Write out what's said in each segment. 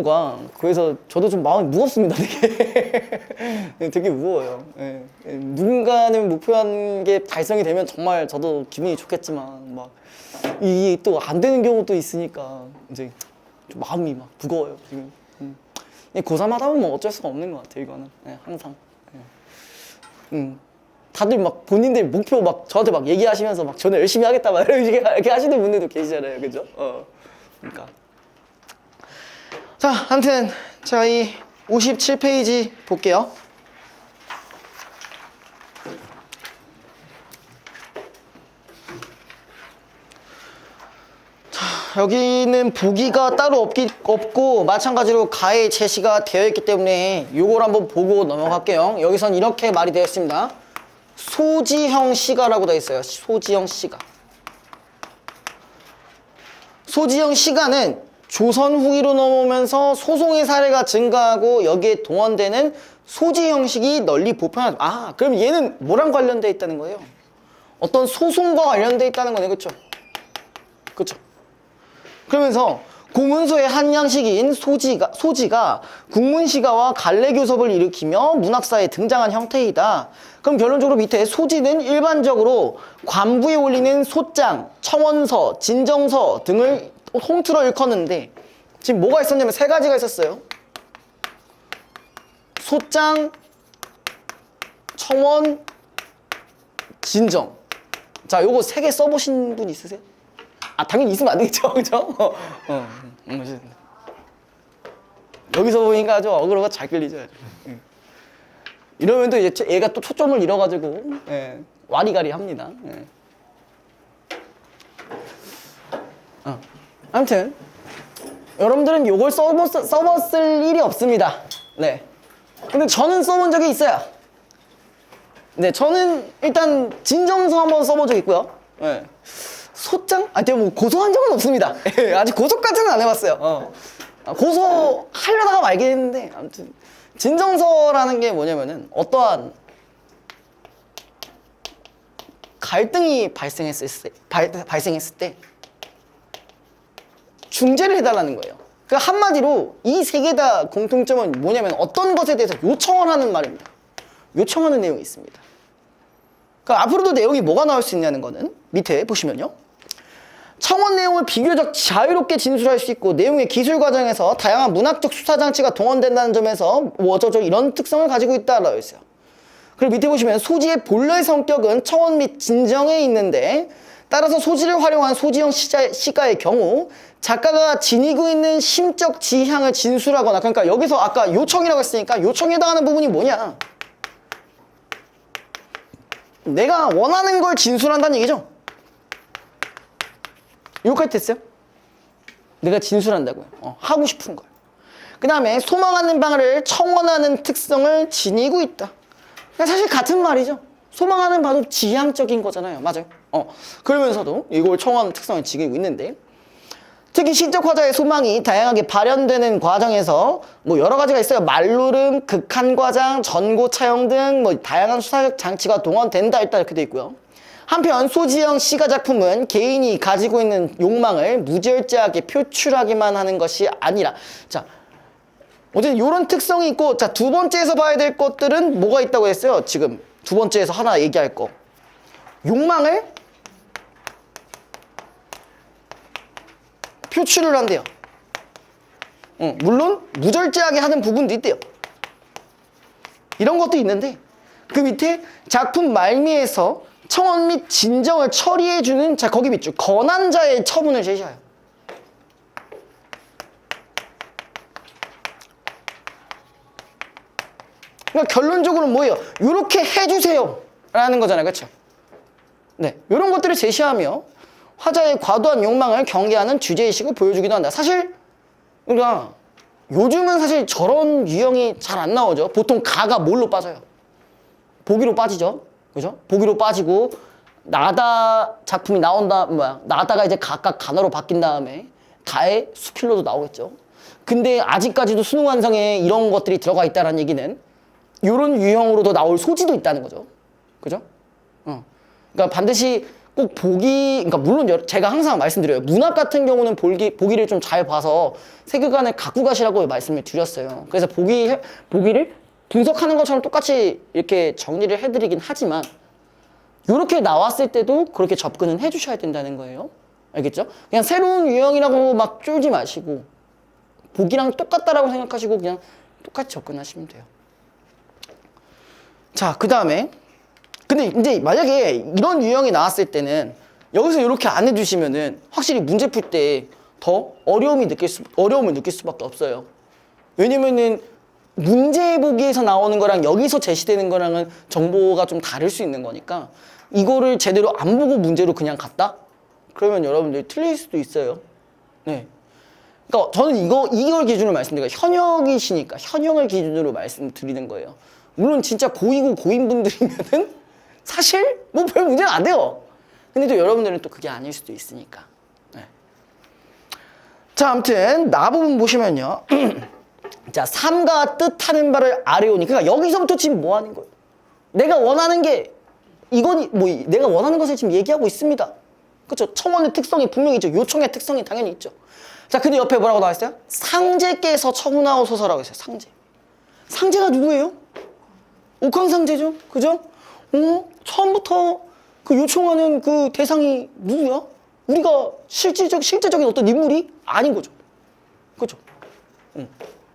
가 그래서 저도 좀 마음이 무겁습니다. 되게 되게 무거워요. 예. 누군가는 목표한 게 달성이 되면 정말 저도 기분이 좋겠지만 막 이게 또 안 되는 경우도 있으니까 이제 좀 마음이 막 무거워요 지금. 고3 하다 보면 어쩔 수가 없는 것 같아요 이거는. 예, 항상. 다들 막 본인들 목표 막 저한테 막 얘기하시면서 막 저는 열심히 하겠다 막 이렇게 하시는 분들도 계시잖아요, 그죠? 그러니까. 자, 아무튼 저희 57페이지 볼게요. 자, 여기는 보기가 따로 없고 마찬가지로 가의 제시가 되어 있기 때문에 요걸 한번 보고 넘어갈게요. 여기선 이렇게 말이 되어 있습니다. 소지형 시가라고 되어 있어요. 소지형 시가. 소지형 시가는 조선 후기로 넘어오면서 소송의 사례가 증가하고 여기에 동원되는 소지 형식이 널리 보편화돼. 아, 그럼 얘는 뭐랑 관련돼 있다는 거예요? 어떤 소송과 관련돼 있다는 거네, 그렇죠? 그렇죠? 그러면서 공문서의 한 양식인 소지가 국문시가와 관례교섭을 일으키며 문학사에 등장한 형태이다. 그럼 결론적으로 밑에 소지는 일반적으로 관부에 올리는 소장, 청원서, 진정서 등을 통틀어 일컫는데 지금 뭐가 있었냐면 세 가지가 있었어요. 소장, 청원, 진정. 자, 요거 세 개 써보신 분 있으세요? 아, 당연히 있으면 안 되겠죠, 그죠? 여기서 보니까 좀 어그로가 잘 끌리죠. 이러면 또 이제 얘가 또 초점을 잃어가지고 와리가리 합니다. 아무튼 여러분들은 요걸 써봤을 일이 없습니다. 네. 근데 저는 써본 적이 있어요. 네, 저는 일단 진정서 한번 써본 적 있고요. 네. 소장? 아니, 뭐 고소한 적은 없습니다. 아직 고소까지는 안 해봤어요. 고소하려다가 말긴 했는데 아무튼 진정서라는 게 뭐냐면은 어떠한 갈등이 발생했을 때 중재를 해달라는 거예요. 그러니까 한마디로 이 세 개 다 공통점은 뭐냐면 어떤 것에 대해서 요청을 하는 말입니다. 요청하는 내용이 있습니다. 그러니까 앞으로도 내용이 뭐가 나올 수 있냐는 거는 밑에 보시면요. 청원 내용을 비교적 자유롭게 진술할 수 있고 내용의 기술 과정에서 다양한 문학적 수사 장치가 동원된다는 점에서 어쩌죠 이런 특성을 가지고 있다라고 했어요. 그리고 밑에 보시면 소지의 본래의 성격은 청원 및 진정에 있는데 따라서 소지를 활용한 소지형 시가의 경우 작가가 지니고 있는 심적 지향을 진술하거나 그러니까 여기서 아까 요청이라고 했으니까 요청에 해당하는 부분이 뭐냐? 내가 원하는 걸 진술한다는 얘기죠. 여기까지 됐어요? 내가 진술한다고요. 하고 싶은 걸. 그 다음에 소망하는 바를 청원하는 특성을 지니고 있다. 사실 같은 말이죠. 소망하는 바도 지향적인 거잖아요. 맞아요. 그러면서도 이걸 청원하는 특성을 지니고 있는데 특히 시적 화자의 소망이 다양하게 발현되는 과정에서 뭐 여러 가지가 있어요. 말노름, 극한과장, 전고 차용 등 뭐 다양한 수사적 장치가 동원된다 일단 이렇게 돼 있고요. 한편 소지형 시가 작품은 개인이 가지고 있는 욕망을 무절제하게 표출하기만 하는 것이 아니라 자 어쨌든 이런 특성이 있고 자 두 번째에서 봐야 될 것들은 뭐가 있다고 했어요. 지금 두 번째에서 하나 얘기할 거 욕망을 표출을 한대요. 물론 무절제하게 하는 부분도 있대요. 이런 것도 있는데 그 밑에 작품 말미에서 청원 및 진정을 처리해주는 자 거기 밑줄 권한자의 처분을 제시해요. 그러니까 결론적으로 뭐예요? 이렇게 해주세요 라는 거잖아요, 그렇죠? 네, 이런 것들을 제시하며 화자의 과도한 욕망을 경계하는 주제의식을 보여주기도 한다. 사실 그러니까 요즘은 사실 저런 유형이 잘 안 나오죠. 보통 가가 뭘로 빠져요? 보기로 빠지죠. 그죠? 보기로 빠지고 나다 작품이 나온다 나다가 이제 각각 간어로 바뀐 다음에 다의 수필로도 나오겠죠. 근데 아직까지도 수능 완성에 이런 것들이 들어가 있다는 얘기는 이런 유형으로도 나올 소지도 있다는 거죠. 그죠? 그러니까 반드시 꼭 그러니까 물론 제가 항상 말씀드려요. 문학 같은 경우는 보기를 좀 잘 봐서 세계관을 갖고 가시라고 말씀을 드렸어요. 그래서 보기를 분석하는 것처럼 똑같이 이렇게 정리를 해드리긴 하지만 이렇게 나왔을 때도 그렇게 접근은 해주셔야 된다는 거예요. 알겠죠? 그냥 새로운 유형이라고 막 쫄지 마시고 보기랑 똑같다라고 생각하시고 그냥 똑같이 접근하시면 돼요. 자, 그 다음에 근데 이제 만약에 이런 유형이 나왔을 때는 여기서 이렇게 안 해주시면은 확실히 문제 풀 때 더 어려움을 느낄 수밖에 없어요. 왜냐면은 문제 보기에서 나오는 거랑 여기서 제시되는 거랑은 정보가 좀 다를 수 있는 거니까 이거를 제대로 안 보고 문제로 그냥 갔다? 그러면 여러분들이 틀릴 수도 있어요. 네. 그러니까 저는 이걸 기준으로 말씀드려요. 현역이시니까 현역을 기준으로 말씀드리는 거예요. 물론 진짜 고이고 고인분들이면은 사실 뭐 별 문제는 안 돼요. 근데 또 여러분들은 또 그게 아닐 수도 있으니까. 네. 자, 아무튼 나 부분 보시면요. 자, 삼가 뜻하는 바를 아래오니. 그러니까 여기서부터 지금 뭐 하는 거예요? 내가 원하는 게 이건 뭐 내가 원하는 것을 지금 얘기하고 있습니다. 그렇죠? 청원의 특성이 분명히 있죠. 요청의 특성이 당연히 있죠. 자, 근데 옆에 뭐라고 나와 있어요? 상제께서 청하옵소서라고 했어요. 상제. 상제가 누구예요? 옥황상제죠. 그죠? 처음부터 그 요청하는 그 대상이 누구야? 우리가 실제적인 어떤 인물이 아닌 거죠. 그죠?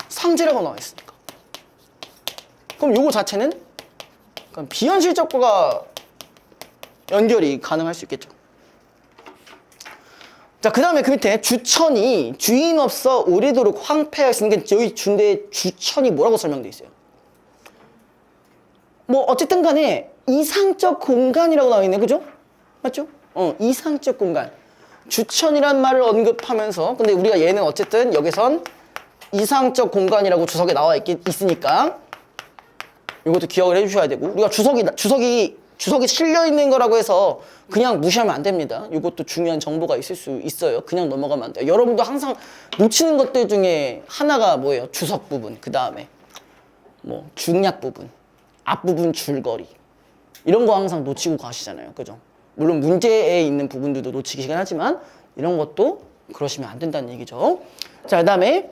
상제라고 나와 있으니까. 그럼 요거 자체는 비현실적과 연결이 가능할 수 있겠죠. 자, 그 다음에 그 밑에 주천이 주인 없어 오래도록 황폐하였으니 여기 준대에 주천이 뭐라고 설명되어 있어요? 뭐 어쨌든 간에 이상적 공간이라고 나와 있네. 그죠? 맞죠? 이상적 공간. 주천이란 말을 언급하면서 근데 우리가 얘는 어쨌든 여기선 이상적 공간이라고 주석에 나와 있으니까 이것도 기억을 해주셔야 되고 우리가 주석이 실려 있는 거라고 해서 그냥 무시하면 안 됩니다. 이것도 중요한 정보가 있을 수 있어요. 그냥 넘어가면 안 돼요. 여러분도 항상 놓치는 것들 중에 하나가 뭐예요? 주석 부분, 그 다음에 뭐 중략 부분, 앞부분 줄거리 이런 거 항상 놓치고 가시잖아요. 그죠? 물론 문제에 있는 부분들도 놓치긴 하지만 이런 것도 그러시면 안 된다는 얘기죠. 자, 그 다음에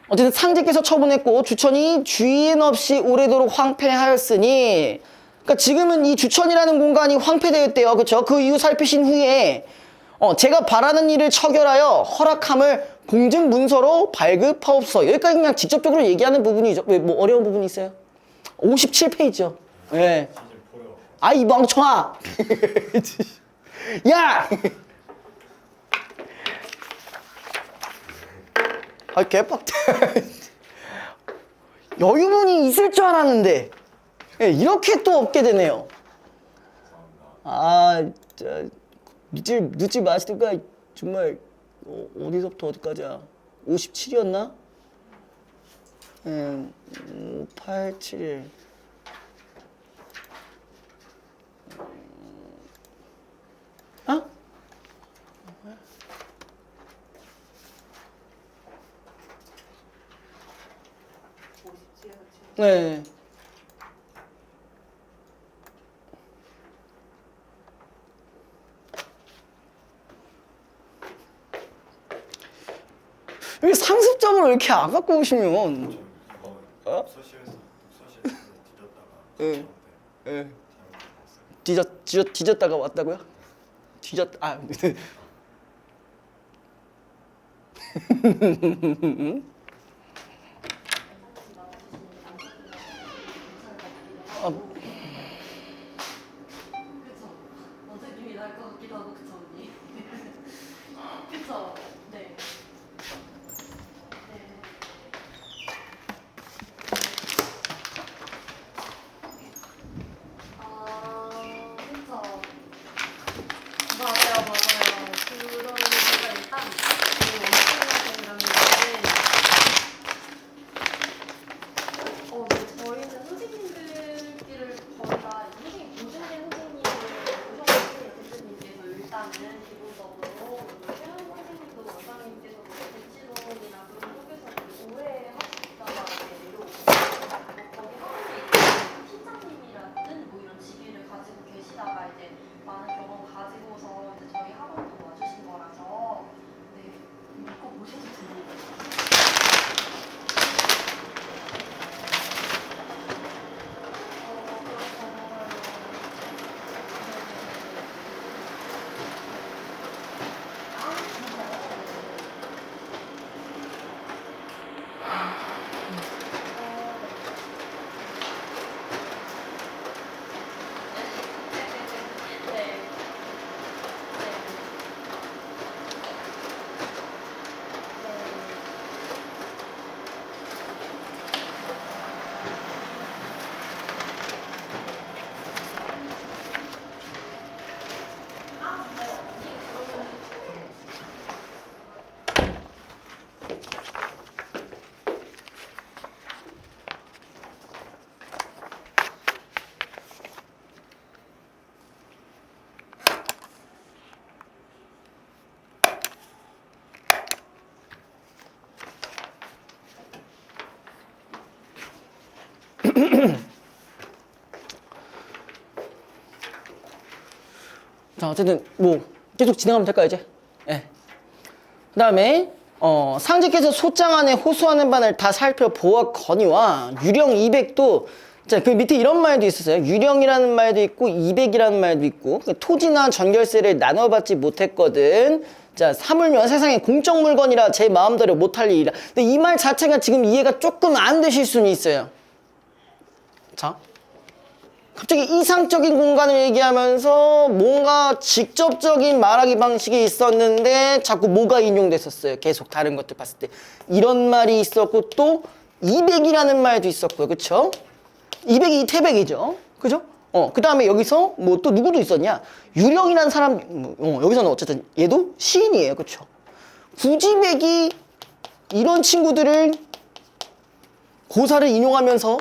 어쨌든 상제께서 처분했고 주천이 주인 없이 오래도록 황폐하였으니 그러니까 지금은 이 주천이라는 공간이 황폐되었대요. 그렇죠? 그 이유 살피신 후에 제가 바라는 일을 처결하여 허락함을 공증 문서로 발급하옵소서. 여기까지 그냥 직접적으로 얘기하는 부분이죠. 왜 뭐 어려운 부분이 있어요? 57페이지요. 예. 네. 아, 이 멍청아. 야! 아, 개빡대. 여유분이 있을 줄 알았는데 예, 이렇게 또 없게 되네요. 아, 진짜 늦지 마시든가. 정말 어디서부터 어디까지야? 57이었나? 8, 7. 어? 네. 왜 상습적으로 이렇게 안 갖고 오시면? 예. 예. 뒤졌다가 왔다고요? 아. 선생님이 날 것 같기도 하고 그쵸 언니? 그쵸? 네. 그쵸. 맞아요. 그러면 제가 일단 원장님이라는 네, 저희는 선생님들끼를 자, 어쨌든 뭐 계속 진행하면 될까요, 이제? 예. 그다음에 상직해서 소장 안에 호소하는 바를 다 살펴보았거니와 유령 200도 자, 그 밑에 이런 말도 있었어요. 유령이라는 말도 있고 200이라는 말도 있고 토지나 전결세를 나눠받지 못했거든. 자, 사물면 세상에 공적 물건이라 제 마음대로 못할 일이라. 근데 이 말 자체가 지금 이해가 조금 안 되실 수는 있어요. 자, 갑자기 이상적인 공간을 얘기하면서 뭔가 직접적인 말하기 방식이 있었는데 자꾸 뭐가 인용됐었어요. 계속 다른 것들 봤을 때. 이런 말이 있었고 또 200이라는 말도 있었고요. 그쵸? 200이 태백이죠. 그죠? 그 다음에 여기서 뭐 또 누구도 있었냐? 유령이라는 사람, 여기서는 어쨌든 얘도 시인이에요. 그쵸? 구지백이 이런 친구들을 고사를 인용하면서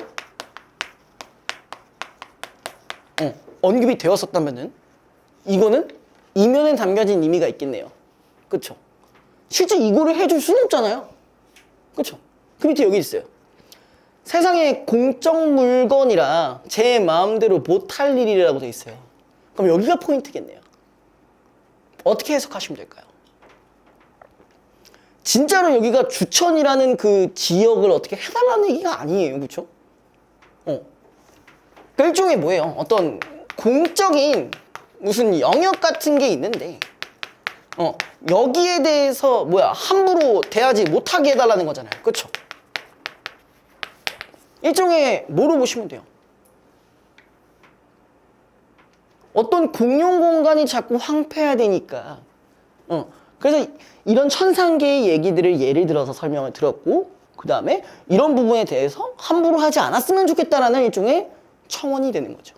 언급이 되었었다면은 이거는 이면에 담겨진 의미가 있겠네요. 그쵸? 실제 이거를 해줄 수는 없잖아요. 그쵸? 그 밑에 여기 있어요. 세상에 공적 물건이라 제 마음대로 못할 일이라고 돼 있어요. 그럼 여기가 포인트겠네요. 어떻게 해석하시면 될까요? 진짜로 여기가 주천이라는 그 지역을 어떻게 해달라는 얘기가 아니에요. 그쵸? 그 일종의 뭐예요? 어떤 공적인 무슨 영역 같은 게 있는데 여기에 대해서 함부로 대하지 못하게 해달라는 거잖아요. 그쵸? 일종의 뭐로 보시면 돼요? 어떤 공용 공간이 자꾸 황폐해야 되니까 그래서 이런 천상계의 얘기들을 예를 들어서 설명을 들었고 그 다음에 이런 부분에 대해서 함부로 하지 않았으면 좋겠다라는 일종의 청원이 되는 거죠.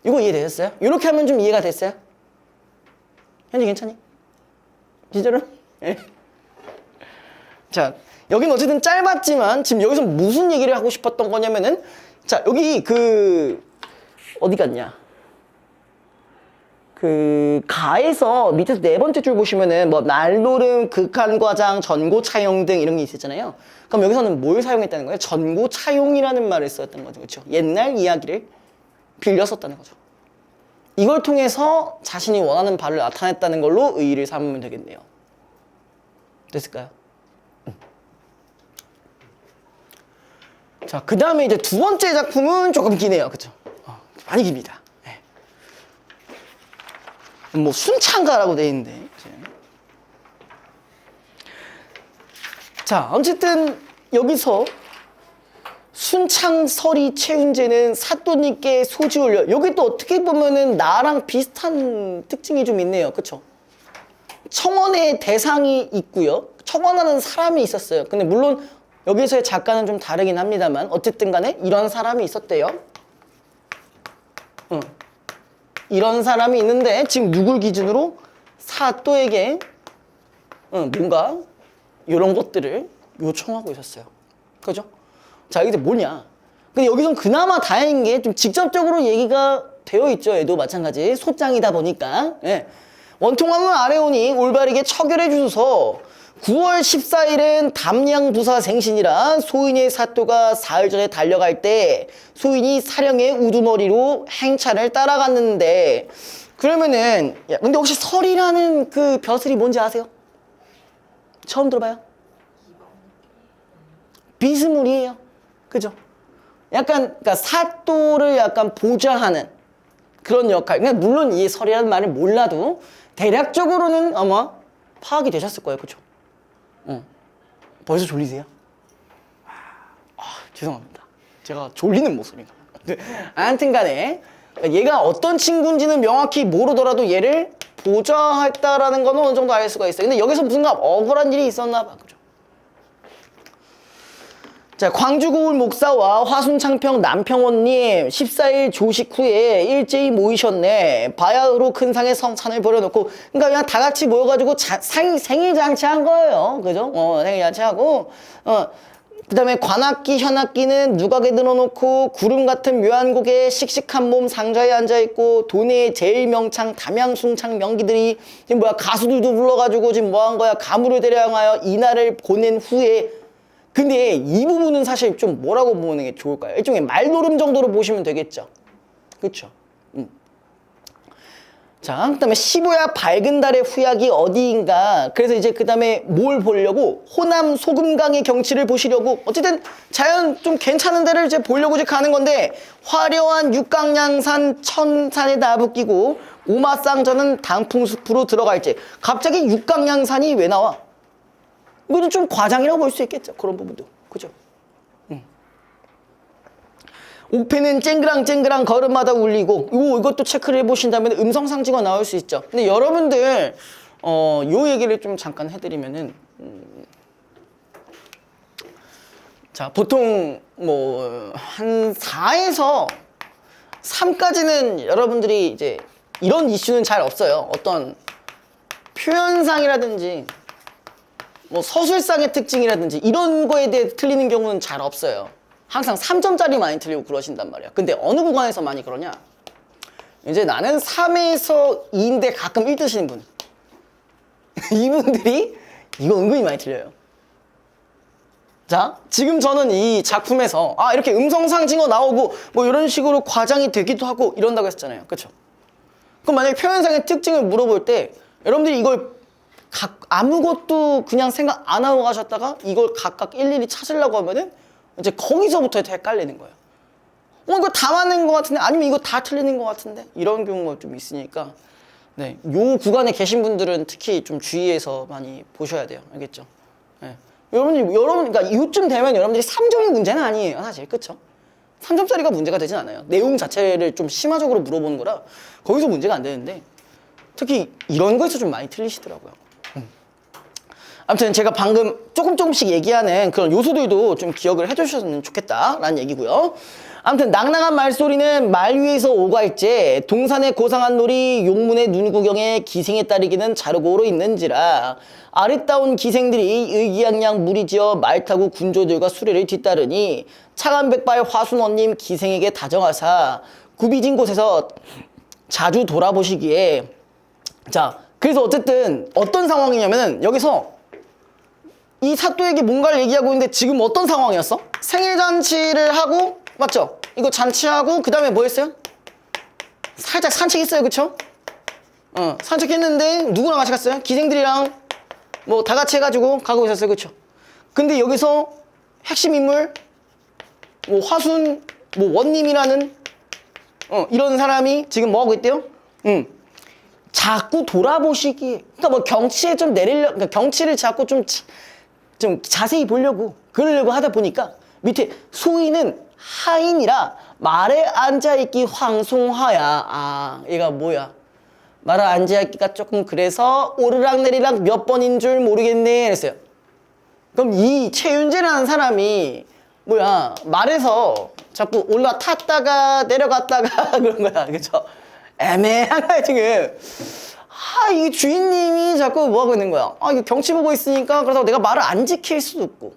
이거 이해되셨어요? 이렇게 하면 좀 이해가 됐어요? 현지 괜찮니? 진짜로? 네. 자, 여기는 어쨌든 짧았지만 지금 여기서 무슨 얘기를 하고 싶었던 거냐면은 자, 여기 어디 갔냐? 가에서 밑에서 네 번째 줄 보시면은 뭐 날노름, 극한과장, 전고차용 등 이런 게 있었잖아요. 그럼 여기서는 뭘 사용했다는 거예요? 전고차용이라는 말을 썼던 거죠. 그렇죠? 옛날 이야기를 빌려 썼다는 거죠. 이걸 통해서 자신이 원하는 바를 나타냈다는 걸로 의의를 삼으면 되겠네요. 됐을까요? 자, 그 다음에 이제 두 번째 작품은 조금 기네요. 그쵸? 많이 깁니다. 네. 뭐, 순창가라고 돼 있는데. 그치? 자, 어쨌든 여기서 순창설이 최훈제는 사또님께 소지 올려. 여기 또 어떻게 보면은 나랑 비슷한 특징이 좀 있네요. 그쵸? 청원의 대상이 있고요. 청원하는 사람이 있었어요. 근데 물론 여기서의 작가는 좀 다르긴 합니다만 어쨌든 간에 이런 사람이 있었대요. 이런 사람이 있는데 지금 누굴 기준으로 사또에게 뭔가 이런 것들을 요청하고 있었어요. 그죠? 자, 이게 뭐냐? 근데 여기선 그나마 다행인 게 좀 직접적으로 얘기가 되어 있죠. 얘도 마찬가지. 소장이다 보니까. 예. 원통함은 아래오니 올바르게 처결해 주소서. 9월 14일은 담양부사 생신이라 소인의 사또가 사흘 전에 달려갈 때 소인이 사령의 우두머리로 행차를 따라갔는데 그러면은 근데 혹시 설이라는 그 벼슬이 뭔지 아세요? 처음 들어봐요? 비스무리예요. 그죠? 약간 그러니까 사또를 약간 보좌하는 그런 역할. 그러니까 물론 이 설이라는 말을 몰라도 대략적으로는 아마 파악이 되셨을 거예요. 그죠? 벌써 졸리세요? 죄송합니다. 제가 졸리는 목소리가. 아무튼 간에 얘가 어떤 친구인지는 명확히 모르더라도 얘를 보좌했다라는 거는 어느 정도 알 수가 있어요. 근데 여기서 무슨 억울한 일이 있었나 봐. 그죠? 자, 광주고을 목사와 화순창평 남평원님 14일 조식 후에 일제히 모이셨네. 바야흐로 큰 상에 성찬을 벌여놓고 그러니까 그냥 다 같이 모여가지고 생일 잔치한 거예요. 그죠? 생일 잔치하고 그 다음에 관악기, 현악기는 누각에 늘어놓고 구름 같은 묘한 곡에 씩씩한 몸 상자에 앉아있고 도내의 제일 명창 담양숭창 명기들이 지금 가수들도 불러가지고 지금 뭐한 거야? 가물을 대량하여 이날을 보낸 후에 근데 이 부분은 사실 좀 뭐라고 보는 게 좋을까요? 일종의 말노름 정도로 보시면 되겠죠. 그렇죠? 자, 그다음에 15야 밝은 달의 후약이 어디인가. 그래서 이제 그다음에 뭘 보려고? 호남 소금강의 경치를 보시려고 어쨌든 자연 좀 괜찮은 데를 이제 보려고 이제 가는 건데 화려한 육강량산 천산에 다 붙기고 오마쌍전은 단풍숲으로 들어갈지. 갑자기 육강량산이 왜 나와? 이것도 좀 과장이라고 볼 수 있겠죠. 그런 부분도. 그죠? 옥패는 쨍그랑쨍그랑 걸음마다 울리고 이것도 체크를 해보신다면 음성상지가 나올 수 있죠. 근데 여러분들 요 얘기를 좀 잠깐 해드리면은 자 보통 뭐 한 4에서 3까지는 여러분들이 이제 이런 이슈는 잘 없어요. 어떤 표현상이라든지 뭐 서술상의 특징이라든지 이런 거에 대해 틀리는 경우는 잘 없어요. 항상 3점짜리 많이 틀리고 그러신단 말이야. 근데 어느 구간에서 많이 그러냐? 이제 나는 3에서 2인데 가끔 1 뜨시는 분. 이분들이 이거 은근히 많이 틀려요. 자, 지금 저는 이 작품에서 이렇게 음성상징어 나오고 뭐 이런 식으로 과장이 되기도 하고 이런다고 했잖아요. 그쵸? 그럼 만약에 표현상의 특징을 물어볼 때 여러분들이 이걸 아무것도 그냥 생각 안 하고 가셨다가 이걸 각각 일일이 찾으려고 하면은 이제 거기서부터 헷갈리는 거예요. 이거 다 맞는 것 같은데 아니면 이거 다 틀리는 것 같은데 이런 경우가 좀 있으니까 네, 요 구간에 계신 분들은 특히 좀 주의해서 많이 보셔야 돼요. 알겠죠? 네. 여러분 그러니까 요쯤 되면 여러분들이 3점이 문제는 아니에요. 사실 그쵸? 3점짜리가 문제가 되진 않아요. 내용 자체를 좀 심화적으로 물어보는 거라 거기서 문제가 안 되는데 특히 이런 거에서 좀 많이 틀리시더라고요. 아무튼 제가 방금 조금씩 얘기하는 그런 요소들도 좀 기억을 해주셨으면 좋겠다라는 얘기고요. 아무튼 낭낭한 말소리는 말 위에서 오갈제 동산의 고상한 놀이 용문의 눈구경에 기생에 따르기는 자르고로 있는지라 아릇다운 기생들이 의기양양 무리지어 말 타고 군조들과 수레를 뒤따르니 차간백발 화순원님 기생에게 다정하사 구비진 곳에서 자주 돌아보시기에 자 그래서 어쨌든 어떤 상황이냐면은 여기서 이 사또에게 뭔가를 얘기하고 있는데 지금 어떤 상황이었어? 생일잔치를 하고 맞죠? 이거 잔치하고 그 다음에 뭐 했어요? 살짝 산책했어요. 그쵸? 산책했는데 누구랑 같이 갔어요? 기생들이랑 뭐 다 같이 해가지고 가고 있었어요. 그쵸? 근데 여기서 핵심 인물 뭐 화순 뭐 원님이라는 이런 사람이 지금 뭐 하고 있대요? 자꾸 돌아보시기 그러니까 뭐 경치에 좀 그러니까 경치를 자꾸 좀 자세히 보려고 그러려고 하다 보니까 밑에 소인은 하인이라 말에 앉아있기 황송하야. 얘가 뭐야? 말에 앉아있기가 조금 그래서 오르락내리락 몇 번인 줄 모르겠네 그랬어요. 그럼 이 최윤재라는 사람이 뭐야? 말에서 자꾸 올라탔다가 내려갔다가 그런 거야. 그쵸? 애매한 거야 지금. 이 주인님이 자꾸 뭐 하고 있는 거야? 이거 경치 보고 있으니까 그래서 내가 말을 안 지킬 수도 없고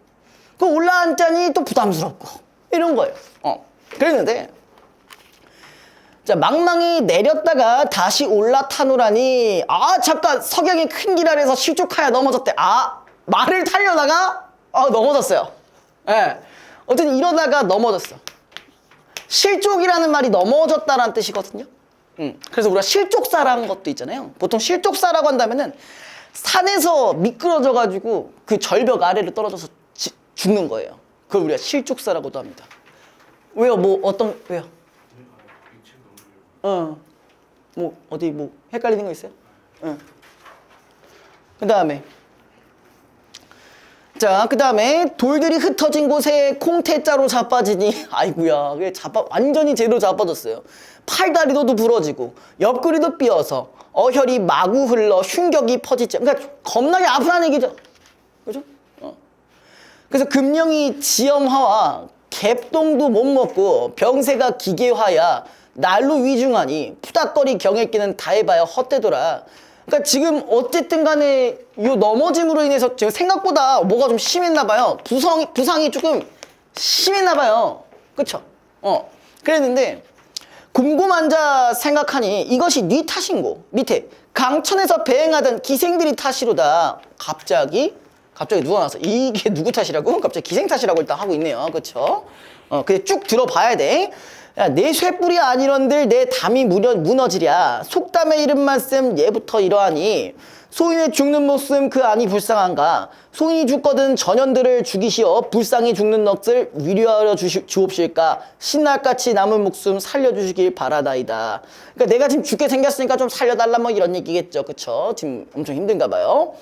그 올라앉자니 또 부담스럽고 이런 거예요. 그랬는데 자 망망이 내렸다가 다시 올라타노라니 잠깐 석양이 큰 길 아래서 실족하여 넘어졌대. 말을 타려다가 넘어졌어요. 예. 어쨌든 이러다가 넘어졌어. 실족이라는 말이 넘어졌다라는 뜻이거든요. 그래서 우리가 실족사라는 것도 있잖아요. 보통 실족사라고 한다면은 산에서 미끄러져가지고 그 절벽 아래로 떨어져서 죽는 거예요. 그걸 우리가 실족사라고도 합니다. 왜요? 왜요? 뭐 어디 뭐 헷갈리는 거 있어요? 그 다음에 돌들이 흩어진 곳에 콩태자로 자빠지니 아이구야 완전히 제대로 자빠졌어요. 팔다리도 부러지고 옆구리도 삐어서 어혈이 마구 흘러 흉격이 퍼지죠. 그러니까 겁나게 아프다는 얘기죠. 그죠? 그래서 금령이 지엄하와 갭동도 못 먹고 병세가 기계화야 날로 위중하니 푸닥거리 경에 끼는 다 해봐야 헛되더라. 그러니까 지금 어쨌든 간에 요 넘어짐으로 인해서 지금 생각보다 뭐가 좀 심했나 봐요. 부상이 조금 심했나 봐요. 그쵸? 그랬는데 곰곰앉아 생각하니 이것이 네 탓인고 밑에 강천에서 배행하던 기생들이 탓이로다. 갑자기 갑자기 누가 나왔어? 이게 누구 탓이라고? 갑자기 기생 탓이라고 일단 하고 있네요. 그쵸? 근데 쭉 들어봐야 돼. 야, 내 쇠뿔이 아니런들 내 담이 무너지랴. 속담의 이름 말씀 예부터 이러하니 소인의 죽는 목숨 그 안이 불쌍한가. 소인이 죽거든 전현들을 죽이시어 불쌍히 죽는 넋을 위로하여 주옵실까. 신날같이 남은 목숨 살려주시길 바라다이다. 그러니까 내가 지금 죽게 생겼으니까 좀 살려달라 뭐 이런 얘기겠죠. 그쵸? 지금 엄청 힘든가 봐요.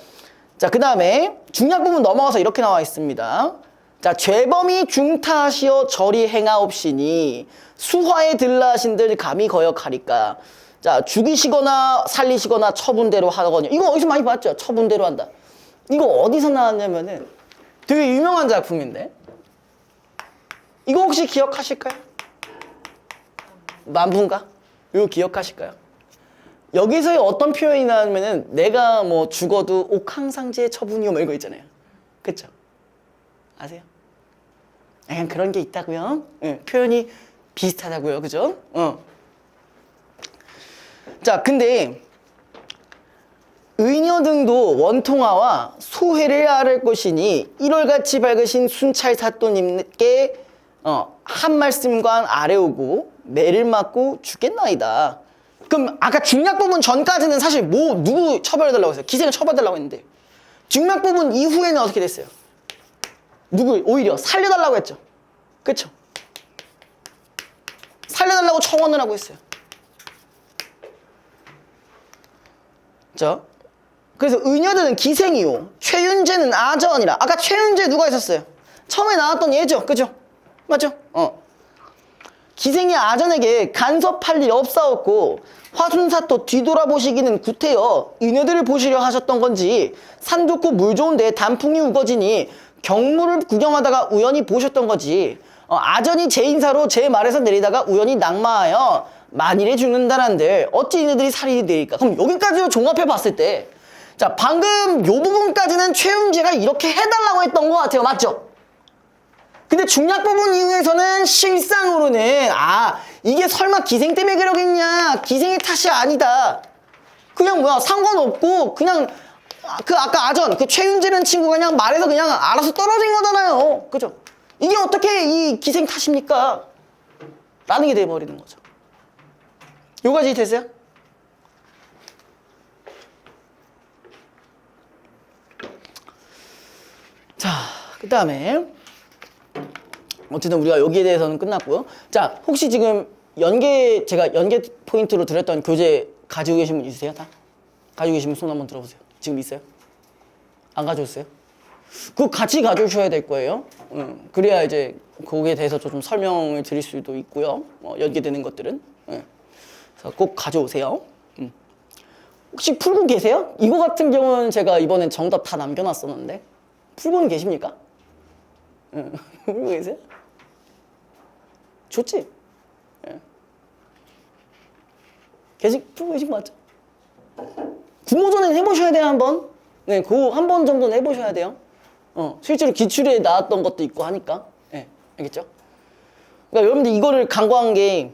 자, 그 다음에 중약 부분 넘어가서 이렇게 나와 있습니다. 자, 죄범이 중타하시어 절이 행하옵시니 수화에 들라하신들 감히 거역하리까. 자, 죽이시거나 살리시거나 처분대로 하거든요. 이거 어디서 많이 봤죠? 처분대로 한다. 이거 어디서 나왔냐면은 되게 유명한 작품인데 이거 혹시 기억하실까요? 만분가? 이거 기억하실까요? 여기서의 어떤 표현이 나오면은 내가 뭐 죽어도 옥황상제의 처분이요 뭐 이거 있잖아요. 그쵸? 아세요? 약간 그런 게 있다고요. 네, 표현이 비슷하다고요. 그죠? 자, 근데 의녀 등도 원통하와 소회를 아를 것이니 1월같이 밝으신 순찰사또님께 한 말씀과 아래오고 매를 맞고 죽겠나이다. 그럼 아까 중약 부분 전까지는 사실 누구 처벌해달라고 했어요? 기생을 처벌해달라고 했는데 중약 부분 이후에는 어떻게 됐어요? 누구 오히려 살려달라고 했죠. 그쵸? 살려달라고 청원을 하고 했어요. 자, 그래서 의녀들은 기생이요 최윤재는 아전이라. 아까 최윤재 누가 있었어요? 처음에 나왔던 얘죠. 그죠? 맞죠? 기생이 아전에게 간섭할 일 없사옵고 화순사또 뒤돌아보시기는 구태여 의녀들을 보시려 하셨던 건지 산 좋고 물 좋은데 단풍이 우거지니 경물을 구경하다가 우연히 보셨던 거지. 아전이 제 인사로 제 말에서 내리다가 우연히 낙마하여 만일에 죽는다란들 어찌 이네들이 살인이 되니까. 그럼 여기까지로 종합해 봤을 때 자, 방금 요 부분까지는 최윤재가 이렇게 해달라고 했던 것 같아요. 맞죠? 근데 중약 부분 이후에서는 실상으로는 이게 설마 기생 때문에 그러겠냐, 기생의 탓이 아니다, 그냥 뭐야 상관없고 그냥 그 아까 아전 그 최윤재라는 친구가 그냥 말해서 그냥 알아서 떨어진 거잖아요. 그죠? 이게 어떻게 이 기생 탓입니까? 라는 게 돼버리는 거죠. 요까지 됐어요? 자, 그 다음에 어쨌든 우리가 여기에 대해서는 끝났고요. 자, 혹시 지금 제가 연계 포인트로 드렸던 교재 가지고 계신 분 있으세요? 다? 가지고 계시면 손 한번 들어보세요. 지금 있어요? 안 가져오세요? 그거 같이 가져오셔야 될 거예요. 그래야 이제 거기에 대해서 좀 설명을 드릴 수도 있고요. 연계되는 것들은. 그래서 꼭 가져오세요. 혹시 풀고 계세요? 이거 같은 경우는 제가 이번엔 정답 다 남겨놨었는데 풀고는 계십니까? 풀고 계세요? 좋지? 풀고 계신 거 맞죠? 구모전은 해보셔야 돼요, 한번. 네, 그거 한 번 정도는 해보셔야 돼요. 실제로 기출에 나왔던 것도 있고 하니까. 네, 알겠죠? 그러니까 여러분들 이거를 간과한 게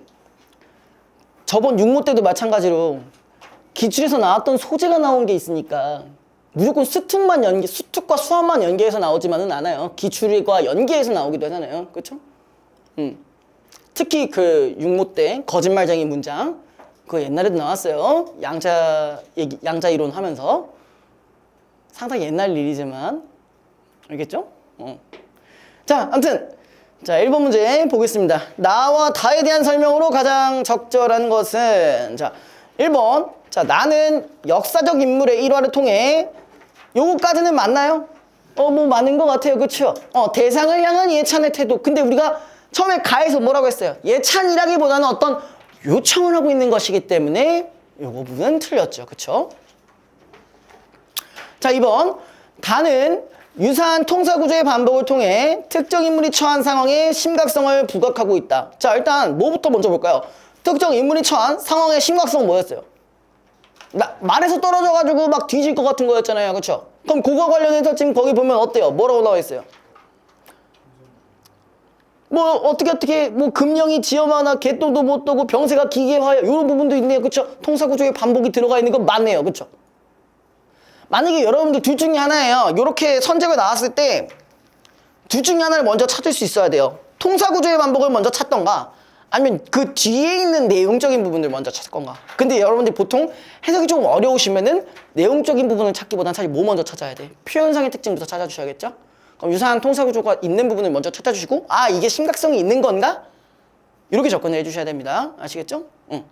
저번 6모 때도 마찬가지로 기출에서 나왔던 소재가 나온 게 있으니까 무조건 수특과 수학만 연계해서 나오지만은 않아요. 기출과 연계해서 나오기도 하잖아요. 그렇죠? 특히 그 6모 때 거짓말쟁이 문장 그거 옛날에도 나왔어요. 양자 이론 하면서 상당히 옛날 일이지만 알겠죠? 자, 아무튼 자, 1번 문제 보겠습니다. 나와 다에 대한 설명으로 가장 적절한 것은 자, 1번. 자, 나는 역사적 인물의 일화를 통해 요거까지는 맞나요? 뭐 맞는 것 같아요. 그쵸? 대상을 향한 예찬의 태도. 근데 우리가 처음에 가에서 뭐라고 했어요? 예찬이라기보다는 어떤 요청을 하고 있는 것이기 때문에 요거 부분은 틀렸죠. 그쵸? 자, 2번. 다는 유사한 통사구조의 반복을 통해 특정 인물이 처한 상황의 심각성을 부각하고 있다. 자, 일단 뭐부터 먼저 볼까요? 특정 인물이 처한 상황의 심각성은 뭐였어요? 말에서 떨어져가지고 막 뒤질 것 같은 거였잖아요. 그쵸? 그럼 그거 관련해서 지금 거기 보면 어때요? 뭐라고 나와 있어요? 뭐 어떻게 뭐 금령이 지엄하나 개똥도 못 도고 병세가 기계화야 이런 부분도 있네요. 그쵸? 통사구조의 반복이 들어가 있는 건 맞네요. 그쵸? 만약에 여러분들 둘 중에 하나예요. 이렇게 선택을 나왔을 때 둘 중에 하나를 먼저 찾을 수 있어야 돼요. 통사구조의 반복을 먼저 찾던가 아니면 그 뒤에 있는 내용적인 부분을 먼저 찾을 건가. 근데 여러분들이 보통 해석이 좀 어려우시면은 내용적인 부분을 찾기보다는 사실 뭐 먼저 찾아야 돼? 표현상의 특징부터 찾아주셔야겠죠? 그럼 유사한 통사구조가 있는 부분을 먼저 찾아주시고 아 이게 심각성이 있는 건가? 이렇게 접근을 해주셔야 됩니다. 아시겠죠? 응.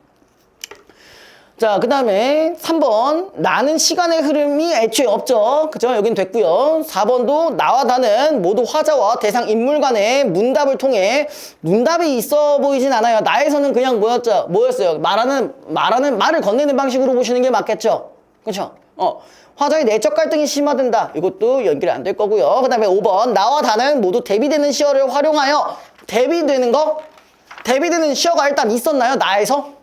자, 그 다음에 3번 나는 시간의 흐름이 애초에 없죠. 그죠? 여긴 됐고요. 4번도 나와 나는 모두 화자와 대상 인물 간의 문답을 통해 문답이 있어 보이진 않아요. 나에서는 그냥 뭐였어요? 말을 건네는 방식으로 보시는 게 맞겠죠? 그렇죠? 화자의 내적 갈등이 심화된다. 이것도 연결이 안 될 거고요. 그 다음에 5번 나와 다는 모두 대비되는 시어를 활용하여 대비되는 거? 대비되는 시어가 일단 있었나요? 나에서?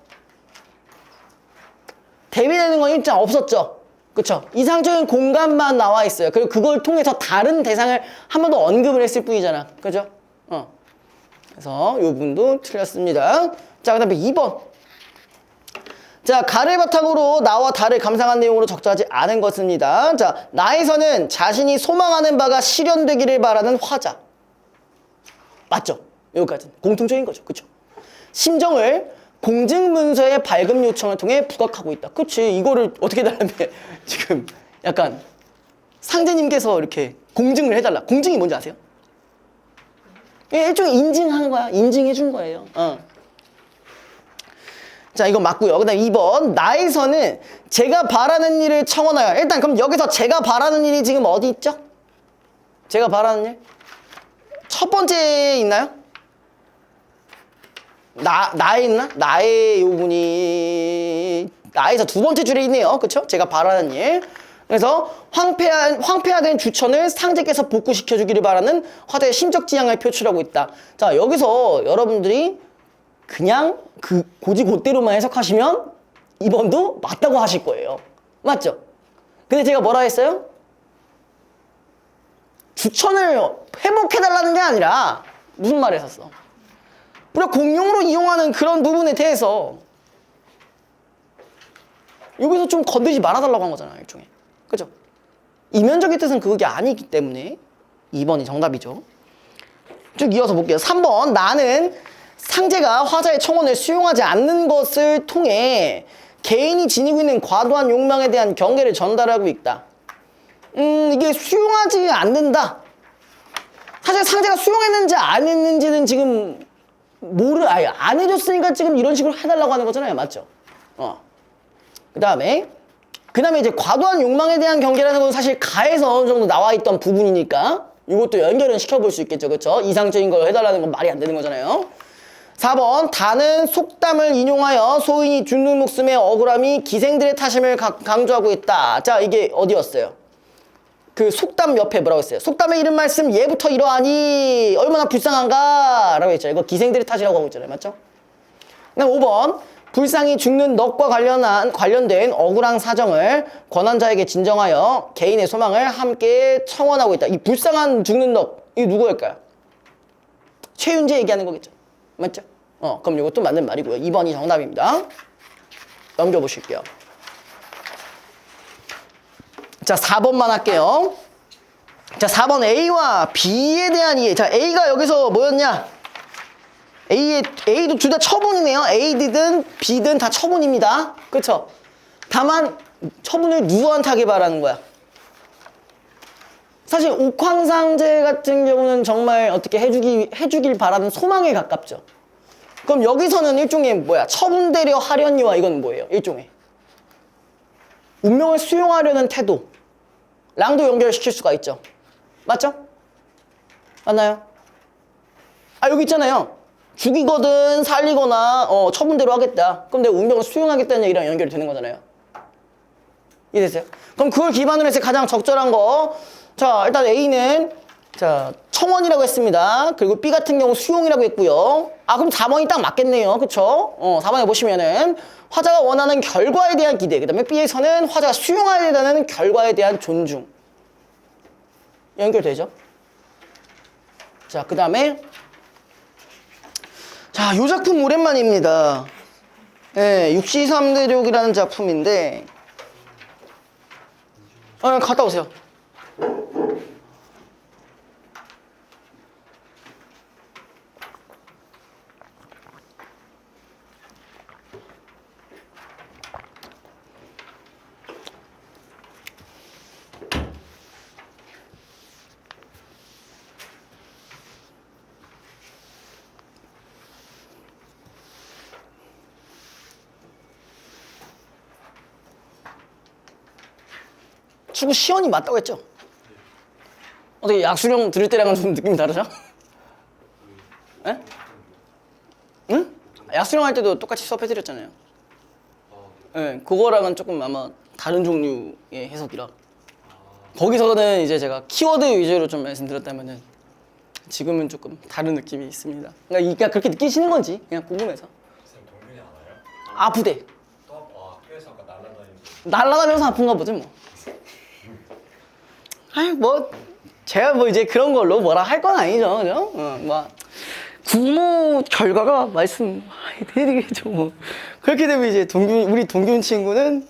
대비되는 건 일단 없었죠. 그쵸? 이상적인 공간만 나와 있어요. 그리고 그걸 통해서 다른 대상을 한 번 더 언급을 했을 뿐이잖아. 그죠? 그래서 이 부분도 틀렸습니다. 자, 그 다음에 2번. 자, 가를 바탕으로 나와 다를 감상한 내용으로 적절하지 않은 것입니다. 자, 나에서는 자신이 소망하는 바가 실현되기를 바라는 화자. 맞죠? 여기까지는 공통적인 거죠. 그쵸? 심정을 공증문서의 발급 요청을 통해 부각하고 있다. 그치? 이거를 어떻게 달라면 지금 약간 상제님께서 이렇게 공증을 해달라. 공증이 뭔지 아세요? 일종의 인증한 거야. 인증해 준 거예요. 자, 이거 맞고요. 그 다음 2번. 나에서는 제가 바라는 일을 청원하여. 일단 그럼 여기서 제가 바라는 일이 지금 어디 있죠? 제가 바라는 일? 첫 번째 있나요? 나에 있나? 나의 요분이 나에서 두 번째 줄에 있네요. 그쵸? 제가 바라는 일. 그래서 황폐화된 주천을 상제께서 복구시켜주기를 바라는 화자의 심적 지향을 표출하고 있다. 자, 여기서 여러분들이 그냥 그 고지고대로만 해석하시면 2번도 맞다고 하실 거예요. 맞죠? 근데 제가 뭐라 했어요? 주천을 회복해달라는 게 아니라 무슨 말 했었어? 우리가 공용으로 이용하는 그런 부분에 대해서 여기서 좀 건드리지 말아달라고 한 거잖아요. 일종의. 그죠? 이면적인 뜻은 그게 아니기 때문에 2번이 정답이죠. 쭉 이어서 볼게요. 3번. 나는 상제가 화자의 청원을 수용하지 않는 것을 통해 개인이 지니고 있는 과도한 욕망에 대한 경계를 전달하고 있다. 이게 수용하지 않는다. 사실 상제가 수용했는지 안 했는지는 지금 아예 안 해줬으니까 지금 이런 식으로 해달라고 하는 거잖아요. 맞죠? 그 다음에 이제 과도한 욕망에 대한 경계라는 건 사실 가에서 어느 정도 나와 있던 부분이니까 이것도 연결은 시켜볼 수 있겠죠. 그쵸? 이상적인 걸 해달라는 건 말이 안 되는 거잖아요. 4번. 다는 속담을 인용하여 소인이 죽는 목숨의 억울함이 기생들의 탓임을 강조하고 있다. 자, 이게 어디였어요? 그 속담 옆에 뭐라고 했어요? 속담의 이름 말씀 예부터 이러하니 얼마나 불쌍한가 라고 했죠. 이거 기생들의 탓이라고 하고 있잖아요. 맞죠? 그다음 5번. 불쌍히 죽는 넋과 관련된 억울한 사정을 권한자에게 진정하여 개인의 소망을 함께 청원하고 있다. 이 불쌍한 죽는 넋, 이게 누구일까요? 최윤재 얘기하는 거겠죠. 맞죠? 그럼 이것도 맞는 말이고요. 2번이 정답입니다. 넘겨보실게요. 자, 4번만 할게요. 자, 4번 A와 B에 대한 이해. 자, A가 여기서 뭐였냐? A도 둘 다 처분이네요. A든 B든 다 처분입니다. 그쵸? 다만 처분을 누구한테 하길 바라는 거야? 사실 옥황상제 같은 경우는 정말 어떻게 해주길 바라는 소망에 가깝죠. 그럼 여기서는 일종의 처분되려 하려니와 이건 뭐예요? 일종의 운명을 수용하려는 태도랑도 연결시킬 수가 있죠. 맞죠? 맞나요? 여기 있잖아요. 죽이거든 살리거나 처분대로 하겠다. 그럼 내가 운명을 수용하겠다는 얘기랑 연결이 되는 거잖아요. 이해되세요? 그럼 그걸 기반으로 해서 가장 적절한 거. 자, 일단 A는 청원이라고 했습니다. 그리고 B 같은 경우 수용이라고 했고요. 그럼 4번이 딱 맞겠네요. 그쵸? 4번에 보시면은 화자가 원하는 결과에 대한 기대, 그 다음에 B에서는 화자가 수용해야 되는 결과에 대한 존중. 연결되죠? 자, 그 다음에 자, 요 작품 오랜만입니다. 네, 육시삼대륙이라는 작품인데 갔다 오세요. 축구 시연이 맞다고 했죠? 어떻게 약수령 들을 때랑은 좀 느낌이 다르죠? 예? 응? 약수령 할 때도 똑같이 수업해드렸잖아요. 예, 그거랑은 조금 아마 다른 종류의 해석이라. 거기서는 이제 제가 키워드 위주로 좀 말씀드렸다면은 지금은 조금 다른 느낌이 있습니다. 그러니까 그렇게 느끼시는 건지 그냥 궁금해서. 선생님 동균이 알아요? 아프대. 또 학교에서 아까 날라다니는 날아다니면서 아픈가 보지 뭐. 아이 뭐 제가 뭐 이제 그런 걸로 뭐라 할 건 아니죠, 그죠? 뭐 구모 결과가 말씀해드리겠죠, 뭐. 그렇게 되면 이제 우리 동균 친구는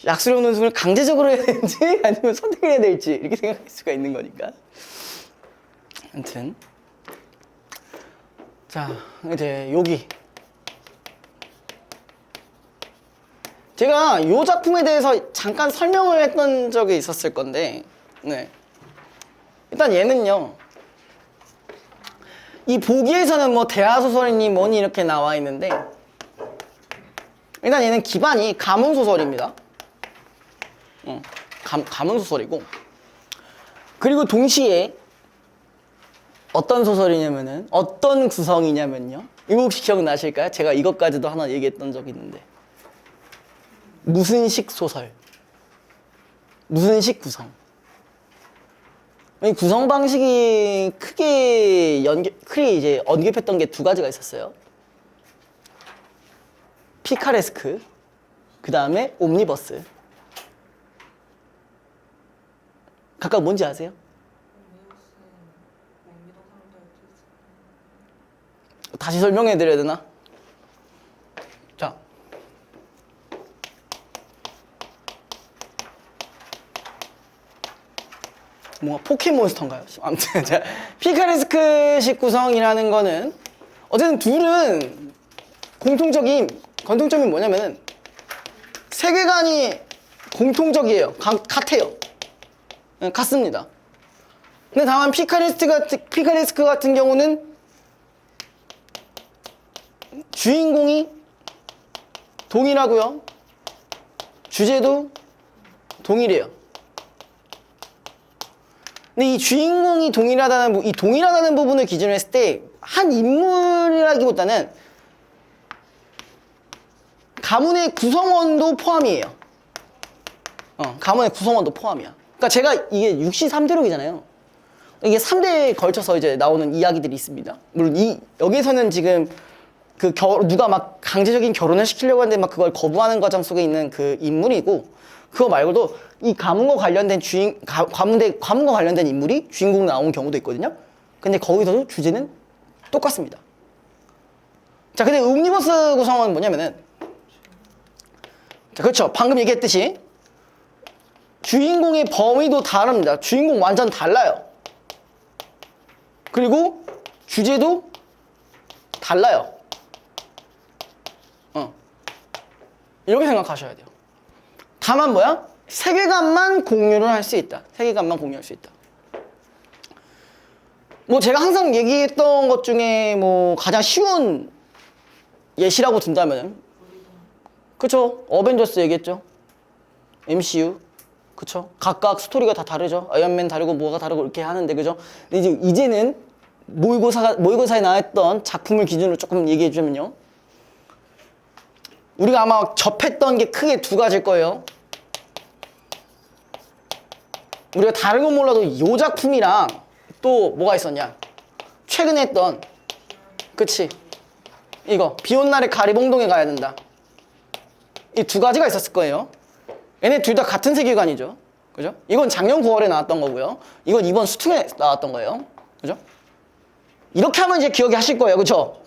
약수령 논술을 강제적으로 해야 되는지 아니면 선택을 해야 될지 이렇게 생각할 수가 있는 거니까. 아무튼 자 이제 여기 제가 이 작품에 대해서 잠깐 설명을 했던 적이 있었을 건데, 네. 일단 얘는요, 이 보기에서는 뭐 대하소설이니 뭐니 이렇게 나와 있는데, 일단 얘는 기반이 가문소설입니다. 가문소설이고, 그리고 동시에 어떤 소설이냐면은, 어떤 구성이냐면요, 이거 혹시 기억나실까요? 제가 이것까지도 하나 얘기했던 적이 있는데, 무슨 식 소설, 무슨 식 구성. 이 구성 방식이 크게 이제 언급했던 게 두 가지가 있었어요. 피카레스크, 그 다음에 옴니버스. 각각 뭔지 아세요? 다시 설명해 드려야 되나? 자, 뭔가 포켓몬스터인가요? 아무튼 자, 피카레스크식 구성이라는 거는 어쨌든 둘은 공통점이 뭐냐면은 세계관이 공통적이에요. 같아요. 같습니다. 근데 다만 피카레스크 같은 경우는 주인공이 동일하고요. 주제도 동일해요. 근데 이 주인공이 동일하다는 부분을 기준으로 했을 때 한 인물이라기보다는 가문의 구성원도 포함이에요. 가문의 구성원도 포함이야. 그러니까 제가 이게 6시3대록이잖아요. 이게 3대에 걸쳐서 이제 나오는 이야기들이 있습니다. 물론 여기서는 지금 누가 막 강제적인 결혼을 시키려고 하는데 막 그걸 거부하는 과정 속에 있는 그 인물이고, 그거 말고도 이 가문과 관련된 가문과 관련된 인물이 주인공 나온 경우도 있거든요. 근데 거기서도 주제는 똑같습니다. 자, 근데 옴니버스 구성은 뭐냐면은, 자, 그렇죠. 방금 얘기했듯이 주인공의 범위도 다릅니다. 주인공 완전 달라요. 그리고 주제도 달라요. 이렇게 생각하셔야 돼요. 다만 뭐야? 세계관만 공유를 할 수 있다. 세계관만 공유할 수 있다. 뭐 제가 항상 얘기했던 것 중에 뭐 가장 쉬운 예시라고 든다면, 그쵸? 어벤져스 얘기했죠. MCU. 그쵸? 각각 스토리가 다 다르죠. 아이언맨 다르고 뭐가 다르고 이렇게 하는데, 그죠? 근데 이제는 모의고사에 나왔던 작품을 기준으로 조금 얘기해 주면요, 우리가 아마 접했던 게 크게 두 가지일 거예요. 우리가 다른 건 몰라도 이 작품이랑 또 뭐가 있었냐, 최근에 했던, 그치, 이거 비 온 날에 가리봉동에 가야 된다. 이 두 가지가 있었을 거예요. 얘네 둘 다 같은 세계관이죠. 그죠? 이건 작년 9월에 나왔던 거고요. 이건 이번 수능에 나왔던 거예요. 그죠? 이렇게 하면 이제 기억이 하실 거예요. 그쵸?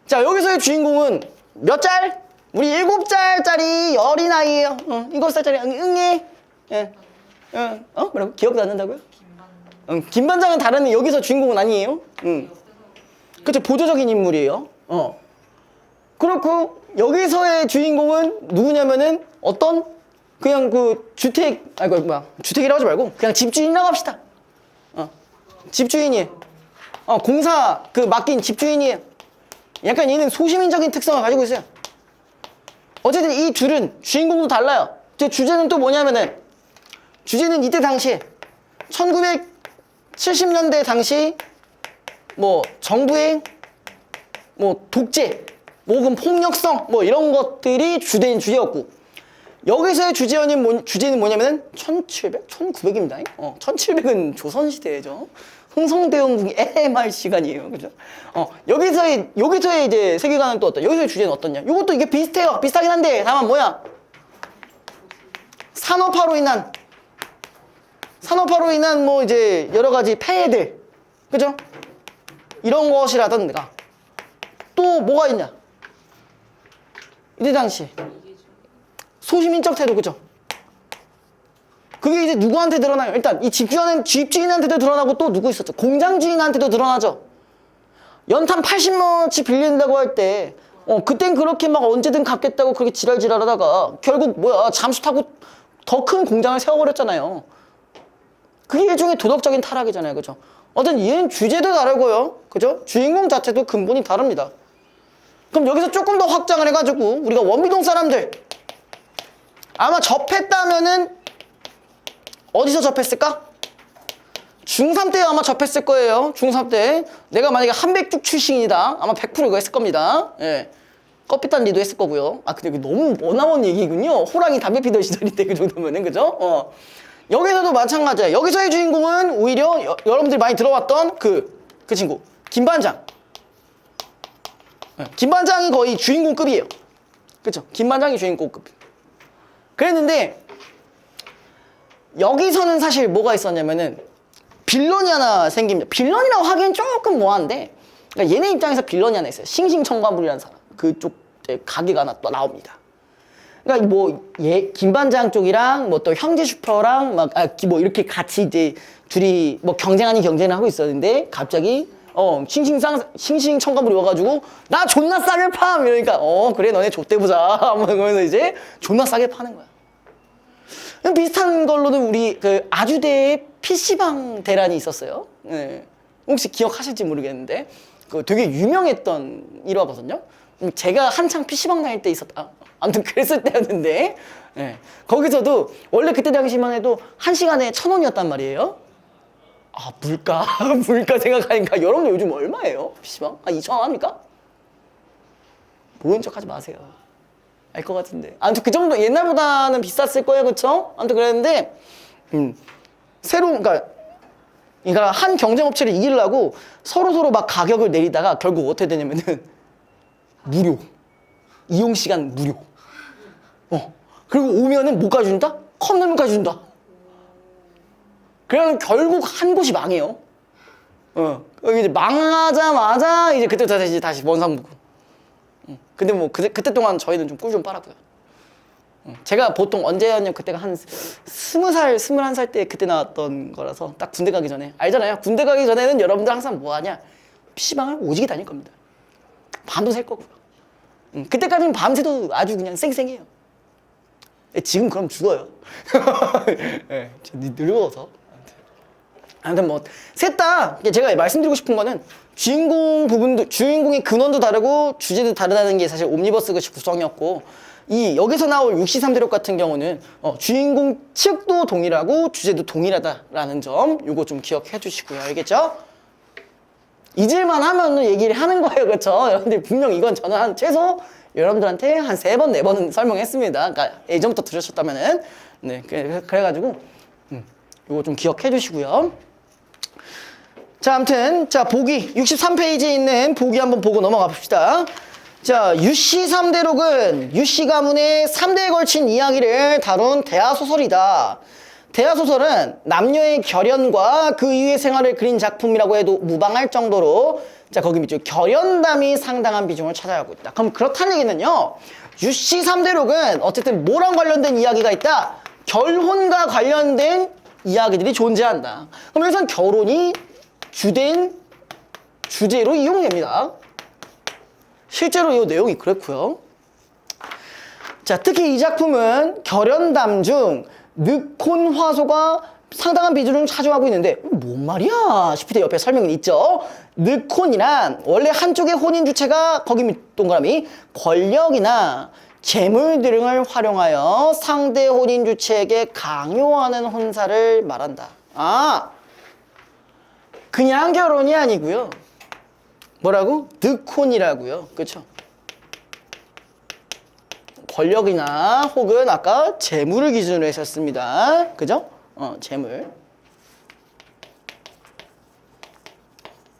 자, 여기서의 주인공은 몇 짤? 우리 7살짜리 어린아이예요. 7살짜리 응애. 예. 뭐라고? 기억도 안 난다고요? 김반장은 다른 여기서 주인공은 아니에요. 그렇죠. 보조적인 인물이에요. 그렇고 여기서의 주인공은 누구냐면은 어떤 그냥 그 주택 주택이라고 하지 말고 그냥 집주인이라고 합시다. 집주인이에요. 공사 그 맡긴 집주인이에요. 약간 얘는 소시민적인 특성을 가지고 있어요. 어쨌든 이 둘은 주인공도 달라요. 제 주제는 또 뭐냐면은 주제는 이때 당시에 1970년대 당시 뭐 정부의 뭐 독재 혹은 폭력성 뭐 이런 것들이 주된 주제였고 여기서의 주제는 뭐냐면은 1900입니다. 1700은 조선시대죠. 흥성대원국이 애말 시간이에요. 그죠? 여기서의 이제 세계관은 또 어떠냐? 여기서의 주제는 어떠냐? 이것도 이게 비슷해요. 비슷하긴 한데 다만 뭐야? 산업화로 인한 뭐 이제 여러 가지 폐해들. 그죠? 이런 것이라던가 또 뭐가 있냐? 이때 당시 소시민적 태도. 그죠? 그게 이제 누구한테 드러나요? 일단 이 집주인한테도 드러나고 또 누구 있었죠? 공장주인한테도 드러나죠. 연탄 80만원어치 빌린다고 할 때 그땐 그렇게 막 언제든 갚겠다고 그렇게 지랄하다가 결국 뭐야 잠수 타고 더 큰 공장을 세워버렸잖아요. 그게 일종의 도덕적인 타락이잖아요. 그죠? 어쨌든 얘는 주제도 다르고요. 그죠? 주인공 자체도 근본이 다릅니다. 그럼 여기서 조금 더 확장을 해가지고 우리가 원미동 사람들 아마 접했다면은 어디서 접했을까? 중3 때 아마 접했을 거예요. 중3 때 내가 만약에 한백죽 출신이다 아마 100% 이거 했을 겁니다. 예. 껍비단 리도 했을 거고요. 근데 이게 너무 머나먼 얘기군요. 호랑이 담배 피던 시절인데 그 정도면은. 그죠? 여기서도 마찬가지야. 여기서의 주인공은 오히려 여러분들이 많이 들어왔던 그 친구 김반장. 김반장이 거의 주인공급이에요. 그쵸? 김반장이 주인공급. 그랬는데 여기서는 사실 뭐가 있었냐면은 빌런이 하나 생깁니다. 빌런이라고 하기엔 조금 뭐한데 그러니까 얘네 입장에서 빌런이 하나 있어요. 싱싱청과물이라는 사람. 그쪽 가게가 하나 또 나옵니다. 그러니까 뭐 김반장 쪽이랑 뭐 또 형제 슈퍼랑 뭐 이렇게 같이 이제 둘이 뭐 경쟁을 하고 있었는데 갑자기 싱싱청과물이 와가지고 나 존나 싸게 팜 이러니까 그래 너네 좆대보자 그러면서 이제 존나 싸게 파는 거야. 비슷한 걸로는 우리 그 아주대에 PC방 대란이 있었어요. 네. 혹시 기억하실지 모르겠는데 그 되게 유명했던 일화거든요. 제가 한창 PC방 다닐 때 있었다. 아무튼 그랬을 때였는데 거기서도 원래 그때 당시만 해도 1시간에 1,000원이었단 말이에요. 물가 생각하니까 여러분들 요즘 얼마예요? PC방? 2,000원 합니까? 모른 척 하지 마세요. 알 것 같은데. 아무튼 그 정도 옛날보다는 비쌌을 거예요. 그쵸? 아무튼 그랬는데 그러니까 한 경쟁업체를 이기려고 서로 막 가격을 내리다가 결국 어떻게 되냐면은 무료. 이용시간 무료. 그리고 오면은 뭐 가준다? 컵라면 가준다. 그러면 결국 한 곳이 망해요. 여기 이제 망하자마자 이제 그때 다시 원상복구. 근데 뭐 그때 동안 저희는 좀 꿀 좀 빨았고요. 제가 보통 언제였냐면 그때가 한 20살, 21살 때 그때 나왔던 거라서 딱 군대 가기 전에 알잖아요. 군대 가기 전에는 여러분들 항상 뭐 하냐? PC방을 오지게 다닐 겁니다. 밤도 샐 거고요. 그때까지는 밤새도 아주 그냥 쌩쌩해요. 지금 그럼 죽어요. 늙어서. 아무튼 뭐 셋 다 제가 말씀드리고 싶은 거는 주인공의 근원도 다르고 주제도 다르다는 게 사실 옴니버스 구성이었고 여기서 나올 6시3대록 같은 경우는 주인공 측도 동일하고 주제도 동일하다라는 점 요거 좀 기억해 주시고요. 알겠죠? 잊을만 하면 얘기를 하는 거예요. 그렇죠? 여러분들 분명 이건 저는 최소 여러분들한테 한 3번, 4번은 설명했습니다. 그러니까 예전부터 들으셨다면은 그래가지고 요거 좀 기억해 주시고요. 자, 아무튼 보기 63페이지에 있는 보기 한번 보고 넘어가 봅시다. 자, 유씨 3대록은 유씨 가문의 3대에 걸친 이야기를 다룬 대하소설이다. 대하소설은 남녀의 결연과 그 이후의 생활을 그린 작품이라고 해도 무방할 정도로 거기 밑에 결연담이 상당한 비중을 차지하고 있다. 그럼 그렇다는 얘기는요. 유씨 3대록은 어쨌든 뭐랑 관련된 이야기가 있다? 결혼과 관련된 이야기들이 존재한다. 그럼 여기선 결혼이 주된 주제로 이용됩니다. 실제로 이 내용이 그렇고요. 자, 특히 이 작품은 결연담 중 늑혼 화소가 상당한 비중을 차지하고 있는데 뭔 말이야 싶을 때 옆에 설명이 있죠. 늑혼이란 원래 한쪽의 혼인 주체가 거기 동그라미 권력이나 재물 등을 활용하여 상대 혼인 주체에게 강요하는 혼사를 말한다. 아, 그냥 결혼이 아니고요. 뭐라고? 늑혼이라고요. 그렇죠? 권력이나 혹은 아까 재물을 기준으로 했었습니다. 그죠? 재물.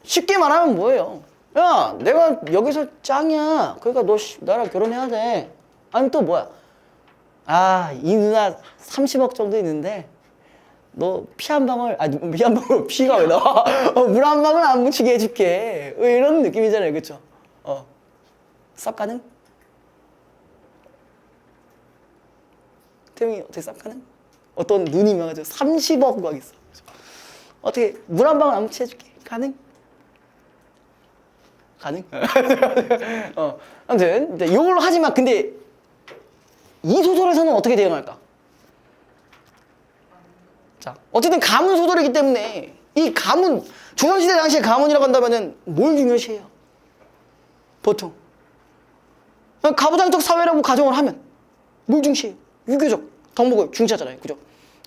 쉽게 말하면 뭐예요? 야, 내가 여기서 짱이야. 그러니까 너 나랑 결혼해야 돼. 아니 또 뭐야? 아, 이 누나 30억 정도 있는데 너 피 한 방울, 피 한 방울, 피가 왜 나와? 물 한 방울 안 묻히게 해줄게. 이런 느낌이잖아요. 그쵸? 쌉 가능? 태용이 어떻게 쌉 가능? 어떤 눈이 명하죠? 30억 구하겠어. 어떻게 물 한 방울 안 묻히게 해줄게. 가능? 가능? 아무튼 이걸로 하지만 근데 이 소설에서는 어떻게 대응할까? 자, 어쨌든 가문 소설이기 때문에 이 가문, 조선시대 당시의 가문이라고 한다면은 뭘 중요시해요? 보통 가부장적 사회라고 가정을 하면 뭘 중시해요? 유교적 덕목을 중시하잖아요. 그죠?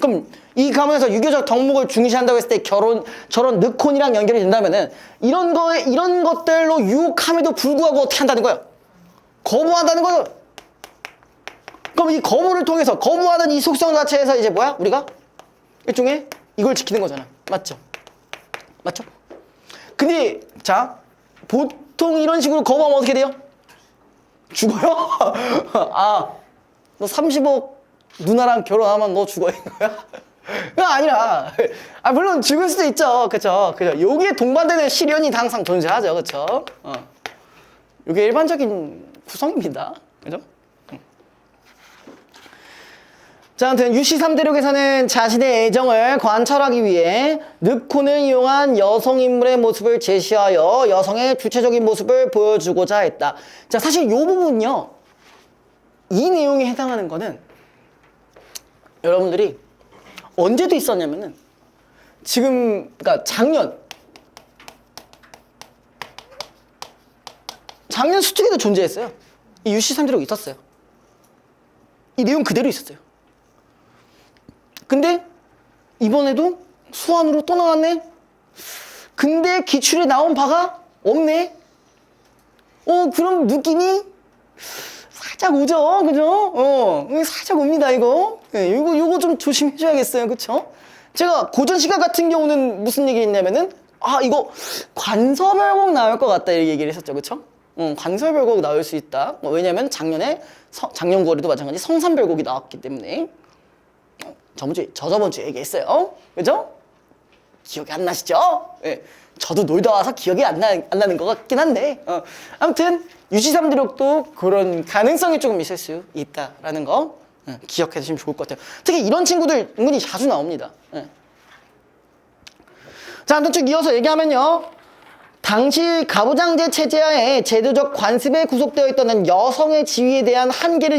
그럼 이 가문에서 유교적 덕목을 중시한다고 했을 때 저런 늑혼이랑 연결이 된다면은 이런 것들로 유혹함에도 불구하고 어떻게 한다는 거예요? 거부한다는 거예요. 그럼 이 거부를 통해서 거부하는 이 속성 자체에서 이제 뭐야? 우리가 일종의 이걸 지키는 거잖아. 맞죠? 맞죠? 근데 자, 보통 이런 식으로 거부하면 어떻게 돼요? 죽어요? 아, 너 30억 누나랑 결혼하면 너 죽어 이거야? 그거 아니라, 물론 죽을 수도 있죠. 그쵸? 여기에 동반되는 시련이 항상 존재하죠. 그쵸? 이게 일반적인 구성입니다. 그죠? 자, 아무튼 유씨 3대륙에서는 자신의 애정을 관철하기 위해 늑혼을 이용한 여성 인물의 모습을 제시하여 여성의 주체적인 모습을 보여주고자 했다. 자, 사실 이 부분은요, 이 내용에 해당하는 거는 여러분들이 언제도 있었냐면은 지금, 그러니까 작년 수특에도 존재했어요. 이 유씨 3대륙 있었어요. 이 내용 그대로 있었어요. 근데 이번에도 수완으로 또 나왔네. 근데 기출에 나온 바가 없네. 그런 느낌이 살짝 오죠, 그죠? 살짝 옵니다, 이거. 요거 좀 조심해줘야겠어요, 그쵸? 제가 고전 시각 같은 경우는 무슨 얘기 했냐면은, 이거 관서별곡 나올 것 같다, 이렇게 얘기를 했었죠, 그쵸? 관서별곡 나올 수 있다. 왜냐면 작년 9월에도 마찬가지 성산별곡이 나왔기 때문에. 저저번 주에 얘기했어요. 그죠? 기억이 안 나시죠? 예. 저도 놀다 와서 기억이 안 나는 것 같긴 한데. 아무튼, 유시3대륙도 그런 가능성이 조금 있을 수 있다라는 거 기억해 두시면 좋을 것 같아요. 특히 이런 친구들 은근히 자주 나옵니다. 예. 자, 아무튼 쭉 이어서 얘기하면요. 당시 가부장제 체제하에 제도적 관습에 구속되어 있던 여성의 지위에 대한 한계를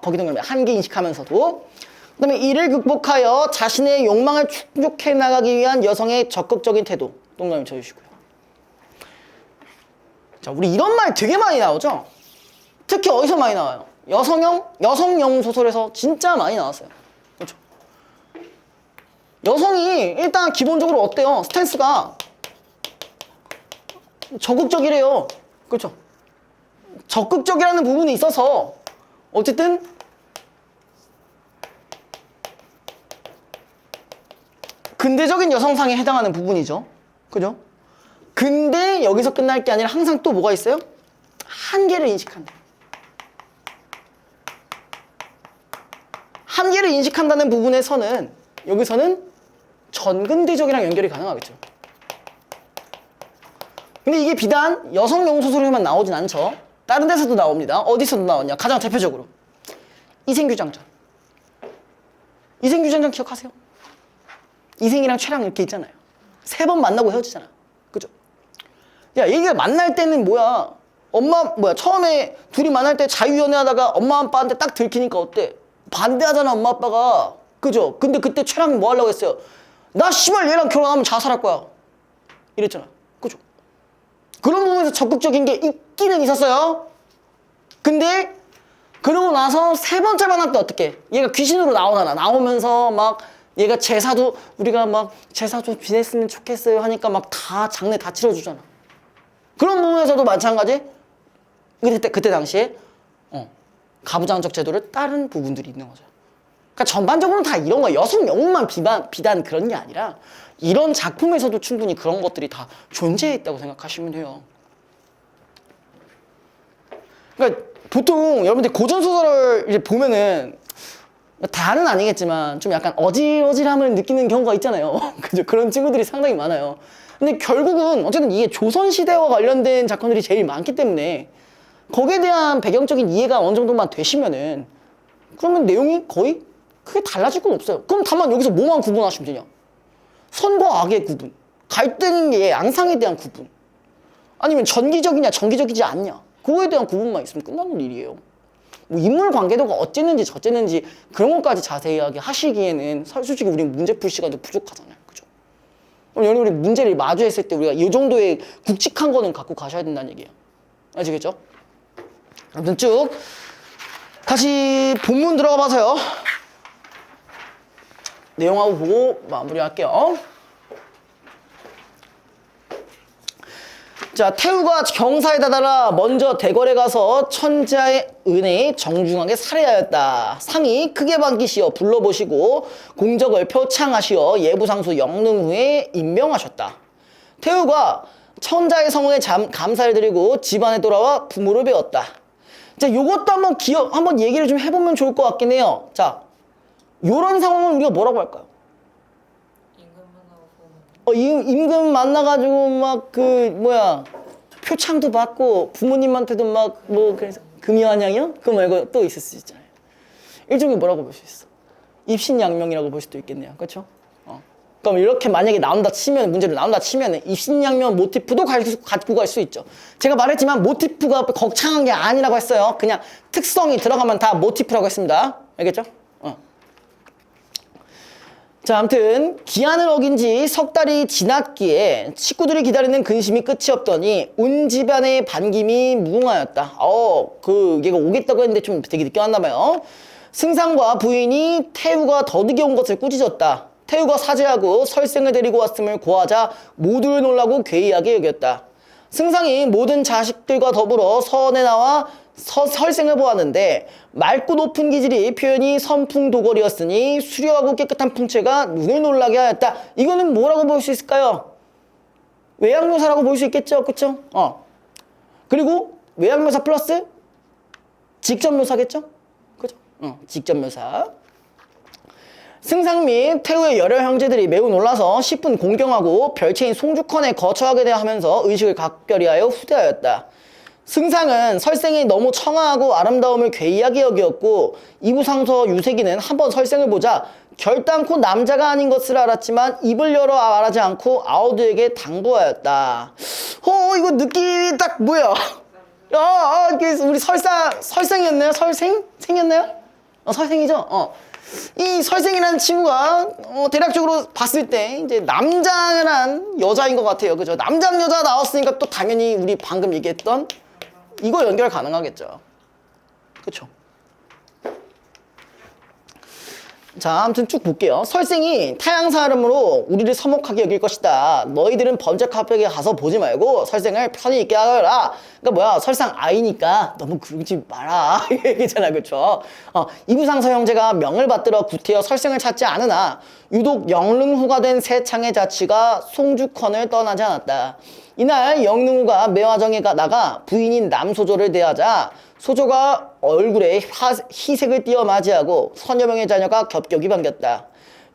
거기도 그러면 한계 인식하면서도 그 다음에 이를 극복하여 자신의 욕망을 충족해 나가기 위한 여성의 적극적인 태도. 동그라미 쳐주시고요. 자, 우리 이런 말 되게 많이 나오죠? 특히 어디서 많이 나와요? 여성형 소설에서 진짜 많이 나왔어요. 그렇죠? 여성이 일단 기본적으로 어때요? 스탠스가 적극적이래요. 그렇죠? 적극적이라는 부분이 있어서 어쨌든 근대적인 여성상에 해당하는 부분이죠. 그죠? 근데 여기서 끝날 게 아니라 항상 또 뭐가 있어요? 한계를 인식한다. 한계를 인식한다는 부분에서는 여기서는 전근대적이랑 연결이 가능하겠죠. 근데 이게 비단 여성용 소설에만 나오진 않죠. 다른 데서도 나옵니다. 어디서도 나오냐? 가장 대표적으로 이생규장전. 이생규장전 기억하세요? 이생이랑 최랑 이렇게 있잖아요. 3번 만나고 헤어지잖아. 그죠? 야, 얘가 만날 때는 처음에 둘이 만날 때 자유연애하다가 엄마 아빠한테 딱 들키니까 어때? 반대하잖아, 엄마 아빠가. 그죠? 근데 그때 최랑이 뭐 하려고 했어요? 나 씨발 얘랑 결혼하면 자살할 거야. 이랬잖아. 그죠? 그런 부분에서 적극적인 게 있기는 있었어요. 근데 그러고 나서 3번째 만날 때 어떻게? 얘가 귀신으로 나오잖아. 나오면서 막 얘가 우리가 막 제사 좀 지냈으면 좋겠어요 하니까 막 다 장례 다 치러주잖아. 그런 부분에서도 마찬가지. 그때 당시에 가부장적 제도를 따른 부분들이 있는 거죠. 그러니까 전반적으로는 다 이런 거야. 여성 영웅만 비단 그런 게 아니라 이런 작품에서도 충분히 그런 것들이 다 존재했다고 생각하시면 돼요. 그러니까 보통 여러분들 고전소설을 이제 보면은 다는 아니겠지만 좀 약간 어질어질함을 느끼는 경우가 있잖아요. 그죠? 그런 친구들이 상당히 많아요. 근데 결국은 어쨌든 이게 조선시대와 관련된 작품들이 제일 많기 때문에 거기에 대한 배경적인 이해가 어느 정도만 되시면은 그러면 내용이 거의 크게 달라질 건 없어요. 그럼 다만 여기서 뭐만 구분하시면 되냐? 선과 악의 구분, 갈등의 양상에 대한 구분, 아니면 전기적이냐 정기적이지 않냐, 그거에 대한 구분만 있으면 끝나는 일이에요. 뭐 인물 관계도가 어쨌는지 저쨌는지 그런 것까지 자세하게 하시기에는 솔직히 우리는 문제 풀 시간도 부족하잖아요. 그죠? 그럼 여러분이 문제를 마주했을 때 우리가 이 정도의 굵직한 거는 갖고 가셔야 된다는 얘기예요. 아시겠죠? 아무튼 쭉 다시 본문 들어가 봐서요. 내용하고 보고 마무리할게요. 자, 태우가 경사에 다다라 먼저 대궐에 가서 천자의 은혜에 정중하게 살해하였다. 상이 크게 반기시어 불러보시고 공적을 표창하시어 예부상수 영능후에 임명하셨다. 태우가 천자의 성원에 감사를 드리고 집안에 돌아와 부모를 배웠다. 자, 요것도 한번 얘기를 좀 해보면 좋을 것 같긴 해요. 자, 요런 상황을 우리가 뭐라고 할까요? 임금 만나가지고 표창도 받고 부모님한테도 그래서 금여한양이요? 그거 말고 또 있을 수 있잖아요. 일종의 뭐라고 볼 수 있어? 입신양명이라고 볼 수도 있겠네요. 그렇죠? 그럼 이렇게 만약에 문제로 나온다 치면 입신양명 모티프도 갖고 갈 수 있죠. 제가 말했지만 모티프가 거창한 게 아니라고 했어요. 그냥 특성이 들어가면 다 모티프라고 했습니다. 알겠죠? 자, 아무튼 기한을 어긴 지 석 달이 지났기에 식구들이 기다리는 근심이 끝이 없더니 온 집안의 반김이 무궁하였다. 얘가 오겠다고 했는데 좀 되게 늦게 왔나 봐요. 승상과 부인이 태우가 더디게 온 것을 꾸짖었다. 태우가 사죄하고 설생을 데리고 왔음을 고하자 모두를 놀라고 괴이하게 여겼다. 승상이 모든 자식들과 더불어 서원에 나와 설생을 보았는데 맑고 높은 기질이 표현이 선풍도걸이었으니 수려하고 깨끗한 풍채가 눈을 놀라게 하였다. 이거는 뭐라고 볼 수 있을까요? 외양묘사라고 볼 수 있겠죠? 그쵸? 그리고 외양묘사 플러스 직접묘사겠죠? 그죠? 직접묘사. 승상 및 태우의 여러 형제들이 매우 놀라서 10분 공경하고 별체인 송주컨에 거처하게 하면서 의식을 각별히하여 후대하였다. 승상은 설생이 너무 청아하고 아름다움을 괴이하게 여기었고 이부상서 유색이는 한번 설생을 보자 결단코 남자가 아닌 것을 알았지만 입을 열어 말하지 않고 아우드에게 당부하였다. 이거 느낌이 딱 뭐야? 우리 설생이었나요? 생이었나요? 설생이죠? 이 설생이라는 친구가 대략적으로 봤을 때 이제 남자란 여자인 것 같아요. 그죠? 남장 여자 나왔으니까 또 당연히 우리 방금 얘기했던 이거 연결 가능하겠죠. 그쵸? 자, 아무튼 쭉 볼게요. 설생이 타양사름으로 우리를 서먹하게 여길 것이다. 너희들은 번쩍카페에 가서 보지 말고 설생을 편히 있게 하라. 그러니까 설상 아이니까 너무 그러지 마라. 이 얘기잖아. 그쵸? 이부상서 형제가 명을 받들어 구태여 설생을 찾지 않으나 유독 영릉후가 된 새창의 자취가 송주컨을 떠나지 않았다. 이날 영릉후가 매화정에 나가 부인인 남소조를 대하자 소조가 얼굴에 희색을 띄어 맞이하고 서너 명의 자녀가 겹겹이 반겼다.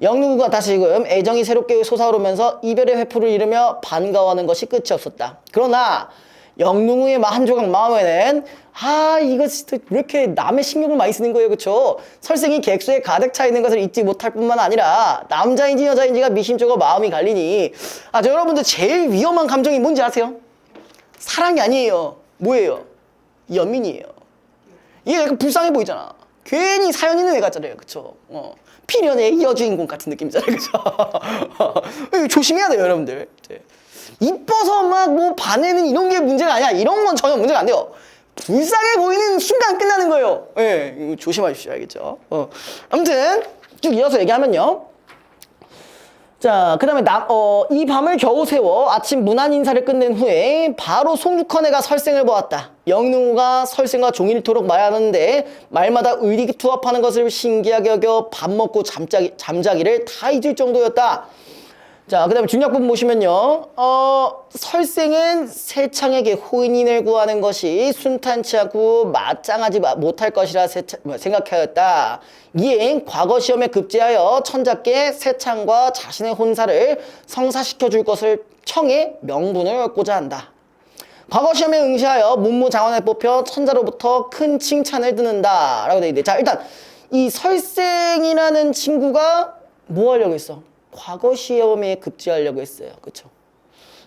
영릉후가 다시금 애정이 새롭게 솟아오르면서 이별의 회포를 이루며 반가워하는 것이 끝이 없었다. 그러나 영능우의 한 조각 마음에는 이거 진짜 왜 이렇게 남의 신경을 많이 쓰는 거예요, 그쵸? 설생이 객수에 가득 차 있는 것을 잊지 못할 뿐만 아니라 남자인지 여자인지가 미심쩍어 마음이 갈리니 저 여러분들 제일 위험한 감정이 뭔지 아세요? 사랑이 아니에요. 뭐예요? 연민이에요. 이게 약간 불쌍해 보이잖아. 괜히 사연 있는 애 같잖아요, 그쵸? 필연의 여주인공 같은 느낌이잖아요, 그쵸? 이거 조심해야 돼요, 여러분들. 이뻐서 막 뭐 반해는 이런 게 문제가 아니야. 이런 건 전혀 문제가 안 돼요. 불쌍해 보이는 순간 끝나는 거예요. 이거 조심하십시오, 알겠죠? 아무튼 쭉 이어서 얘기하면요. 자, 그 다음에 이 밤을 겨우 세워 아침 문안 인사를 끝낸 후에 바로 송육헌애가 설생을 보았다. 영능우가 설생과 종일토록 말하는데 말마다 의리투합하는 것을 신기하게 여겨 밥 먹고 잠자기를 다 잊을 정도였다. 자, 그 다음에 중약부분 보시면요. 설생은 세창에게 호인인을 구하는 것이 순탄치 않고 마땅하지 못할 것이라 생각하였다. 이에 과거 시험에 급제하여 천자께 세창과 자신의 혼사를 성사시켜 줄 것을 청해 명분을 얻고자 한다. 과거 시험에 응시하여 문무장원에 뽑혀 천자로부터 큰 칭찬을 듣는다. 라고 되어 있는데, 자, 일단 이 설생이라는 친구가 뭐 하려고 했어? 과거 시험에 급제하려고 했어요. 그쵸?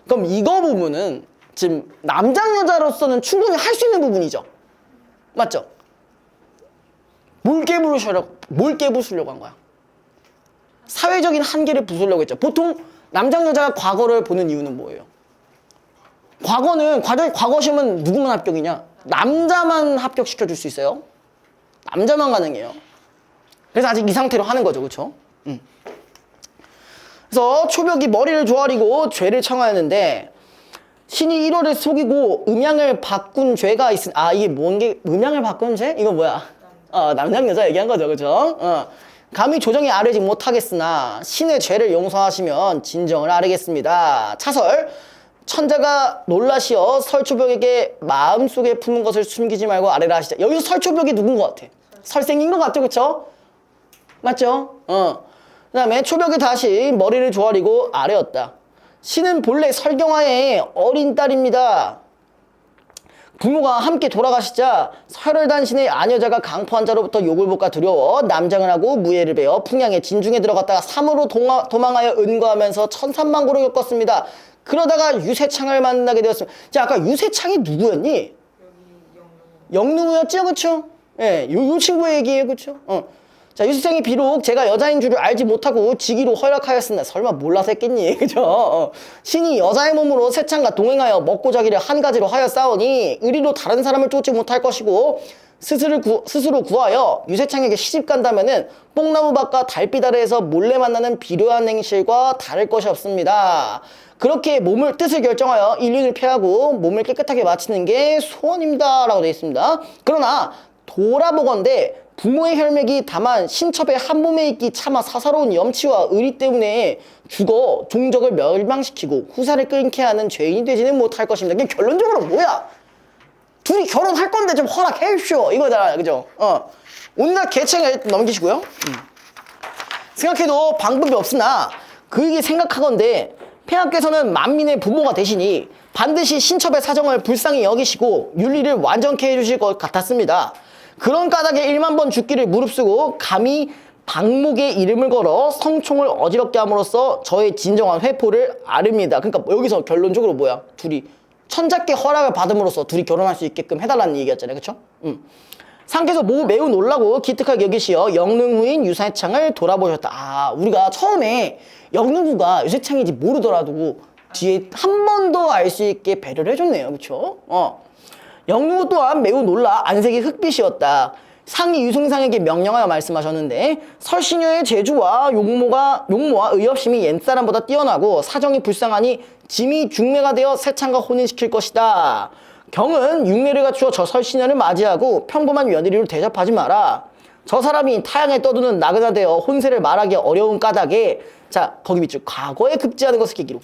그럼 이거 부분은 지금 남장 여자로서는 충분히 할 수 있는 부분이죠. 맞죠? 뭘 깨부수려고 한 거야? 사회적인 한계를 부수려고 했죠. 보통 남장 여자가 과거를 보는 이유는 뭐예요? 과거 시험은 누구만 합격이냐? 남자만 합격시켜줄 수 있어요. 남자만 가능해요. 그래서 아직 이 상태로 하는 거죠. 그쵸? 그래서 초벽이 머리를 조아리고 죄를 청하였는데 신이 1호를 속이고 음양을 바꾼 죄가 이게 음양을 바꾼 죄? 이거 뭐야? 남장 여자 얘기한 거죠, 그죠? 감히 조정에 아뢰지 못하겠으나 신의 죄를 용서하시면 진정을 아뢰겠습니다. 차설 천자가 놀라시어 설초벽에게 마음속에 품은 것을 숨기지 말고 아뢰라 하시자. 여기서 설초벽이 누군 것 같아? 설생인 것 같죠, 그쵸? 맞죠? 그 다음에 초벽이 다시 머리를 조아리고 아뢰었다. 신은 본래 설경화의 어린 딸입니다. 부모가 함께 돌아가시자 설월단신의 아녀자가 강포한 자로부터 욕을 볼까 두려워 남장을 하고 무예를 베어 풍양의 진중에 들어갔다가 삼으로 도망하여 은거하면서 천산만고를 겪었습니다. 그러다가 유세창을 만나게 되었습니다. 자, 아까 유세창이 누구였니? 영능우였죠, 그쵸? 예, 요 친구의 얘기예요, 그쵸? 자, 유세창이 비록 제가 여자인 줄을 알지 못하고 지기로 허락하였으나 설마 몰라서 했겠니? 그죠? 신이 여자의 몸으로 세창과 동행하여 먹고 자기를 한 가지로 하여 싸우니 의리로 다른 사람을 쫓지 못할 것이고 스스로 구하여 유세창에게 시집 간다면은 뽕나무밭과 달빛 아래에서 몰래 만나는 비료한 행실과 다를 것이 없습니다. 그렇게 뜻을 결정하여 인륜을 피하고 몸을 깨끗하게 마치는 게 소원입니다. 라고 되어 있습니다. 그러나 돌아보건대 부모의 혈맥이 다만 신첩의 한 몸에 있기 차마 사사로운 염치와 의리 때문에 죽어 종족을 멸망시키고 후사를 끊게 하는 죄인이 되지는 못할 것입니다. 이게 결론적으로 뭐야? 둘이 결혼할 건데 좀 허락해 주십시오. 이거잖아, 그죠? 온갖 계책을 넘기시고요. 생각해도 방법이 없으나 그에게 생각하건대 폐하께서는 만민의 부모가 되시니 반드시 신첩의 사정을 불쌍히 여기시고 윤리를 완전케 해주실 것 같았습니다. 그런 까닭에 1만 번 죽기를 무릅쓰고 감히 박목의 이름을 걸어 성총을 어지럽게 함으로써 저의 진정한 회포를 아릅니다. 그러니까 여기서 결론적으로 뭐야? 둘이 천자께 허락을 받음으로써 둘이 결혼할 수 있게끔 해달라는 얘기였잖아요. 그쵸? 상께서 매우 놀라고 기특하게 여기시어 영능후인 유세창을 돌아보셨다. 우리가 처음에 영능후가 유세창인지 모르더라도 뒤에 한 번 더 알 수 있게 배려를 해줬네요. 그쵸? 영능후 또한 매우 놀라 안색이 흑빛이었다. 상이 유승상에게 명령하여 말씀하셨는데 설신녀의 재주와 용모와 의협심이 옛사람보다 뛰어나고 사정이 불쌍하니 짐이 중매가 되어 세창과 혼인시킬 것이다. 경은 육례를 갖추어 저 설신녀를 맞이하고 평범한 며느리로 대접하지 마라. 저 사람이 타향에 떠드는 나그나 되어 혼세를 말하기 어려운 까닭에 자 거기 밑줄 과거에 급제하는 것을 계기로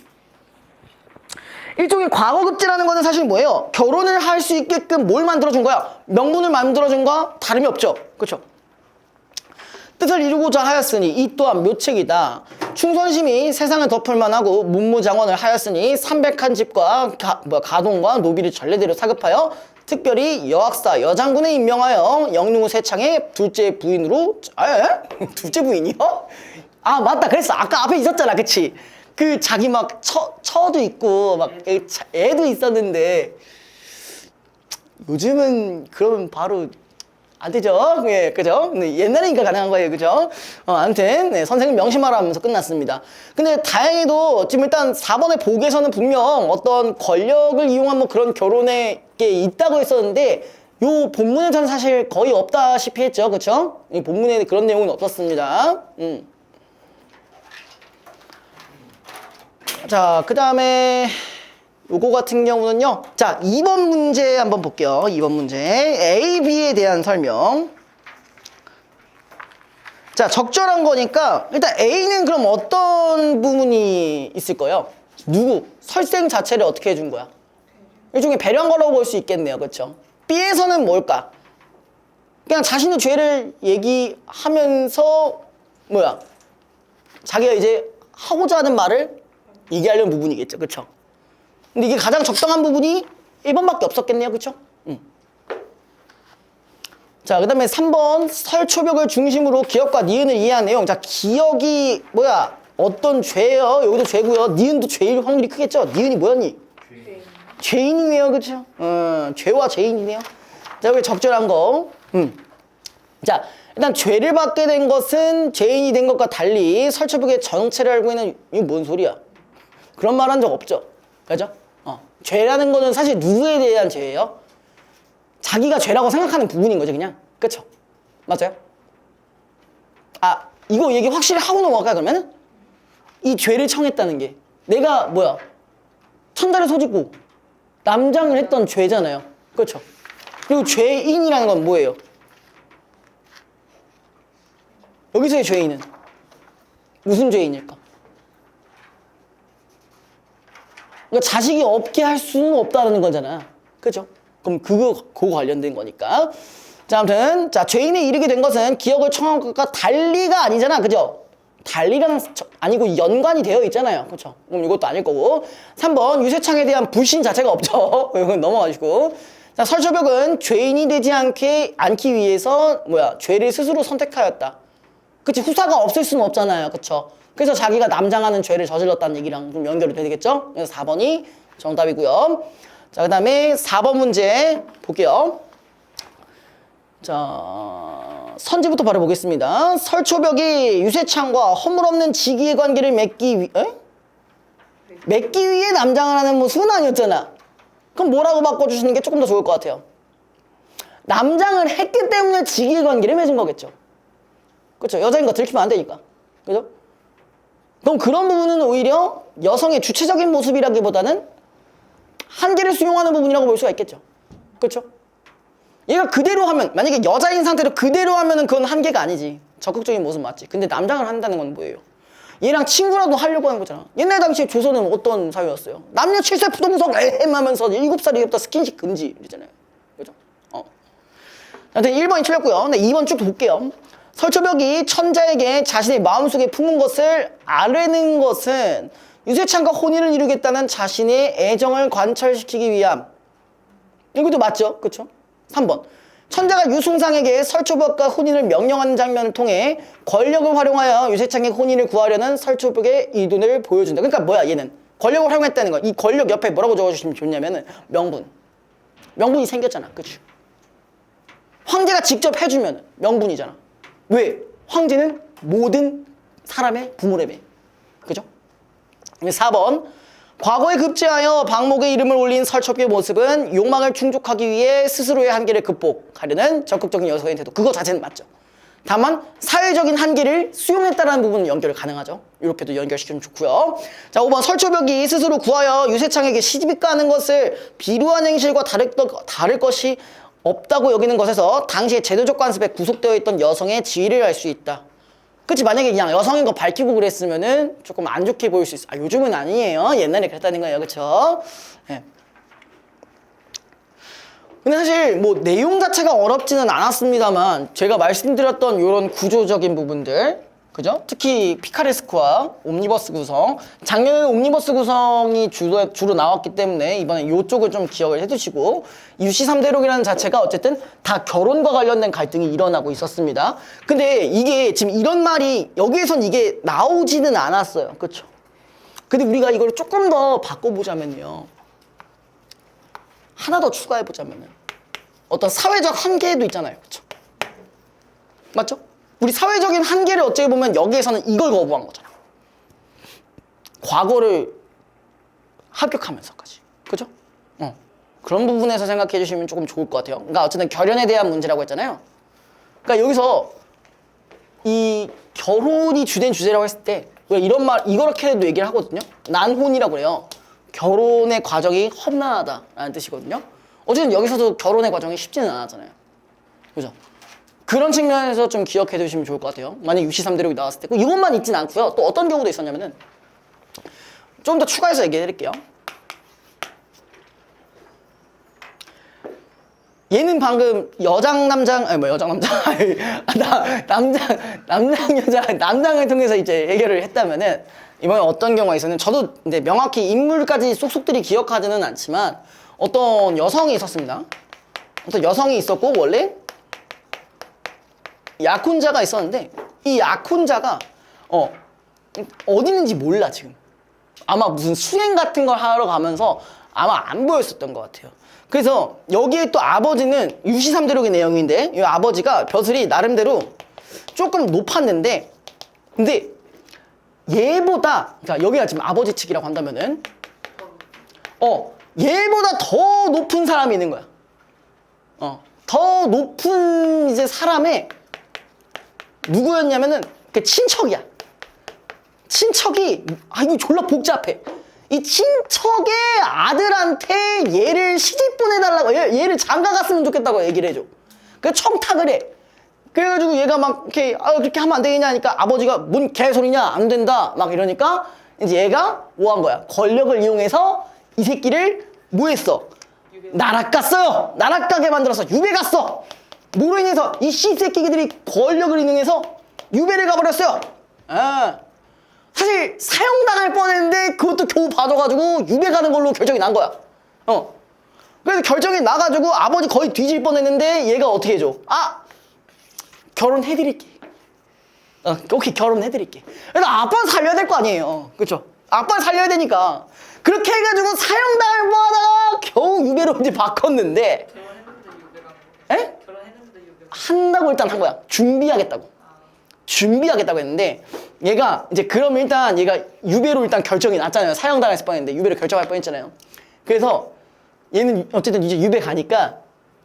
일종의 과거급제라는 거는 사실 뭐예요? 결혼을 할 수 있게끔 뭘 만들어준 거야? 명분을 만들어준 거와 다름이 없죠. 그렇죠? 뜻을 이루고자 하였으니 이 또한 묘책이다. 충선심이 세상을 덮을만 하고 문무장원을 하였으니 300한 집과 가동과 노비를 전례대로 사급하여 특별히 여학사 여장군에 임명하여 영릉우 세창의 둘째 부인으로 둘째 부인이요? 아 맞다 그랬어 아까 앞에 있었잖아 그치? 그 자기 막 처도 있고 막 애도 있었는데 요즘은 그러면 바로 안 되죠? 예, 그죠? 네, 옛날이니까 가능한 거예요, 그죠? 아무튼, 네, 선생님 명심하라 하면서 끝났습니다. 근데 다행히도 지금 일단 4번의 보기에서는 분명 어떤 권력을 이용한 뭐 그런 결혼에 게 있다고 했었는데, 요 본문에서는 사실 거의 없다시피 했죠, 그쵸? 이 본문에 그런 내용은 없었습니다. 자, 그 다음에, 요거 같은 경우는요. 자, 2번 문제 한번 볼게요. 2번 문제. A, B에 대한 설명. 자, 적절한 거니까 일단 A는 그럼 어떤 부분이 있을 거예요? 누구? 설생 자체를 어떻게 해준 거야? 일종의 배려한 거라고 볼 수 있겠네요. 그렇죠? B에서는 뭘까? 그냥 자신의 죄를 얘기하면서 뭐야? 자기가 이제 하고자 하는 말을 얘기하려는 부분이겠죠. 그렇죠? 근데 이게 가장 적당한 부분이 1번밖에 없었겠네요. 그쵸? 자, 그 다음에 3번 설초벽을 중심으로 기억과 니은을 이해한 내용. 자, 기억이 뭐야? 어떤 죄예요? 여기도 죄고요. 니은도 죄일 확률이 크겠죠? 니은이 뭐였니? 죄인이네요. 그쵸? 죄와 죄인이네요. 자, 여기 적절한 거. 자, 일단 죄를 받게 된 것은 죄인이 된 것과 달리 설초벽의 정체를 알고 있는 이게 뭔 소리야? 그런 말 한 적 없죠? 그죠? 죄라는 거는 사실 누구에 대한 죄예요? 자기가 죄라고 생각하는 부분인 거죠, 그냥. 그쵸? 맞아요? 아, 이거 얘기 확실히 하고 넘어갈까요, 그러면은? 이 죄를 청했다는 게 내가 뭐야? 천다를 소짓고 남장을 했던 죄잖아요. 그렇죠? 그리고 죄인이라는 건 뭐예요? 여기서의 죄인은 무슨 죄인일까? 그러니까 자식이 없게 할 수는 없다는 거잖아. 그죠? 그럼 그거 관련된 거니까. 자, 아무튼, 자, 죄인에 이르게 된 것은 기억을 청한 것과 달리가 아니잖아. 그죠? 달리랑 아니고 연관이 되어 있잖아요. 그죠? 그럼 이것도 아닐 거고. 3번, 유세창에 대한 불신 자체가 없죠. 이건 넘어가시고. 자, 설초벽은 죄인이 되지 않기 위해서, 죄를 스스로 선택하였다. 그치? 후사가 없을 수는 없잖아요. 그쵸? 그래서 자기가 남장하는 죄를 저질렀다는 얘기랑 좀 연결이 되겠죠? 그래서 4번이 정답이고요. 자, 그 다음에 4번 문제 볼게요. 자, 선지부터 바로 보겠습니다. 설초벽이 유세창과 허물없는 직위의 관계를 맺기 위해 남장을 하는 모습은 아니었잖아. 그럼 뭐라고 바꿔주시는 게 조금 더 좋을 것 같아요? 남장을 했기 때문에 직위의 관계를 맺은 거겠죠. 그렇죠? 여자인 거 들키면 안 되니까. 그죠? 그럼 그런 부분은 오히려 여성의 주체적인 모습이라기보다는 한계를 수용하는 부분이라고 볼 수가 있겠죠. 그렇죠? 얘가 그대로 하면, 만약에 여자인 상태로 그대로 하면은 그건 한계가 아니지. 적극적인 모습 맞지. 근데 남장을 한다는 건 뭐예요? 얘랑 친구라도 하려고 하는 거잖아. 옛날 당시에 조선은 어떤 사회였어요? 남녀 7세 부동석 하면서 7살 이후부터 스킨십 금지 이러잖아요. 그죠? 하여튼 1번이 틀렸고요. 근데 2번 쭉 볼게요. 설초벽이 천자에게 자신의 마음속에 품은 것을 아뢰는 것은 유세창과 혼인을 이루겠다는 자신의 애정을 관철시키기 위함. 이것도 맞죠? 그쵸? 3번. 천자가 유승상에게 설초벽과 혼인을 명령하는 장면을 통해 권력을 활용하여 유세창의 혼인을 구하려는 설초벽의 이둔을 보여준다. 그러니까 뭐야 얘는? 권력을 활용했다는 거. 이 권력 옆에 뭐라고 적어주시면 좋냐면은 명분. 명분이 생겼잖아. 그치? 황제가 직접 해주면 명분이잖아. 왜? 황제는 모든 사람의 부모라며. 그죠? 4번. 과거에 급제하여 방목의 이름을 올린 설초벽의 모습은 욕망을 충족하기 위해 스스로의 한계를 극복하려는 적극적인 여성의 태도. 그거 자체는 맞죠. 다만 사회적인 한계를 수용했다는 부분은 연결 가능하죠. 이렇게도 연결시키면 좋고요. 자, 5번. 설초벽이 스스로 구하여 유세창에게 시집이 가는 것을 비루한 행실과 다를 것이 없다고 여기는 것에서 당시의 제도적 관습에 구속되어 있던 여성의 지위를 알 수 있다. 그치? 만약에 그냥 여성인 거 밝히고 그랬으면은 조금 안 좋게 보일 수 있어. 아, 요즘은 아니에요. 옛날에 그랬다는 거예요. 그쵸? 네. 근데 사실 뭐 내용 자체가 어렵지는 않았습니다만 제가 말씀드렸던 이런 구조적인 부분들, 그죠? 특히 피카레스크와 옴니버스 구성, 작년에는 옴니버스 구성이 주로 나왔기 때문에 이번에 이쪽을 좀 기억을 해두시고, UC3 대록이라는 자체가 어쨌든 다 결혼과 관련된 갈등이 일어나고 있었습니다. 근데 이게 지금 이런 말이 여기에선 이게 나오지는 않았어요. 그쵸? 근데 우리가 이걸 조금 더 바꿔보자면요, 하나 더 추가해보자면은 어떤 사회적 한계도 있잖아요. 그쵸? 맞죠? 우리 사회적인 한계를 어찌 보면 여기에서는 이걸 거부한 거잖아. 과거를 합격하면서까지. 그죠? 그런 부분에서 생각해 주시면 조금 좋을 것 같아요. 그러니까 어쨌든 결연에 대한 문제라고 했잖아요. 그러니까 여기서 이 결혼이 주된 주제라고 했을 때 우리가 이런 말, 이렇게도 얘기를 하거든요. 난혼이라고 그래요. 결혼의 과정이 험난하다라는 뜻이거든요. 어쨌든 여기서도 결혼의 과정이 쉽지는 않았잖아요. 그죠? 그런 측면에서 좀 기억해 두시면 좋을 것 같아요. 만약 UC3 대록이 나왔을 때. 이것만 있진 않고요. 또 어떤 경우도 있었냐면은 좀 더 추가해서 얘기해 드릴게요. 얘는 방금 여장 남장, 아니 뭐 여장 남장, 남장 여자, 남장을 통해서 이제 해결을 했다면은 이번에 어떤 경우가 있었냐면, 저도 이제 명확히 인물까지 쏙쏙들이 기억하지는 않지만 어떤 여성이 있었습니다. 어떤 여성이 있었고 원래 약혼자가 있었는데 이 약혼자가 어디 있는지 몰라 지금. 아마 무슨 수행 같은 걸 하러 가면서 아마 안 보였었던 것 같아요. 그래서 여기에 또 아버지는 UC3 대록의 내용인데, 이 아버지가 벼슬이 나름대로 조금 높았는데, 근데 얘보다, 그러니까 여기가 지금 아버지 측이라고 한다면은 얘보다 더 높은 사람이 있는 거야. 더 높은 이제 사람의 누구였냐면은 그 친척이야. 친척이, 이거 졸라 복잡해. 이 친척의 아들한테 얘를 시집 보내달라고, 얘를 장가 갔으면 좋겠다고 얘기를 해줘. 그래서 청탁을 해. 그래가지고 얘가 막 이렇게 그렇게 하면 안 되겠냐 하니까 아버지가 뭔 개소리냐, 안 된다 막 이러니까 이제 얘가 뭐 한 거야? 권력을 이용해서 이 새끼를 뭐 했어? 나락갔어요. 나락가게 만들어서 유배 갔어. 뭐로 인해서 이 씨새끼들이 권력을 이용해서 유배를 가버렸어요. 사실 사형당할 뻔했는데 그것도 겨우 봐줘가지고 유배 가는 걸로 결정이 난 거야. 그래서 결정이 나가지고 아버지 거의 뒤질 뻔했는데 얘가 어떻게 해줘? 결혼해드릴게. 오케이, 결혼해드릴게. 그래서 아빠는 살려야 될 거 아니에요. 그쵸? 아빠는 살려야 되니까. 그렇게 해가지고 사형당할 뻔하다가 겨우 유배로 이제 바꿨는데. 결혼했는데 유배가. 에? 결혼했는데 유배가. 한다고 일단 한 거야. 준비하겠다고. 준비하겠다고 했는데 얘가 이제 그럼 일단 얘가 유배로 일단 결정이 났잖아요. 사형당했을 뻔했는데 유배로 결정할 뻔했잖아요. 그래서 얘는 어쨌든 이제 유배 가니까,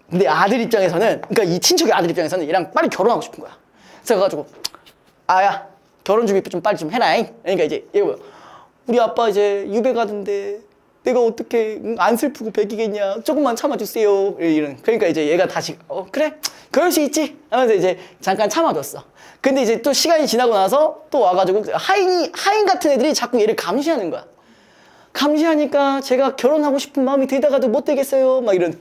근데 아들 입장에서는, 그러니까 이 친척의 아들 입장에서는 얘랑 빨리 결혼하고 싶은 거야. 그래서 가지고 야 결혼 준비 좀 빨리 좀 해라. 그러니까 이제 얘가 뭐야, 우리 아빠 이제 유배 가는데 내가 어떻게 안 슬프고 배기겠냐, 조금만 참아주세요 이런. 그러니까 이제 얘가 다시 그래 그럴 수 있지 하면서 이제 잠깐 참아줬어. 근데 이제 또 시간이 지나고 나서 또 와가지고 하인 같은 애들이 자꾸 얘를 감시하는 거야. 감시하니까 제가 결혼하고 싶은 마음이 들다가도 못 되겠어요 막 이런.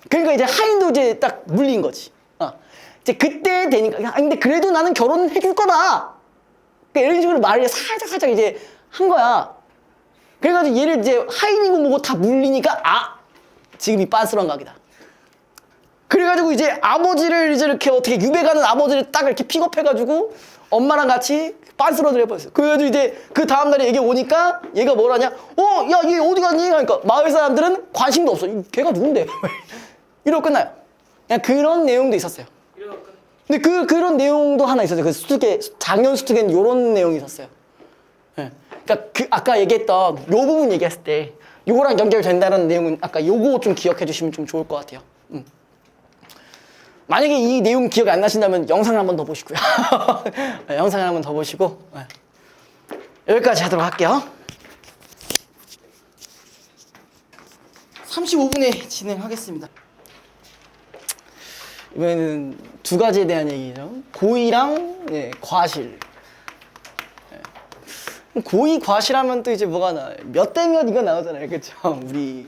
그러니까 이제 하인도 이제 딱 물린 거지. 이제 그때 되니까, 근데 그래도 나는 결혼해줄 거다. 그러니까 이런 식으로 말을 살짝 이제 한 거야. 그래가지고 얘를 이제 하인이고 뭐고 다 물리니까 지금이 빤스런 각이다. 그래가지고 이제 아버지를 이제 이렇게 어떻게 유배 가는 아버지를 딱 이렇게 픽업해가지고 엄마랑 같이 빤스런을 해버렸어. 그래가지고 이제 그 다음날에 얘기 오니까 얘가 뭐라냐? 야, 얘 어디 갔니? 그러니까 마을 사람들은 관심도 없어. 걔가 누군데? 이러고 끝나요. 그냥 그런 내용도 있었어요. 근데 그런 내용도 하나 있었어요. 그 작년 수특에는 이런 내용이 있었어요. 네. 그러니까 아까 얘기했던 요 부분 얘기했을 때 요거랑 연결된다는 내용은 아까 요거 좀 기억해 주시면 좀 좋을 것 같아요. 만약에 이 내용 기억이 안 나신다면 영상을 한 번 더 보시고요. 네, 영상을 한 번 더 보시고 여기까지 하도록 할게요. 35분에 진행하겠습니다. 이번에는 두 가지에 대한 얘기죠. 고의랑 과실. 고의 과실하면 또 이제 뭐가 나와요? 몇 대 몇 이거 나오잖아요. 그쵸? 우리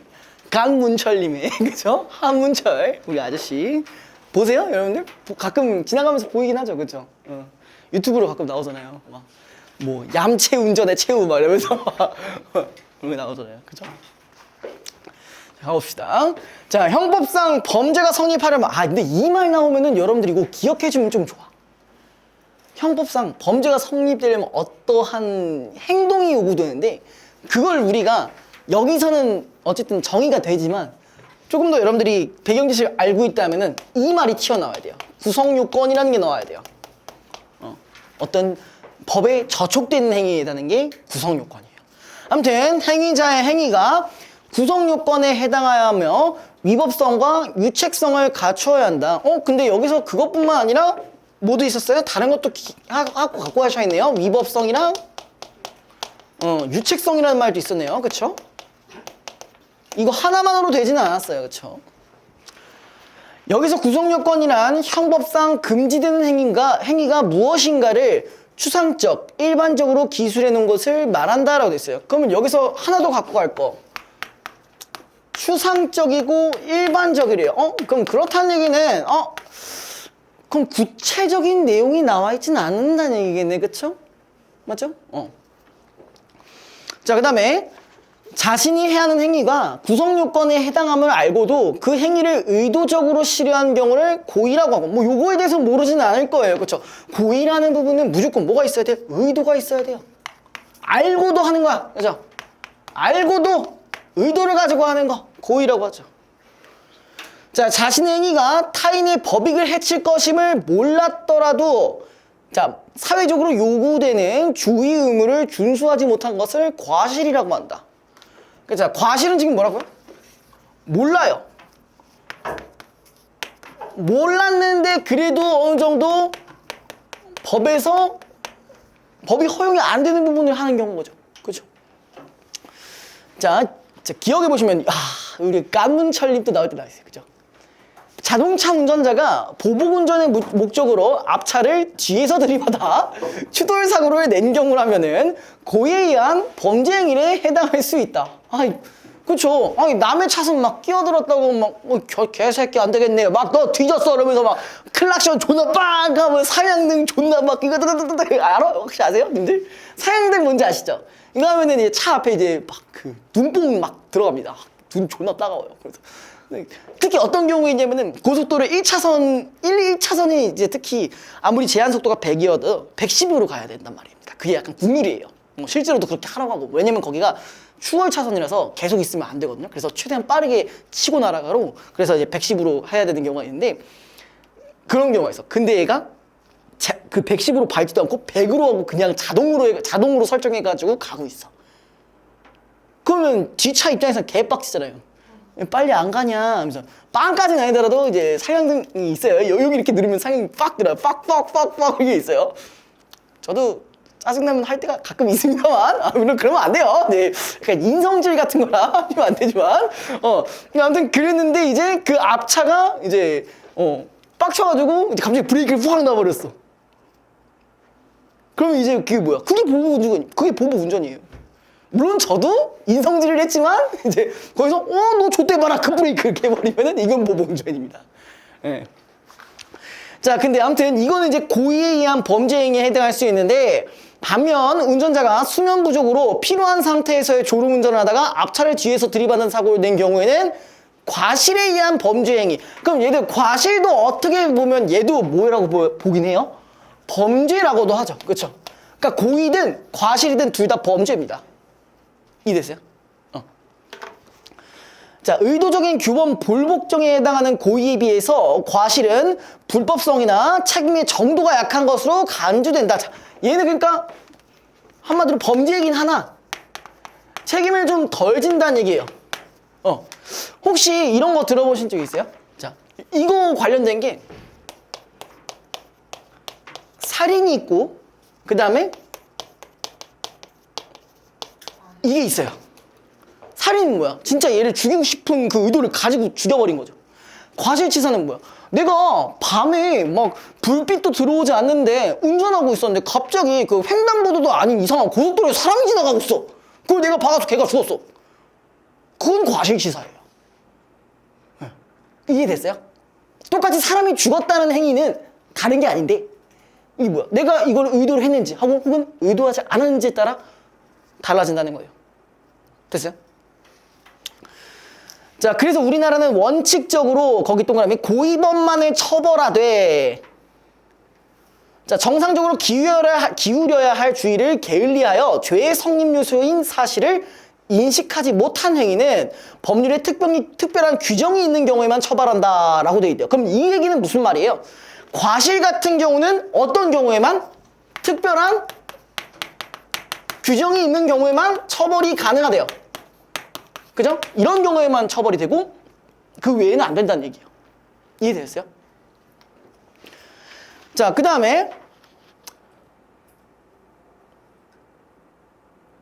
강문철님의 그죠? 한문철 우리 아저씨 보세요, 여러분들? 가끔 지나가면서 보이긴 하죠, 그죠? 유튜브로 가끔 나오잖아요. 막 뭐 얌체 운전의 최후 막 이러면서 막 그런 게 나오잖아요, 그죠? 자, 가봅시다. 자, 형법상 범죄가 성립하려면 근데 이 말 나오면은 여러분들이 이거 기억해주면 좀 좋아. 형법상 범죄가 성립되려면 어떠한 행동이 요구되는데 그걸 우리가 여기서는 어쨌든 정의가 되지만 조금 더 여러분들이 배경 지식을 알고 있다면은 이 말이 튀어나와야 돼요. 구성요건이라는 게 나와야 돼요. 어떤 법에 저촉된 행위라는 게 구성요건이에요. 아무튼 행위자의 행위가 구성요건에 해당하여 위법성과 유책성을 갖추어야 한다. 근데 여기서 그것뿐만 아니라 뭐도 있었어요? 다른 것도 하고 갖고 가셔야겠네요. 위법성이랑 유책성이라는 말도 있었네요. 그쵸? 이거 하나만으로 되지는 않았어요. 그쵸? 여기서 구성요건이란 형법상 금지되는 행위가 무엇인가를 추상적, 일반적으로 기술해 놓은 것을 말한다라고 돼 있어요. 그러면 여기서 하나 더 갖고 갈 거. 추상적이고 일반적이래요. 그럼 그렇다는 얘기는 그럼 구체적인 내용이 나와 있지는 않는다는 얘기겠네. 그쵸? 맞죠? 자, 그 다음에 자신이 해야 하는 행위가 구성요건에 해당함을 알고도 그 행위를 의도적으로 싫어하는 경우를 고의라고 하고 뭐 요거에 대해서 모르지는 않을 거예요. 그쵸? 고의라는 부분은 무조건 뭐가 있어야 돼요? 의도가 있어야 돼요. 알고도 하는 거야. 그죠? 알고도 의도를 가지고 하는 거 고의라고 하죠. 자, 자신의 행위가 타인의 법익을 해칠 것임을 몰랐더라도 자, 사회적으로 요구되는 주의 의무를 준수하지 못한 것을 과실이라고 한다. 자, 과실은 지금 뭐라고요? 몰라요. 몰랐는데 그래도 어느 정도 법이 허용이 안 되는 부분을 하는 경우인 거죠. 그렇죠? 자, 기억해 보시면 우리 깐문철님 또 나올 때 나왔어요. 그죠? 자동차 운전자가 보복 운전의 목적으로 앞차를 뒤에서 들이받아 추돌 사고를 낸 경우라면은 고의에 의한 범죄 행위에 해당할 수 있다. 그쵸? 남의 차선 막 끼어들었다고 막 개새끼 안 되겠네. 막 너 뒤졌어 이러면서 막 클락션 존나 빵 하면 사양등 존나 막 이거 알아? 혹시 아세요, 님들? 사양등 뭔지 아시죠? 이거 하면은 이제 차 앞에 이제 막 그 눈뽕 막 들어갑니다. 눈 존나 따가워요. 그래서 특히 어떤 경우이냐면은 고속도로 1차선이 이제 특히 아무리 제한 속도가 100이어도 110으로 가야 된단 말입니다. 그게 약간 국룰이에요. 실제로도 그렇게 하라고 하고. 왜냐면 거기가 추월 차선이라서 계속 있으면 안 되거든요. 그래서 최대한 빠르게 치고 나가고 그래서 이제 110으로 해야 되는 경우가 있는데 그런 경우가 있어. 근데 얘가 그 110으로 밟지도 않고 100으로 하고 그냥 자동으로 설정해가지고 가고 있어. 그러면 뒷차 입장에서는 개빡치잖아요. 빨리 안 가냐 하면서 빵까지는 아니더라도 이제 상향등이 있어요. 여기 이렇게 누르면 상향이 빡 들어요. 빡 이게 있어요. 저도 짜증나면 할 때가 가끔 있습니다만 물론 그러면 안 돼요. 네, 그러니까 인성질 같은 거라 하면 안 되지만 아무튼 그랬는데 이제 그 앞차가 이제 빡쳐가지고 이제 갑자기 브레이크를 확 놔버렸어. 그러면 이제 그게 뭐야? 그게 보복 운전이에요. 물론 저도 인성질을 했지만 이제 거기서 너 좆대 봐라 급브레이크 이렇게 해버리면은 이건 보복 운전입니다. 네. 자, 근데 아무튼 이거는 이제 고의에 의한 범죄 행위에 해당할 수 있는데 반면 운전자가 수면 부족으로 피로한 상태에서의 졸음 운전을 하다가 앞차를 뒤에서 들이받는 사고를 낸 경우에는 과실에 의한 범죄 행위. 그럼 얘들 과실도 어떻게 보면 얘도 뭐라고 보긴 해요? 범죄라고도 하죠. 그렇죠? 그러니까 고의든 과실이든 둘 다 범죄입니다. 이해됐어요? 자, 의도적인 규범 불복종에 해당하는 고의에 비해서 과실은 불법성이나 책임의 정도가 약한 것으로 간주된다. 자, 얘는 그러니까 한마디로 범죄이긴 하나 책임을 좀 덜 진다는 얘기예요. 혹시 이런 거 들어보신 적 있어요? 자, 이거 관련된 게 살인이 있고 그 다음에 이게 있어요. 살인은 뭐야? 진짜 얘를 죽이고 싶은 그 의도를 가지고 죽여버린 거죠. 과실치사는 뭐야? 내가 밤에 막 불빛도 들어오지 않는데 운전하고 있었는데 갑자기 그 횡단보도도 아닌 이상한 고속도로에 사람이 지나가고 있어. 그걸 내가 봐가지고 걔가 죽었어. 그건 과실치사예요. 이해됐어요? 똑같이 사람이 죽었다는 행위는 다른 게 아닌데 이게 뭐야? 내가 이걸 의도로 했는지 하고 혹은 의도하지 않았는지에 따라 달라진다는 거예요. 됐어요? 자, 그래서 우리나라는 원칙적으로 거기 동그라미 고의범만을 처벌하되 자, 정상적으로 기울여야 할 주의를 게을리하여 죄의 성립 요소인 사실을 인식하지 못한 행위는 법률에 특별한 규정이 있는 경우에만 처벌한다라고 되어 있대요. 그럼 이 얘기는 무슨 말이에요? 과실 같은 경우는 어떤 경우에만? 특별한 규정이 있는 경우에만 처벌이 가능하대요. 그죠? 이런 경우에만 처벌이 되고 그 외에는 안 된다는 얘기예요. 이해되셨어요? 자, 그 다음에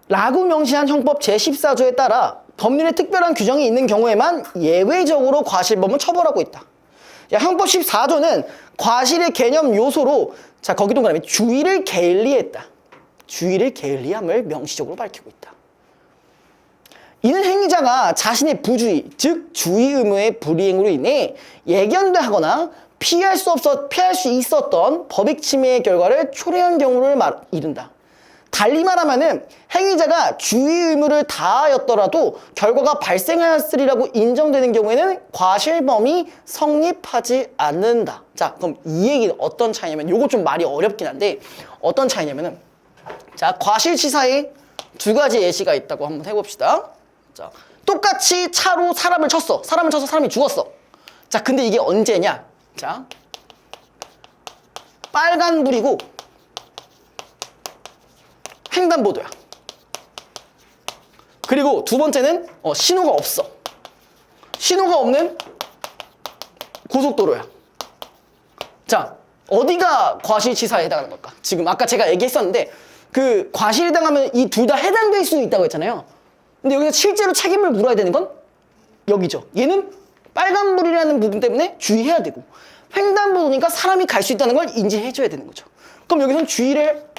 라고 명시한 형법 제14조에 따라 법률에 특별한 규정이 있는 경우에만 예외적으로 과실범은 처벌하고 있다. 야, 형법 14조는 과실의 개념 요소로 자, 거기 동그라미 주의를 게을리했다. 주의를 게을리함을 명시적으로 밝히고 있다. 이는 행위자가 자신의 부주의, 즉 주의 의무의 불이행으로 인해 예견되거나 피할 수 있었던 법익 침해의 결과를 초래한 경우를 이른다. 달리 말하면은 행위자가 주의 의무를 다하였더라도 결과가 발생하였으리라고 인정되는 경우에는 과실범이 성립하지 않는다. 자, 그럼 이 얘기는 어떤 차이냐면 요거 좀 말이 어렵긴 한데 어떤 차이냐면은 자, 과실치사에 두 가지 예시가 있다고 한번 해봅시다. 자, 똑같이 차로 사람을 쳤어. 사람이 죽었어. 자, 근데 이게 언제냐? 자, 빨간불이고 횡단보도야. 그리고 두 번째는 신호가 없어. 신호가 없는 고속도로야. 자, 어디가 과실치사에 해당하는 걸까? 지금 아까 제가 얘기했었는데 그 과실에 당하면 이 둘 다 해당될 수 있다고 했잖아요. 근데 여기서 실제로 책임을 물어야 되는 건 여기죠. 얘는 빨간불이라는 부분 때문에 주의해야 되고 횡단보도니까 사람이 갈 수 있다는 걸 인지해줘야 되는 거죠. 그럼 여기서는 주의를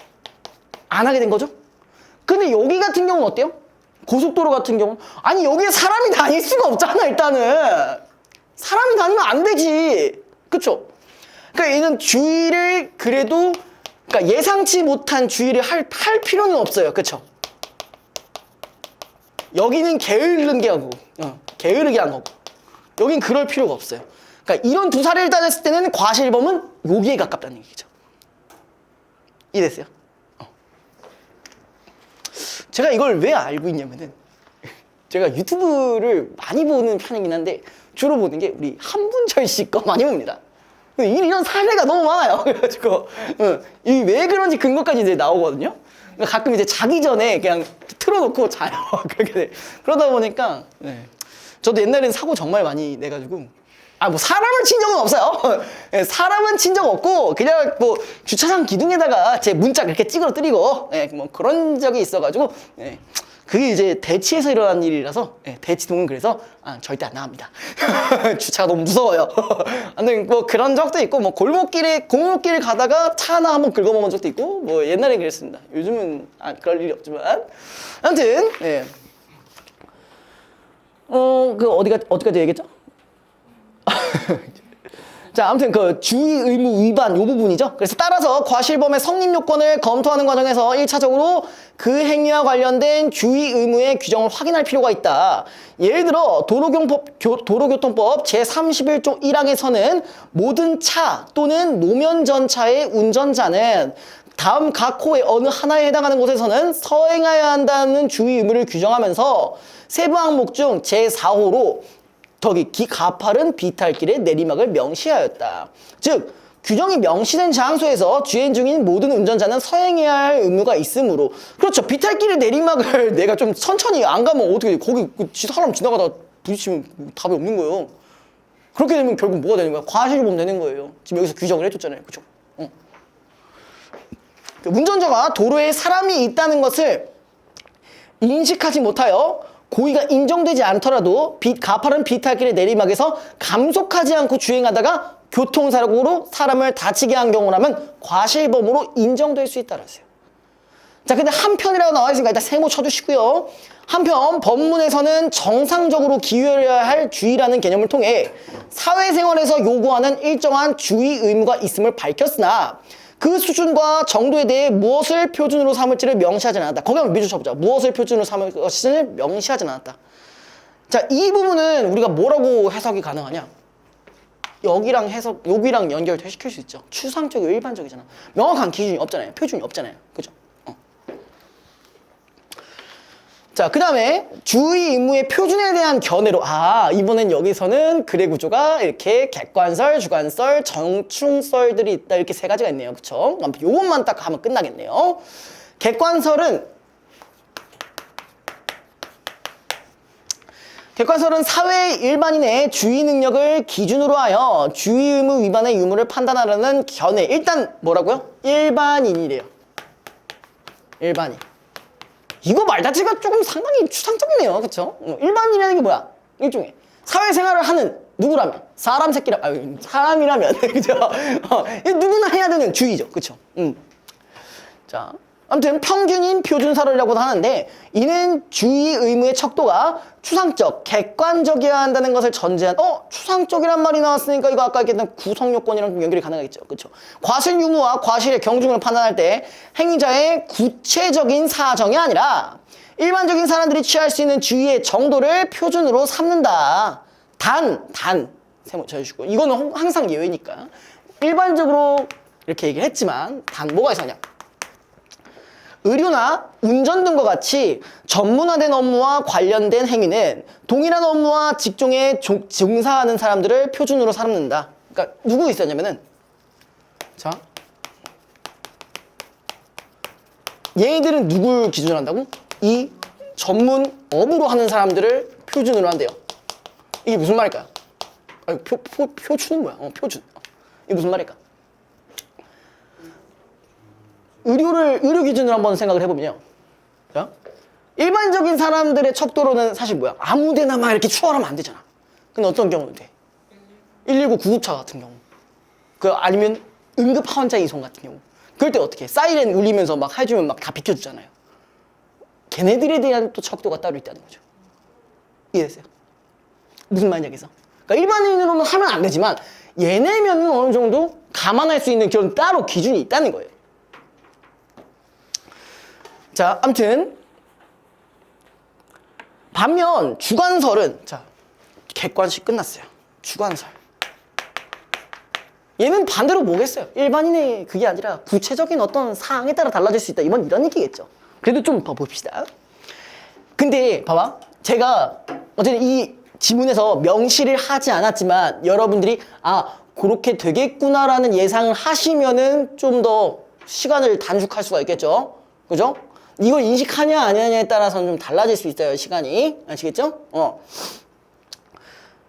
안 하게 된 거죠. 근데 여기 같은 경우는 어때요? 고속도로 같은 경우는 아니 여기에 사람이 다닐 수가 없잖아. 일단은 사람이 다니면 안 되지. 그쵸? 그러니까 얘는 주의를 그래도 그러니까 예상치 못한 주의를 할 필요는 없어요. 그쵸? 여기는 게으르게 하고 게으르게 한 거고 여긴 그럴 필요가 없어요. 그러니까 이런 두 사례를 따졌을 때는 과실범은 여기에 가깝다는 얘기죠. 이해됐어요? 제가 이걸 왜 알고 있냐면은 제가 유튜브를 많이 보는 편이긴 한데 주로 보는 게 우리 한분철 씨 거 많이 봅니다. 이런 사례가 너무 많아요. 그래가지고 이 왜 그런지 근거까지 이제 나오거든요. 그러니까 가끔 이제 자기 전에 그냥 틀어놓고 자요. 그러다 보니까 저도 옛날에는 사고 정말 많이 내가지고 뭐 사람을 친 적은 없어요. 사람은 친 적 없고 그냥 뭐 주차장 기둥에다가 제 문짝 이렇게 찌그러뜨리고 뭐 그런 적이 있어가지고 그게 이제 대치에서 일어난 일이라서 대치동은 그래서 절대 안 나갑니다. 주차가 너무 무서워요. 아무튼 뭐 그런 적도 있고 뭐 골목길을 가다가 차 하나 한번 긁어먹은 적도 있고 뭐 옛날엔 그랬습니다. 요즘은 그럴 일이 없지만 아무튼 그 어디까지 얘기했죠? 자, 아무튼 그 주의 의무 위반 요 부분이죠. 그래서 따라서 과실범의 성립 요건을 검토하는 과정에서 1차적으로 그 행위와 관련된 주의 의무의 규정을 확인할 필요가 있다. 예를 들어 도로교통법 제31조 1항에서는 모든 차 또는 노면 전차의 운전자는 다음 각 호의 어느 하나에 해당하는 곳에서는 서행해야 한다는 주의 의무를 규정하면서 세부 항목 중 제4호로 가파른 비탈길의 내리막을 명시하였다. 즉 규정이 명시된 장소에서 주행 중인 모든 운전자는 서행해야 할 의무가 있으므로 그렇죠. 비탈길의 내리막을 내가 좀 천천히 안 가면 어떻게 거기 사람 지나가다가 부딪히면 답이 없는 거예요. 그렇게 되면 결국 뭐가 되는 거야? 과실범 되는 거예요. 지금 여기서 규정을 해줬잖아요. 그렇죠? 운전자가 도로에 사람이 있다는 것을 인식하지 못하여 고의가 인정되지 않더라도 가파른 비탈길의 내리막에서 감속하지 않고 주행하다가 교통사고로 사람을 다치게 한 경우라면 과실범으로 인정될 수 있다라서요. 자, 근데 한편이라고 나와 있으니까 일단 세모 쳐주시고요. 한편 법문에서는 정상적으로 기울여야 할 주의라는 개념을 통해 사회생활에서 요구하는 일정한 주의 의무가 있음을 밝혔으나 그 수준과 정도에 대해 무엇을 표준으로 삼을지를 명시하지 않았다. 거기 한번 미주 쳐보자. 무엇을 표준으로 삼을 것을 명시하지 않았다. 자, 이 부분은 우리가 뭐라고 해석이 가능하냐? 여기랑 해석, 여기랑 연결시킬 수 있죠. 추상적이고 일반적이잖아. 명확한 기준이 없잖아요. 표준이 없잖아요. 그죠? 자, 그 다음에 주의 의무의 표준에 대한 견해로 이번엔 여기서는 글의 구조가 이렇게 객관설, 주관설, 정충설들이 있다. 이렇게 세 가지가 있네요. 그쵸? 요것만 딱 하면 끝나겠네요. 객관설은 사회 일반인의 주의 능력을 기준으로 하여 주의 의무 위반의 유무를 판단하려는 견해. 일단 뭐라고요? 일반인이래요. 일반인. 이거 말 자체가 조금 상당히 추상적이네요. 그쵸? 일반인이라는 게 뭐야? 일종의 사회생활을 하는 누구라면? 사람이라면. 그죠? 누구나 해야 되는 주의죠. 그쵸? 자, 아무튼 평균인 표준사료라고도 하는데 이는 주의 의무의 척도가 추상적, 객관적이어야 한다는 것을 전제한 추상적이란 말이 나왔으니까 이거 아까 얘기했던 구성요건이랑 좀 연결이 가능하겠죠. 그렇죠? 과실 유무와 과실의 경중을 판단할 때 행위자의 구체적인 사정이 아니라 일반적인 사람들이 취할 수 있는 주의의 정도를 표준으로 삼는다. 세모 쳐주시고 이거는 항상 예외니까 일반적으로 이렇게 얘기를 했지만 뭐가 있었냐? 의료나 운전 등과 같이 전문화된 업무와 관련된 행위는 동일한 업무와 직종에 종사하는 사람들을 표준으로 삼는다. 그러니까 누구 있었냐면은 자, 얘네들은 누굴 기준으로 한다고? 이 전문 업으로 하는 사람들을 표준으로 한대요. 이게 무슨 말일까요? 표준은 뭐야? 표준. 이게 무슨 말일까? 의료 기준으로 한번 생각을 해보면요. 자, 일반적인 사람들의 척도로는 사실 뭐야? 아무데나 막 이렇게 추월하면 안 되잖아. 근데 어떤 경우는 돼? 119 구급차 같은 경우. 아니면 응급 환자 이송 같은 경우. 그럴 때 어떻게 해? 사이렌 울리면서 막 해주면 막 다 비켜주잖아요. 걔네들에 대한 또 척도가 따로 있다는 거죠. 이해됐어요? 무슨 말이냐, 여기서? 그러니까 일반인으로는 하면 안 되지만 얘네면은 어느 정도 감안할 수 있는 그런 따로 기준이 있다는 거예요. 자, 아무튼 반면 주관설은 객관식 끝났어요. 주관설. 얘는 반대로 뭐겠어요? 일반인의 그게 아니라 구체적인 어떤 사항에 따라 달라질 수 있다. 이런 얘기겠죠. 그래도 좀 더 봅시다. 근데 봐봐. 제가 어쨌든 이 지문에서 명시를 하지 않았지만 여러분들이 그렇게 되겠구나라는 예상을 하시면은 좀 더 시간을 단축할 수가 있겠죠. 그죠? 이걸 인식하냐 아니냐에 따라서는 좀 달라질 수 있어요. 시간이. 아시겠죠?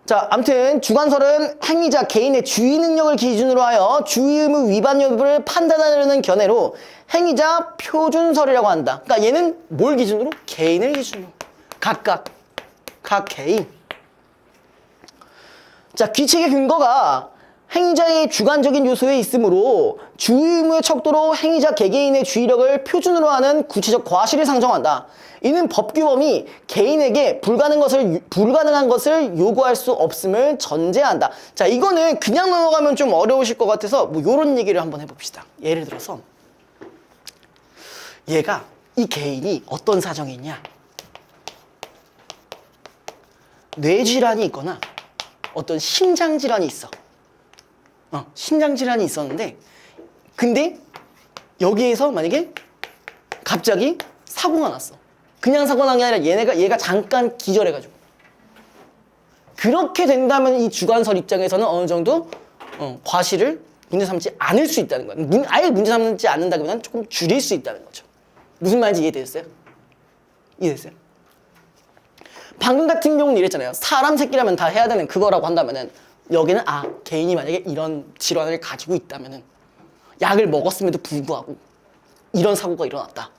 자, 아무튼 주관설은 행위자 개인의 주의 능력을 기준으로 하여 주의 의무 위반 여부를 판단하려는 견해로 행위자 표준설이라고 한다. 그러니까 얘는 뭘 기준으로? 개인을 기준으로. 각 개인. 자, 규칙의 근거가 행위자의 주관적인 요소에 있으므로 주의 의무의 척도로 행위자 개개인의 주의력을 표준으로 하는 구체적 과실을 상정한다. 이는 법규범이 개인에게 불가능한 것을 요구할 수 없음을 전제한다. 자, 이거는 그냥 넘어가면 좀 어려우실 것 같아서 요런 얘기를 한번 해봅시다. 예를 들어서 이 개인이 어떤 사정이 있냐? 뇌질환이 있거나 어떤 심장질환이 있어. 심장질환이 있었는데 근데 여기에서 만약에 갑자기 사고가 났어. 그냥 사고가 난 게 아니라 얘가 잠깐 기절해가지고 그렇게 된다면 이 주관설 입장에서는 어느 정도 과실을 문제 삼지 않을 수 있다는 거야. 아예 문제 삼지 않는다기보다는 조금 줄일 수 있다는 거죠. 무슨 말인지 이해되셨어요? 이해됐어요? 방금 같은 경우는 이랬잖아요. 사람 새끼라면 다 해야 되는 그거라고 한다면은 여기는 개인이 만약에 이런 질환을 가지고 있다면은 약을 먹었음에도 불구하고 이런 사고가 일어났다.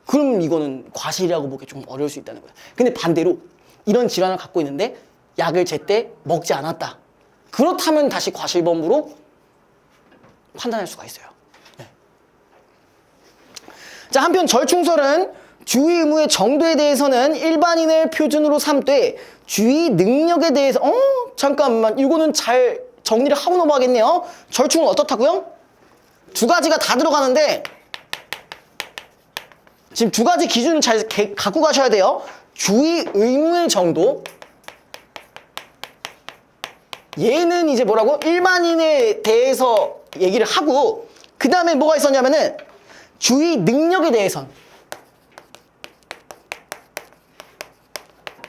그럼 이거는 과실이라고 보기 좀 어려울 수 있다는 거야. 근데 반대로 이런 질환을 갖고 있는데 약을 제때 먹지 않았다. 그렇다면 다시 과실범으로 판단할 수가 있어요. 네. 자, 한편 절충설은 주의 의무의 정도에 대해서는 일반인을 표준으로 삼되 주의 능력에 대해서 잠깐만 이거는 잘 정리를 하고 넘어가겠네요. 절충은 어떻다고요? 두 가지가 다 들어가는데 지금 두 가지 기준을 잘 갖고 가셔야 돼요. 주의 의무의 정도, 얘는 이제 뭐라고? 일반인에 대해서 얘기를 하고, 그 다음에 뭐가 있었냐면은 주의 능력에 대해선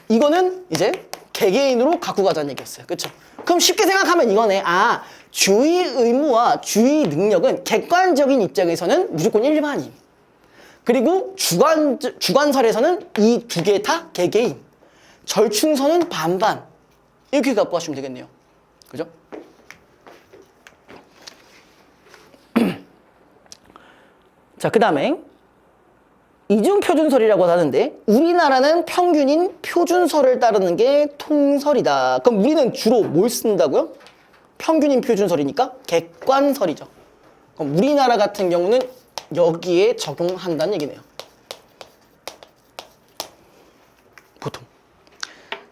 이거는 이제 개개인으로 갖고 가자는 얘기였어요. 그쵸? 그럼 쉽게 생각하면 이거네. 아, 주의 의무와 주의 능력은 객관적인 입장에서는 무조건 일반인. 그리고 주관설에서는 이 두 개 다 개개인. 절충선은 반반. 이렇게 갖고 가시면 되겠네요. 그죠? 자, 그 다음에 이중표준설이라고 하는데 우리나라는 평균인 표준설을 따르는 게 통설이다. 그럼 우리는 주로 뭘 쓴다고요? 평균인 표준설이니까 객관설이죠. 그럼 우리나라 같은 경우는 여기에 적용한다는 얘기네요. 보통.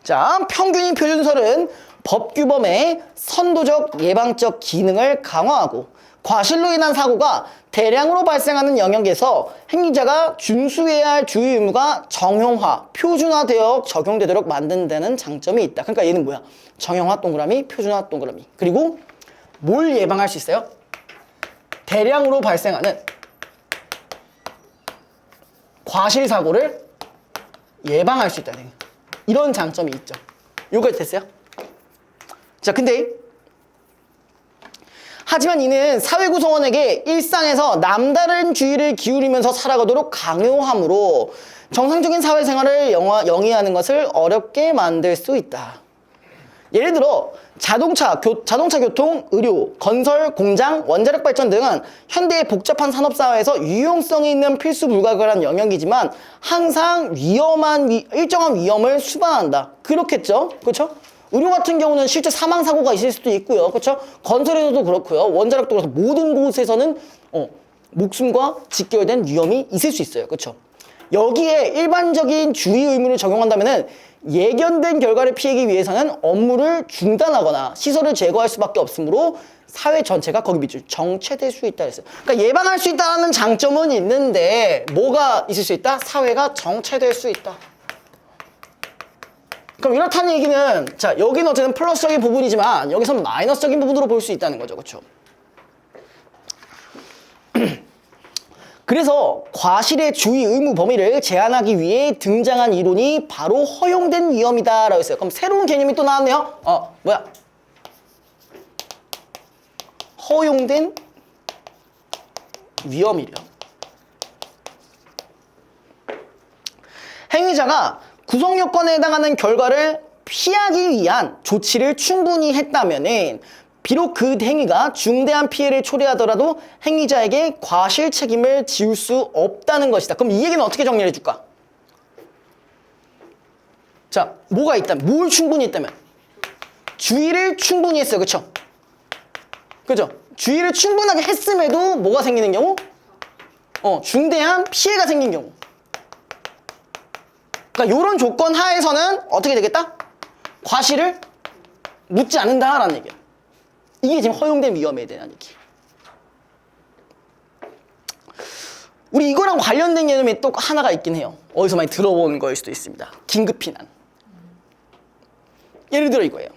자, 평균인 표준설은 법규범의 선도적 예방적 기능을 강화하고 과실로 인한 사고가 대량으로 발생하는 영역에서 행위자가 준수해야 할 주의 의무가 정형화, 표준화되어 적용되도록 만든다는 장점이 있다. 그러니까 얘는 뭐야? 정형화 동그라미, 표준화 동그라미. 그리고 뭘 예방할 수 있어요? 대량으로 발생하는 과실 사고를 예방할 수 있다. 이런 장점이 있죠. 요거 됐어요? 자, 근데 하지만 이는 사회 구성원에게 일상에서 남다른 주의를 기울이면서 살아가도록 강요하므로 정상적인 사회생활을 영위하는 것을 어렵게 만들 수 있다. 예를 들어 자동차 교통, 의료, 건설, 공장, 원자력 발전 등은 현대의 복잡한 산업사회에서 유용성이 있는 필수 불가결한 영역이지만 항상 일정한 위험을 수반한다. 그렇겠죠? 그렇죠? 의료 같은 경우는 실제 사망사고가 있을 수도 있고요. 그렇죠? 건설에서도 그렇고요. 원자력도 그렇고 모든 곳에서는 목숨과 직결된 위험이 있을 수 있어요. 그렇죠? 여기에 일반적인 주의 의무를 적용한다면은 예견된 결과를 피하기 위해서는 업무를 중단하거나 시설을 제거할 수밖에 없으므로 사회 전체가 거기 밑줄 정체될 수 있다 했어요. 그러니까 예방할 수 있다는 장점은 있는데 뭐가 있을 수 있다? 사회가 정체될 수 있다. 그럼 이렇다는 얘기는 자 여기는 어쨌든 플러스적인 부분이지만 여기서는 마이너스적인 부분으로 볼 수 있다는 거죠. 그렇죠? 그래서 과실의 주의 의무 범위를 제한하기 위해 등장한 이론이 바로 허용된 위험이다 라고 했어요. 그럼 새로운 개념이 또 나왔네요. 뭐야? 허용된 위험이래요. 행위자가 구성 요건에 해당하는 결과를 피하기 위한 조치를 충분히 했다면은 비록 그 행위가 중대한 피해를 초래하더라도 행위자에게 과실 책임을 지울 수 없다는 것이다. 그럼 이 얘기는 어떻게 정리해 줄까? 자, 뭐가 있다면, 뭘 충분히 했다면? 주의를 충분히 했어요. 그쵸? 그죠? 주의를 충분하게 했음에도 뭐가 생기는 경우? 중대한 피해가 생긴 경우. 그러니까 이런 조건 하에서는 어떻게 되겠다? 과실을 묻지 않는다라는 얘기야. 이게 지금 허용된 위험에 대한 얘기. 우리 이거랑 관련된 개념이 또 하나가 있긴 해요. 어디서 많이 들어본 거일 수도 있습니다. 긴급피난. 예를 들어 이거예요.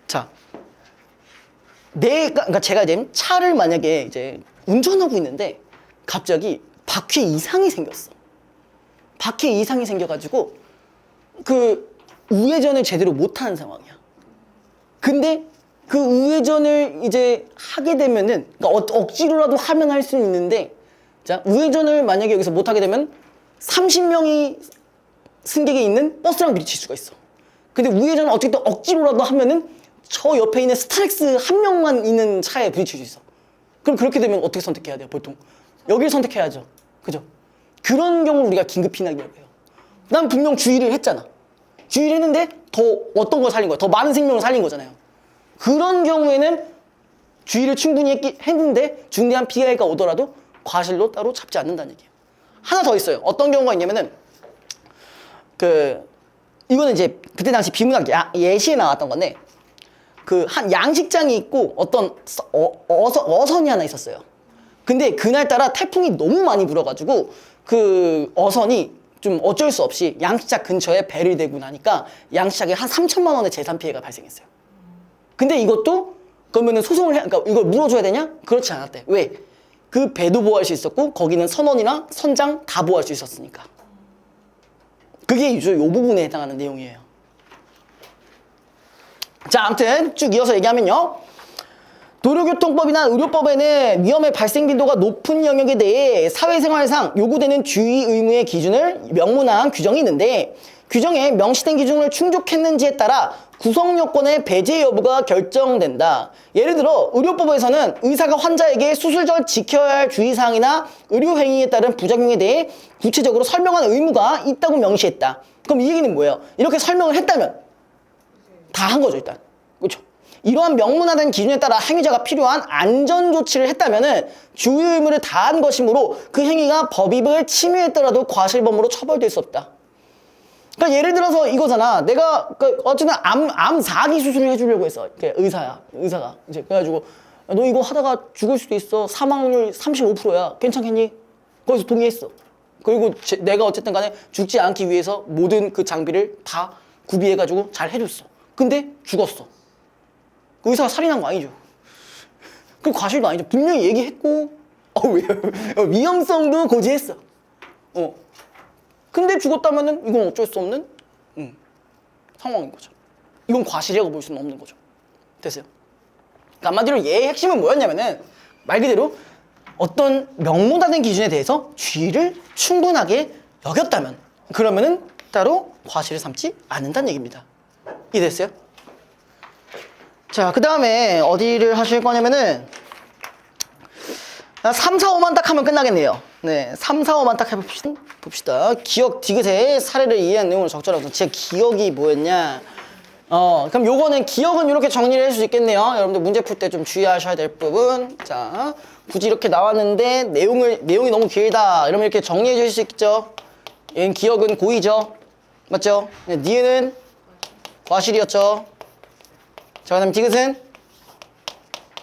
자, 그러니까 제가 지금 차를 만약에 이제 운전하고 있는데 갑자기 바퀴에 이상이 생겼어. 바퀴에 이상이 생겨가지고 그 우회전을 제대로 못하는 상황이야. 근데 그 우회전을 이제 하게 되면은 그러니까 억지로라도 하면 할 수는 있는데 자 우회전을 만약에 여기서 못하게 되면 30명이 승객이 있는 버스랑 부딪힐 수가 있어. 근데 우회전을 어떻게든 억지로라도 하면은 저 옆에 있는 스타렉스 한 명만 있는 차에 부딪힐 수 있어. 그럼 그렇게 되면 어떻게 선택해야 돼요? 보통 여기를 선택해야죠. 그죠? 그런 경우 우리가 긴급피난이라고 해요. 난 분명 주의를 했잖아. 주의를 했는데 더 어떤 걸 살린 거야? 더 많은 생명을 살린 거잖아요. 그런 경우에는 주의를 충분히 했는데 중대한 피해가 오더라도 과실로 따로 잡지 않는다는 얘기예요. 하나 더 있어요. 어떤 경우가 있냐면은 이거는 이제 그때 당시 비문학 예시에 나왔던 건데 그 한 양식장이 있고 어떤 어선이 하나 있었어요. 근데 그날따라 태풍이 너무 많이 불어가지고 그 어선이 좀 어쩔 수 없이 양식장 근처에 배를 대고 나니까 양식장에 한 3천만 원의 재산 피해가 발생했어요. 근데 이것도 그러면은 그러니까 이걸 물어줘야 되냐? 그렇지 않았대. 왜? 그 배도 보호할 수 있었고 거기는 선원이나 선장 다 보호할 수 있었으니까. 그게 이 부분에 해당하는 내용이에요. 자, 아무튼 쭉 이어서 얘기하면요. 도로교통법이나 의료법에는 위험의 발생 빈도가 높은 영역에 대해 사회생활상 요구되는 주의 의무의 기준을 명문화한 규정이 있는데 규정에 명시된 기준을 충족했는지에 따라 구성 요건의 배제 여부가 결정된다. 예를 들어 의료법에서는 의사가 환자에게 수술 전 지켜야 할 주의사항이나 의료 행위에 따른 부작용에 대해 구체적으로 설명하는 의무가 있다고 명시했다. 그럼 이 얘기는 뭐예요? 이렇게 설명을 했다면 다 한 거죠, 일단. 그렇죠? 이러한 명문화된 기준에 따라 행위자가 필요한 안전 조치를 했다면은 주의 의무를 다한 것이므로 그 행위가 법익을 침해했더라도 과실범으로 처벌될 수 없다. 그러니까 예를 들어서 이거잖아. 내가 어쨌든 암 4기 수술을 해주려고 했어. 의사가 이제 그래가지고 너 이거 하다가 죽을 수도 있어. 사망률 35%야. 괜찮겠니? 거기서 동의했어. 그리고 내가 어쨌든 간에 죽지 않기 위해서 모든 그 장비를 다 구비해가지고 잘 해줬어. 근데 죽었어. 그 의사가 살인한 거 아니죠. 그 과실도 아니죠. 분명히 얘기했고 위험성도 고지했어. 근데 죽었다면은 이건 어쩔 수 없는 상황인 거죠. 이건 과실이라고 볼 수는 없는 거죠. 됐어요? 그러니까 한마디로 얘의 핵심은 뭐였냐면은 말 그대로 어떤 명문화된 기준에 대해서 주의를 충분하게 여겼다면 그러면은 따로 과실을 삼지 않는다는 얘기입니다. 이해됐어요? 자, 그 다음에 어디를 하실 거냐면은 3, 4, 5만 딱 하면 끝나겠네요. 네, 3, 4, 5만 딱 해봅시다. 기억 디귿의 사례를 이해한 내용을 적절하고 제 기억이 뭐였냐? 그럼 요거는 기억은 이렇게 정리를 할 수 있겠네요. 여러분들 문제 풀 때 좀 주의하셔야 될 부분. 자, 굳이 이렇게 나왔는데 내용이 너무 길다. 이러면 이렇게 정리해 주실 수 있겠죠? 얘는 기억은 고의죠. 맞죠? 네, 니은은 과실이었죠. 자, 그 다음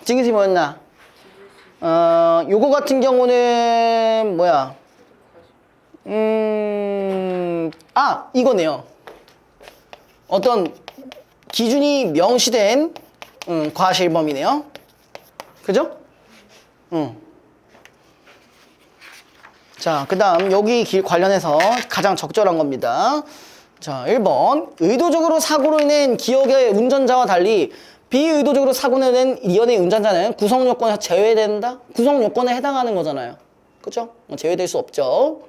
디귿이 뭐였나? 요거 같은 경우는 뭐야? 이거네요. 어떤 기준이 명시된 과실범이네요. 그죠? 자, 그 다음 여기 길 관련해서 가장 적절한 겁니다. 자, 1번 의도적으로 사고로 인한 기억의 운전자와 달리 비의도적으로 사고를 낸 이연의 운전자는 구성 요건에서 제외된다? 구성 요건에 해당하는 거잖아요. 그렇죠? 제외될 수 없죠.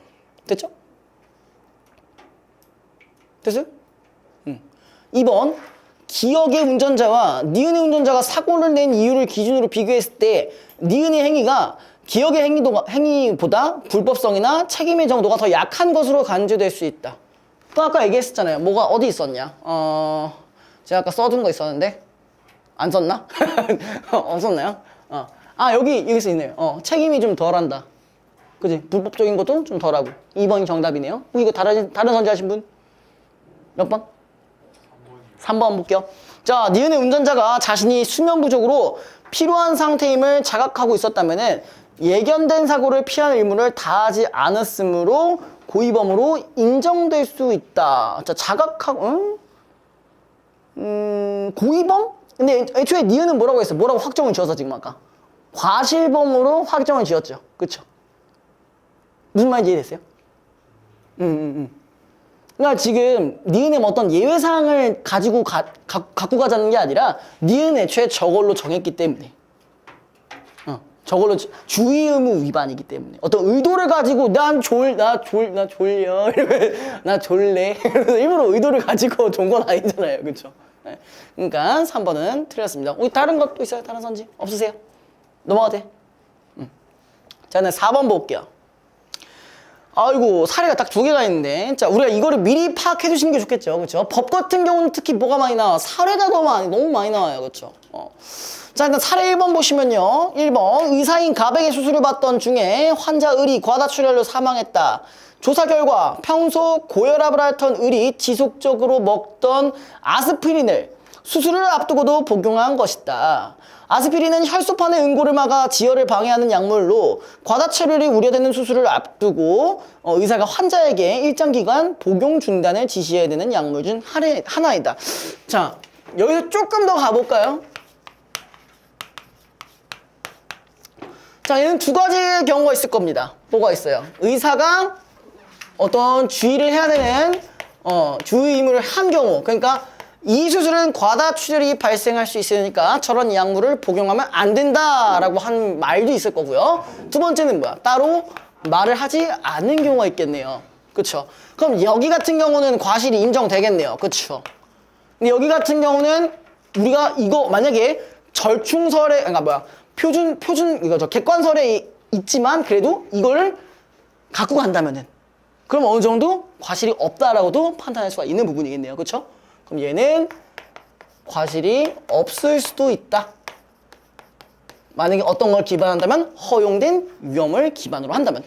됐죠? 됐어요? 2번 기억의 운전자와 니은의 운전자가 사고를 낸 이유를 기준으로 비교했을 때 니은의 행위가 기억의 행위보다 불법성이나 책임의 정도가 더 약한 것으로 간주될 수 있다. 또 아까 얘기했었잖아요. 뭐가 어디 있었냐? 제가 아까 써둔 거 있었는데 안 썼나? 없었나요? 여기서 있네요. 책임이 좀 덜한다. 그지? 불법적인 것도 좀 덜하고. 2번이 정답이네요. 이거 다른 선지하신 분? 몇 번? 3번 볼게요. 자, 니은의 운전자가 자신이 수면 부족으로 필요한 상태임을 자각하고 있었다면은 예견된 사고를 피할 의무를 다하지 않았으므로 고의범으로 인정될 수 있다. 자, 자각하고, 고의범? 근데 애초에 니은은 뭐라고 했어? 뭐라고 확정을 지어서 지금 아까? 과실범으로 확정을 지었죠. 그쵸? 무슨 말인지 이해됐어요? 그러니까 지금 니은의 어떤 예외사항을 가지고 갖고 가자는 게 아니라 니은 애초에 저걸로 정했기 때문에 저걸로 주의 의무 위반이기 때문에 어떤 의도를 가지고 나 졸려 이러면 나 졸래 일부러 의도를 가지고 존 건 아니잖아요. 그쵸? 네. 그러니까 3번은 틀렸습니다. 다른 것도 있어요? 다른 선지? 없으세요? 넘어가도 돼? 자, 네, 4번 볼게요. 아이고, 사례가 딱 2개가 있는데. 자, 우리가 이거를 미리 파악해 두시는 게 좋겠죠. 그쵸? 법 같은 경우는 특히 뭐가 많이 나와? 사례가 너무 많이 나와요. 그쵸? 자, 일단 사례 1번 보시면요. 1번 의사인 갑에게 수술을 받던 중에 환자 을이 과다출혈로 사망했다. 조사 결과 평소 고혈압을 앓던 을이 지속적으로 먹던 아스피린을 수술을 앞두고도 복용한 것이다. 아스피린은 혈소판의 응고를 막아 지혈을 방해하는 약물로 과다출혈이 우려되는 수술을 앞두고 의사가 환자에게 일정 기간 복용 중단을 지시해야 되는 약물 중 하나이다. 자, 여기서 조금 더 가볼까요? 자, 얘는 두 가지의 경우가 있을 겁니다. 뭐가 있어요? 의사가 어떤 주의를 해야 되는 주의 의무를 한 경우, 그러니까 이 수술은 과다출혈이 발생할 수 있으니까 저런 약물을 복용하면 안 된다라고 한 말도 있을 거고요. 두 번째는 뭐야? 따로 말을 하지 않는 경우가 있겠네요. 그쵸? 그럼 여기 같은 경우는 과실이 인정되겠네요. 그쵸? 근데 여기 같은 경우는 우리가 이거 만약에 절충설에, 그러니까 뭐야? 이거죠. 객관설에 있지만 그래도 이걸 갖고 간다면은 그럼 어느 정도 과실이 없다라고도 판단할 수가 있는 부분이겠네요. 그쵸? 그럼 얘는 과실이 없을 수도 있다. 만약에 어떤 걸 기반한다면 허용된 위험을 기반으로 한다면.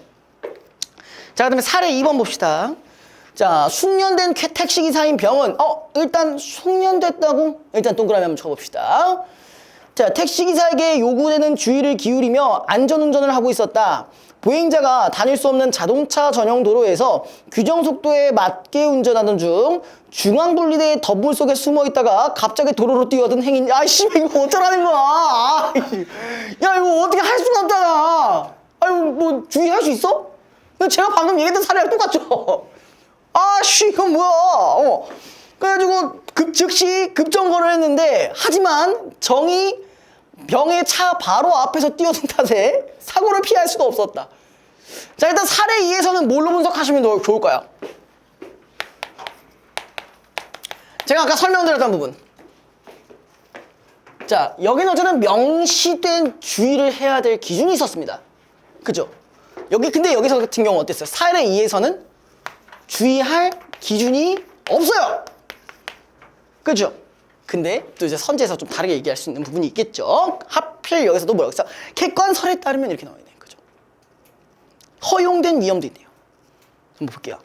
자, 그다음에 사례 2번 봅시다. 자, 숙련된 택시기사인 병은 일단 숙련됐다고 일단 동그라미 한번 쳐봅시다. 자, 택시기사에게 요구되는 주의를 기울이며 안전운전을 하고 있었다. 보행자가 다닐 수 없는 자동차 전용 도로에서 규정 속도에 맞게 운전하던 중 중앙분리대의 덤불 속에 숨어 있다가 갑자기 도로로 뛰어든 행인. 아이씨, 이거 어쩌라는 거야. 야, 이거 어떻게 할 수가 없잖아. 아유, 뭐 주의할 수 있어? 제가 방금 얘기했던 사례랑 똑같죠. 아씨, 이건 뭐야. 그래가지고 즉시 급정거를 했는데, 하지만 정이 병의 차 바로 앞에서 뛰어든 탓에 사고를 피할 수가 없었다. 자, 일단 사례 2에서는 뭘로 분석하시면 더 좋을까요? 제가 아까 설명드렸던 부분. 자, 여기는 어쨌든 명시된 주의를 해야 될 기준이 있었습니다. 그죠? 근데 여기서 같은 경우 어땠어요? 사례 2에서는 주의할 기준이 없어요. 그죠? 근데 또 이제 선제에서 좀 다르게 얘기할 수 있는 부분이 있겠죠. 하필 여기서도 뭐라고 했어? 객관설에 따르면 이렇게 나와 있네. 그죠? 허용된 위험도 있네요. 한번 볼게요.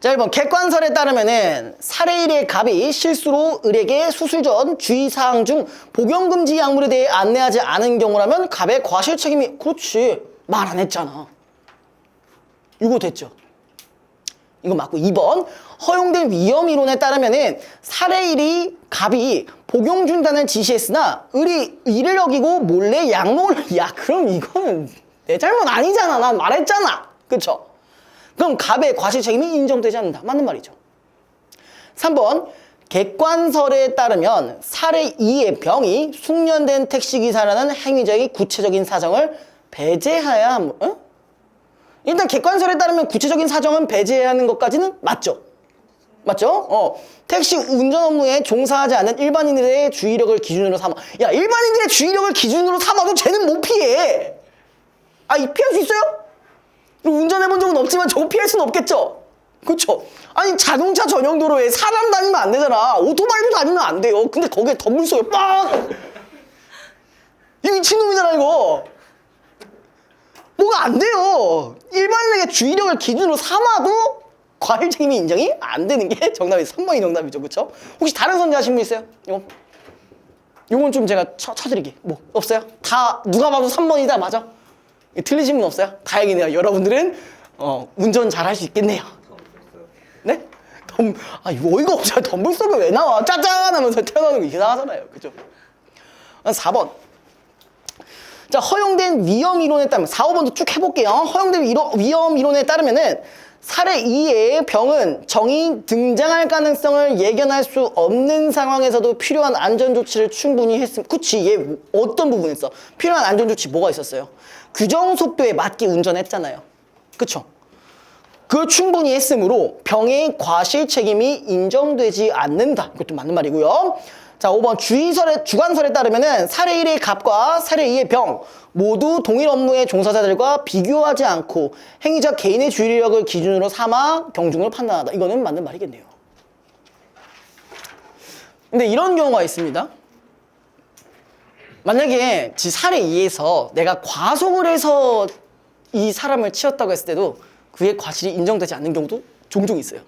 자, 1번 객관설에 따르면은 사례 1의 갑이 실수로 을에게 수술 전 주의사항 중 복용금지 약물에 대해 안내하지 않은 경우라면 갑의 과실 책임이. 그렇지, 말 안 했잖아. 이거 됐죠? 이거 맞고. 2번 허용된 위험 이론에 따르면은 사례 1이 갑이 복용 중단을 지시했으나 을이 이를 어기고 몰래 약먹을. 야, 그럼 이거는 내 잘못 아니잖아. 난 말했잖아. 그쵸? 그럼 갑의 과실 책임이 인정되지 않는다. 맞는 말이죠. 3번 객관설에 따르면 사례 2의 병이 숙련된 택시기사라는 행위자의 구체적인 사정을 배제해야 함. 일단 객관설에 따르면 구체적인 사정은 배제해야 하는 것까지는 맞죠? 맞죠? 택시 운전 업무에 종사하지 않는 일반인들의 주의력을 기준으로 삼아. 야, 일반인들의 주의력을 기준으로 삼아도 쟤는 못 피해. 피할 수 있어요? 운전해본 적은 없지만 저거 피할 수는 없겠죠? 그쵸? 아니, 자동차 전용 도로에 사람 다니면 안 되잖아. 오토바이도 다니면 안 돼요. 근데 거기에 덤불 속에 빡! 이 미친놈이잖아, 이거. 뭐가 안 돼요. 일반인에게 주의력을 기준으로 삼아도 과실 책임이 인정이 안 되는 게 정답이 3번이 정답이죠. 그쵸? 혹시 다른 선제 하신 분 있어요? 요건 좀 제가 쳐드릴게. 뭐 없어요? 다 누가 봐도 3번이다. 맞아? 틀리신 분 없어요? 다행이네요. 여러분들은 운전 잘 할 수 있겠네요. 네? 이거 어이가 없어요. 덤불 속에 왜 나와? 짜잔 하면서 태어나는 거 이상하잖아요. 그죠? 4번. 자, 허용된 위험 이론에 따르면 4, 5번도 쭉 해볼게요. 허용된 위험 이론에 따르면은 사례 2의 병은 정이 등장할 가능성을 예견할 수 없는 상황에서도 필요한 안전조치를 충분히 했음. 그치, 얘 어떤 부분에서 필요한 안전조치 뭐가 있었어요? 규정 속도에 맞게 운전했잖아요. 그쵸? 그걸 충분히 했으므로 병의 과실 책임이 인정되지 않는다. 이것도 맞는 말이고요. 자, 5번 주관설에 따르면은 사례 1의 갑과 사례 2의 병 모두 동일 업무의 종사자들과 비교하지 않고 행위자 개인의 주의력을 기준으로 삼아 경중을 판단하다. 이거는 맞는 말이겠네요. 근데 이런 경우가 있습니다. 만약에 지 사례 2에서 내가 과속을 해서 이 사람을 치었다고 했을 때도 그의 과실이 인정되지 않는 경우도 종종 있어요.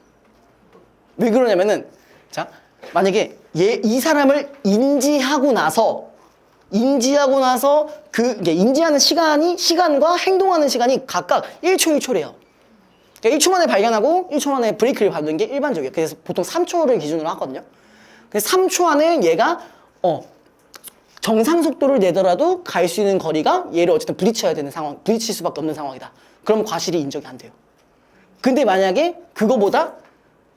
왜 그러냐면은 자 만약에 이 사람을 인지하고 나서 이게 인지하는 시간과 행동하는 시간이 각각 1초 1초래요. 그러니까 1초 만에 발견하고 1초 만에 브레이크를 밟는 게 일반적이에요. 그래서 보통 3초를 기준으로 하거든요. 그래서 3초 안에 얘가 정상 속도를 내더라도 갈 수 있는 거리가 얘를 어쨌든 부딪혀야 되는 상황, 부딪힐 수밖에 없는 상황이다. 그럼 과실이 인정이 안 돼요. 근데 만약에 그거보다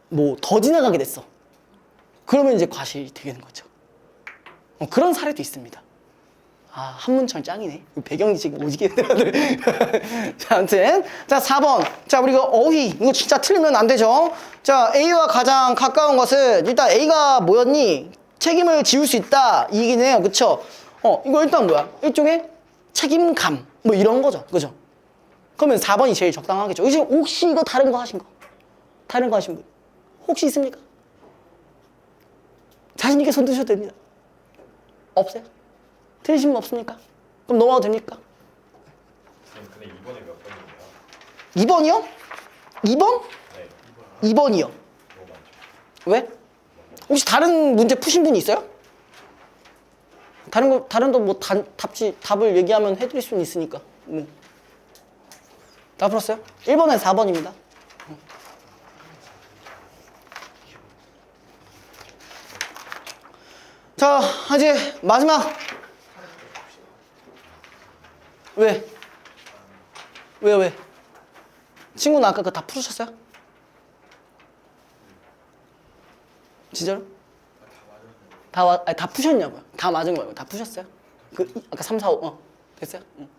뭐 더 지나가게 됐어. 그러면 이제 과실이 되는 거죠. 그런 사례도 있습니다. 아, 한문철 짱이네. 배경이 지금 오지게 들어들. 자, 아무튼. 자, 4번. 자, 우리가 어휘. 이거 진짜 틀리면 안 되죠. 자, A와 가장 가까운 것은 일단 A가 뭐였니? 책임을 지울 수 있다. 이기는 해요. 그쵸? 이거 일단 뭐야? 일종의 책임감. 뭐 이런 거죠. 그죠? 그러면 4번이 제일 적당하겠죠. 혹시 이거 다른 거 하신 거? 다른 거 하신 분? 혹시 있습니까? 자신있게 손 드셔도 됩니다. 없어요? 틀리신 분 없습니까? 그럼 넘어가도 됩니까? 근데 2번이 몇 번인데요? 2번이요? 2번? 네. 2번이요. 너무 많죠. 왜? 혹시 다른 문제 푸신 분이 있어요? 다른도 뭐 답을 얘기하면 해드릴 수는 있으니까. 다 풀었어요? 1번에 4번입니다. 자, 이제 마지막. 왜? 왜? 친구는 아까 그거 다 풀으셨어요? 진짜로? 다 푸셨냐고요? 다 맞은 거예요? 다 푸셨어요? 아까 3, 4, 5, 됐어요? 응.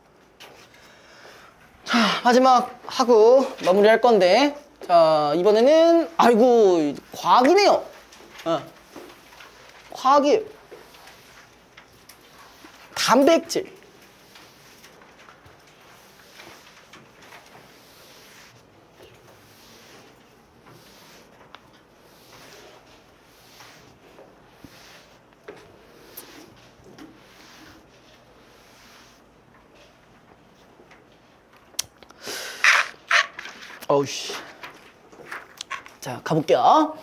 자, 마지막 하고 마무리할 건데, 자, 이번에는, 아이고, 과학이네요. 과학이에요. 단백질. 어우씨. 자, 가볼게요.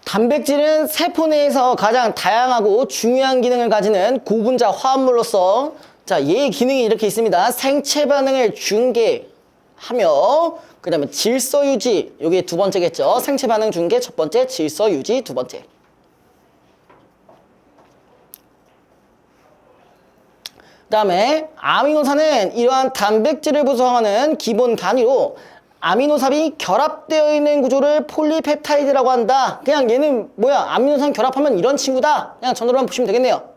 단백질은 세포 내에서 가장 다양하고 중요한 기능을 가지는 고분자 화합물로서 자, 얘의 기능이 이렇게 있습니다. 생체 반응을 중개하며 그 다음에 질서 유지, 요게 두 번째겠죠. 생체 반응 중개 첫 번째, 질서 유지 두 번째. 그 다음에 아미노산은 이러한 단백질을 구성하는 기본 단위로 아미노산이 결합되어 있는 구조를 폴리펩타이드라고 한다. 그냥 얘는 뭐야? 아미노산 결합하면 이런 친구다. 그냥 전으로만 보시면 되겠네요.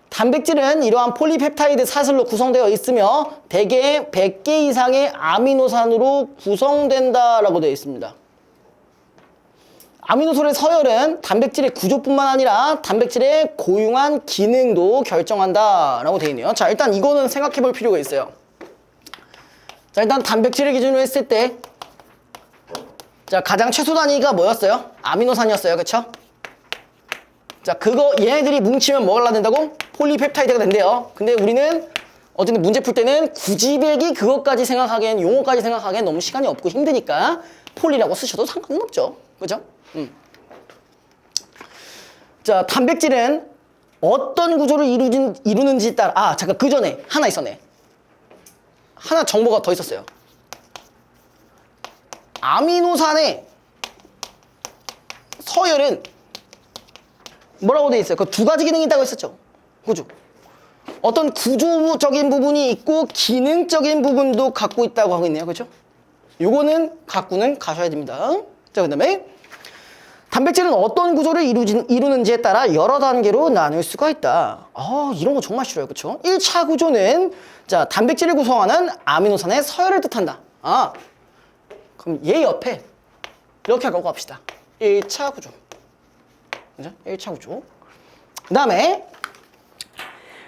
단백질은 이러한 폴리펩타이드 사슬로 구성되어 있으며 대개 100개 이상의 아미노산으로 구성된다라고 되어 있습니다. 아미노솔의 서열은 단백질의 구조뿐만 아니라 단백질의 고유한 기능도 결정한다라고 되어 있네요. 자, 일단 이거는 생각해 볼 필요가 있어요. 자, 일단 단백질을 기준으로 했을 때 자, 가장 최소 단위가 뭐였어요? 아미노산이었어요. 그쵸? 자, 얘네들이 뭉치면 뭐가 된다고? 폴리펩타이드가 된대요. 근데 우리는 어쨌든 문제 풀 때는 굳이 백이 그것까지 생각하기엔, 용어까지 생각하기엔 너무 시간이 없고 힘드니까 폴리라고 쓰셔도 상관은 없죠. 그죠? 자, 단백질은 어떤 구조를 이루는지 따라, 잠깐 그 전에 하나 있었네. 하나 정보가 더 있었어요. 아미노산의 서열은 뭐라고 돼 있어요? 그 두 가지 기능이 있다고 했었죠. 그죠? 어떤 구조적인 부분이 있고 기능적인 부분도 갖고 있다고 하고 있네요. 그죠? 요거는 갖고는 가셔야 됩니다. 자, 그 다음에 단백질은 어떤 구조를 이루는지에 따라 여러 단계로 나눌 수가 있다. 이런 거 정말 싫어요. 그쵸? 1차 구조는 자, 단백질을 구성하는 아미노산의 서열을 뜻한다. 그럼 얘 옆에 이렇게 하고 갑시다. 1차 구조. 그죠? 1차 구조. 그 다음에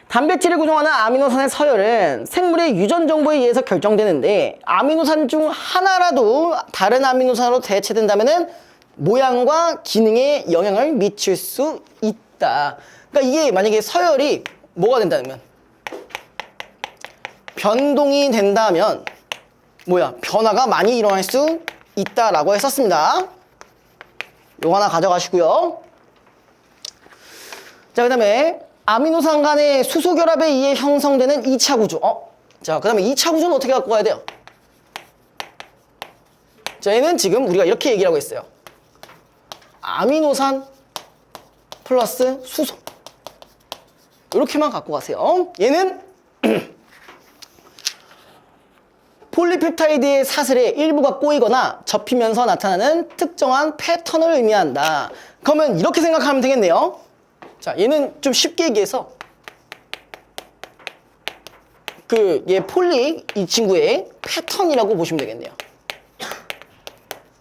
단백질을 구성하는 아미노산의 서열은 생물의 유전 정보에 의해서 결정되는데 아미노산 중 하나라도 다른 아미노산으로 대체된다면은 모양과 기능에 영향을 미칠 수 있다. 있다. 그러니까 이게 만약에 서열이 뭐가 된다면 변동이 된다면 뭐야? 변화가 많이 일어날 수 있다라고 했었습니다. 요거 하나 가져가시고요. 자, 그 다음에 아미노산 간의 수소 결합에 의해 형성되는 2차 구조. 자, 그 다음에 2차 구조는 어떻게 갖고 가야 돼요? 자, 얘는 지금 우리가 이렇게 얘기를 하고 있어요. 아미노산 플러스 수소. 이렇게만 갖고 가세요. 얘는 폴리펩타이드의 사슬의 일부가 꼬이거나 접히면서 나타나는 특정한 패턴을 의미한다. 그러면 이렇게 생각하면 되겠네요. 자, 얘는 좀 쉽게 얘기해서 얘 폴리 이 친구의 패턴이라고 보시면 되겠네요.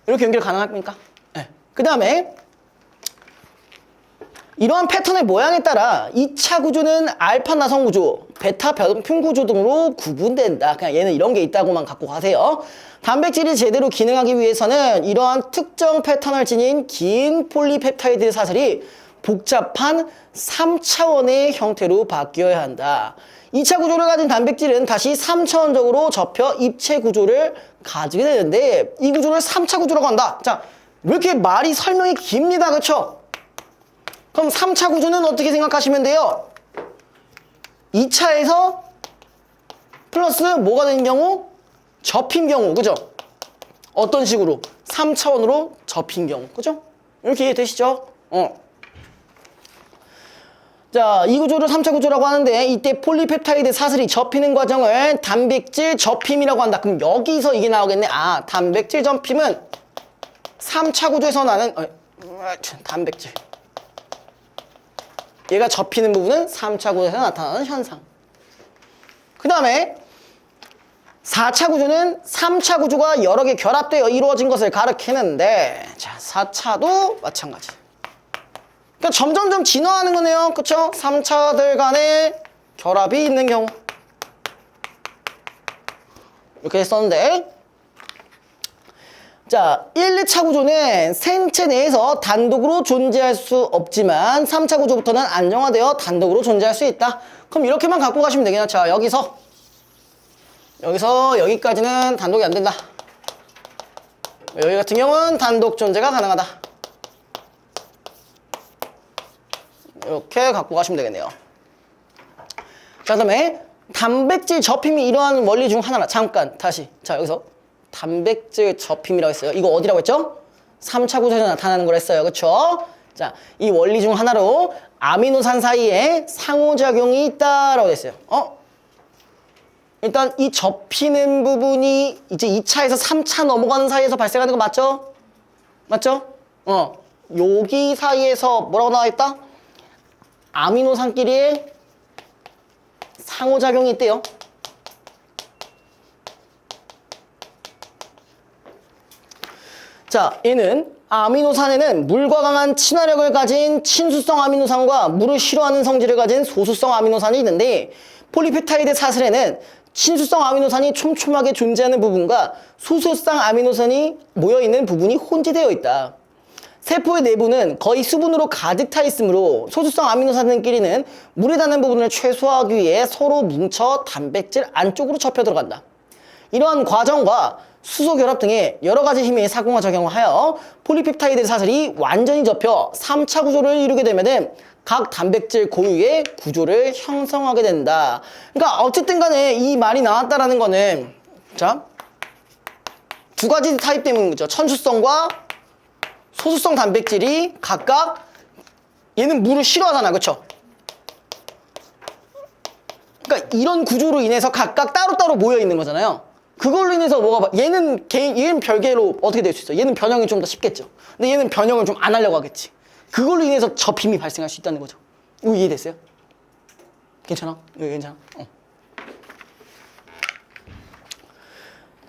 이렇게 연결 가능합니까? 네. 그 다음에 이러한 패턴의 모양에 따라 2차 구조는 알파 나선 구조, 베타 변품 구조 등으로 구분된다. 그냥 얘는 이런 게 있다고만 갖고 가세요. 단백질이 제대로 기능하기 위해서는 이러한 특정 패턴을 지닌 긴 폴리펩타이드 사슬이 복잡한 3차원의 형태로 바뀌어야 한다. 2차 구조를 가진 단백질은 다시 3차원적으로 접혀 입체 구조를 가지게 되는데 이 구조를 3차 구조라고 한다. 자, 왜 이렇게 말이 설명이 깁니다. 그쵸? 그럼 3차 구조는 어떻게 생각하시면 돼요? 2차에서 플러스 뭐가 되는 경우? 접힌 경우, 그죠? 어떤 식으로? 3차원으로 접힌 경우, 그죠? 이렇게 이해되시죠? 자, 이 구조를 3차 구조라고 하는데 이때 폴리펩타이드 사슬이 접히는 과정을 단백질 접힘이라고 한다. 그럼 여기서 이게 나오겠네. 아, 단백질 접힘은 3차 구조에서 나는 단백질. 얘가 접히는 부분은 3차 구조에서 나타나는 현상. 그 다음에 4차 구조는 3차 구조가 여러 개 결합되어 이루어진 것을 가리키는데 자, 4차도 마찬가지. 그러니까 점점점 진화하는 거네요. 그쵸? 3차들 간에 결합이 있는 경우. 이렇게 했었는데 자, 1, 2차 구조는 생체 내에서 단독으로 존재할 수 없지만 3차 구조부터는 안정화되어 단독으로 존재할 수 있다. 그럼 이렇게만 갖고 가시면 되겠네요. 자, 여기서 여기까지는 단독이 안 된다. 여기 같은 경우는 단독 존재가 가능하다. 이렇게 갖고 가시면 되겠네요. 자, 그다음에 단백질 접힘이 이러한 원리 중 하나라. 잠깐 다시. 자, 여기서 단백질 접힘이라고 했어요. 이거 어디라고 했죠? 3차 구조에서 나타나는 걸 했어요. 그쵸? 자, 이 원리 중 하나로 아미노산 사이에 상호작용이 있다라고 했어요. 일단 이 접히는 부분이 이제 2차에서 3차 넘어가는 사이에서 발생하는 거 맞죠? 맞죠? 여기 사이에서 뭐라고 나와 있다? 아미노산끼리의 상호작용이 있대요. 자, 얘는 아미노산에는 물과 강한 친화력을 가진 친수성 아미노산과 물을 싫어하는 성질을 가진 소수성 아미노산이 있는데 폴리펩타이드 사슬에는 친수성 아미노산이 촘촘하게 존재하는 부분과 소수성 아미노산이 모여있는 부분이 혼재되어 있다. 세포의 내부는 거의 수분으로 가득 차 있으므로 소수성 아미노산들끼리는 물에 닿는 부분을 최소화하기 위해 서로 뭉쳐 단백질 안쪽으로 접혀 들어간다. 이러한 과정과 수소 결합 등의 여러 가지 힘의 사공화 작용하여 폴리펩타이드 사슬이 완전히 접혀 3차 구조를 이루게 되면은 각 단백질 고유의 구조를 형성하게 된다. 그러니까 어쨌든 간에 이 말이 나왔다라는 거는 자, 두 가지 타입 때문인 거죠. 천수성과 소수성 단백질이 각각 얘는 물을 싫어하잖아. 그쵸? 그러니까 이런 구조로 인해서 각각 따로따로 모여 있는 거잖아요. 그걸로 인해서 얘는 별개로 어떻게 될 수 있어? 얘는 변형이 좀 더 쉽겠죠. 근데 얘는 변형을 좀 안 하려고 하겠지. 그걸로 인해서 접힘이 발생할 수 있다는 거죠. 이거 이해됐어요? 괜찮아? 이거 괜찮아?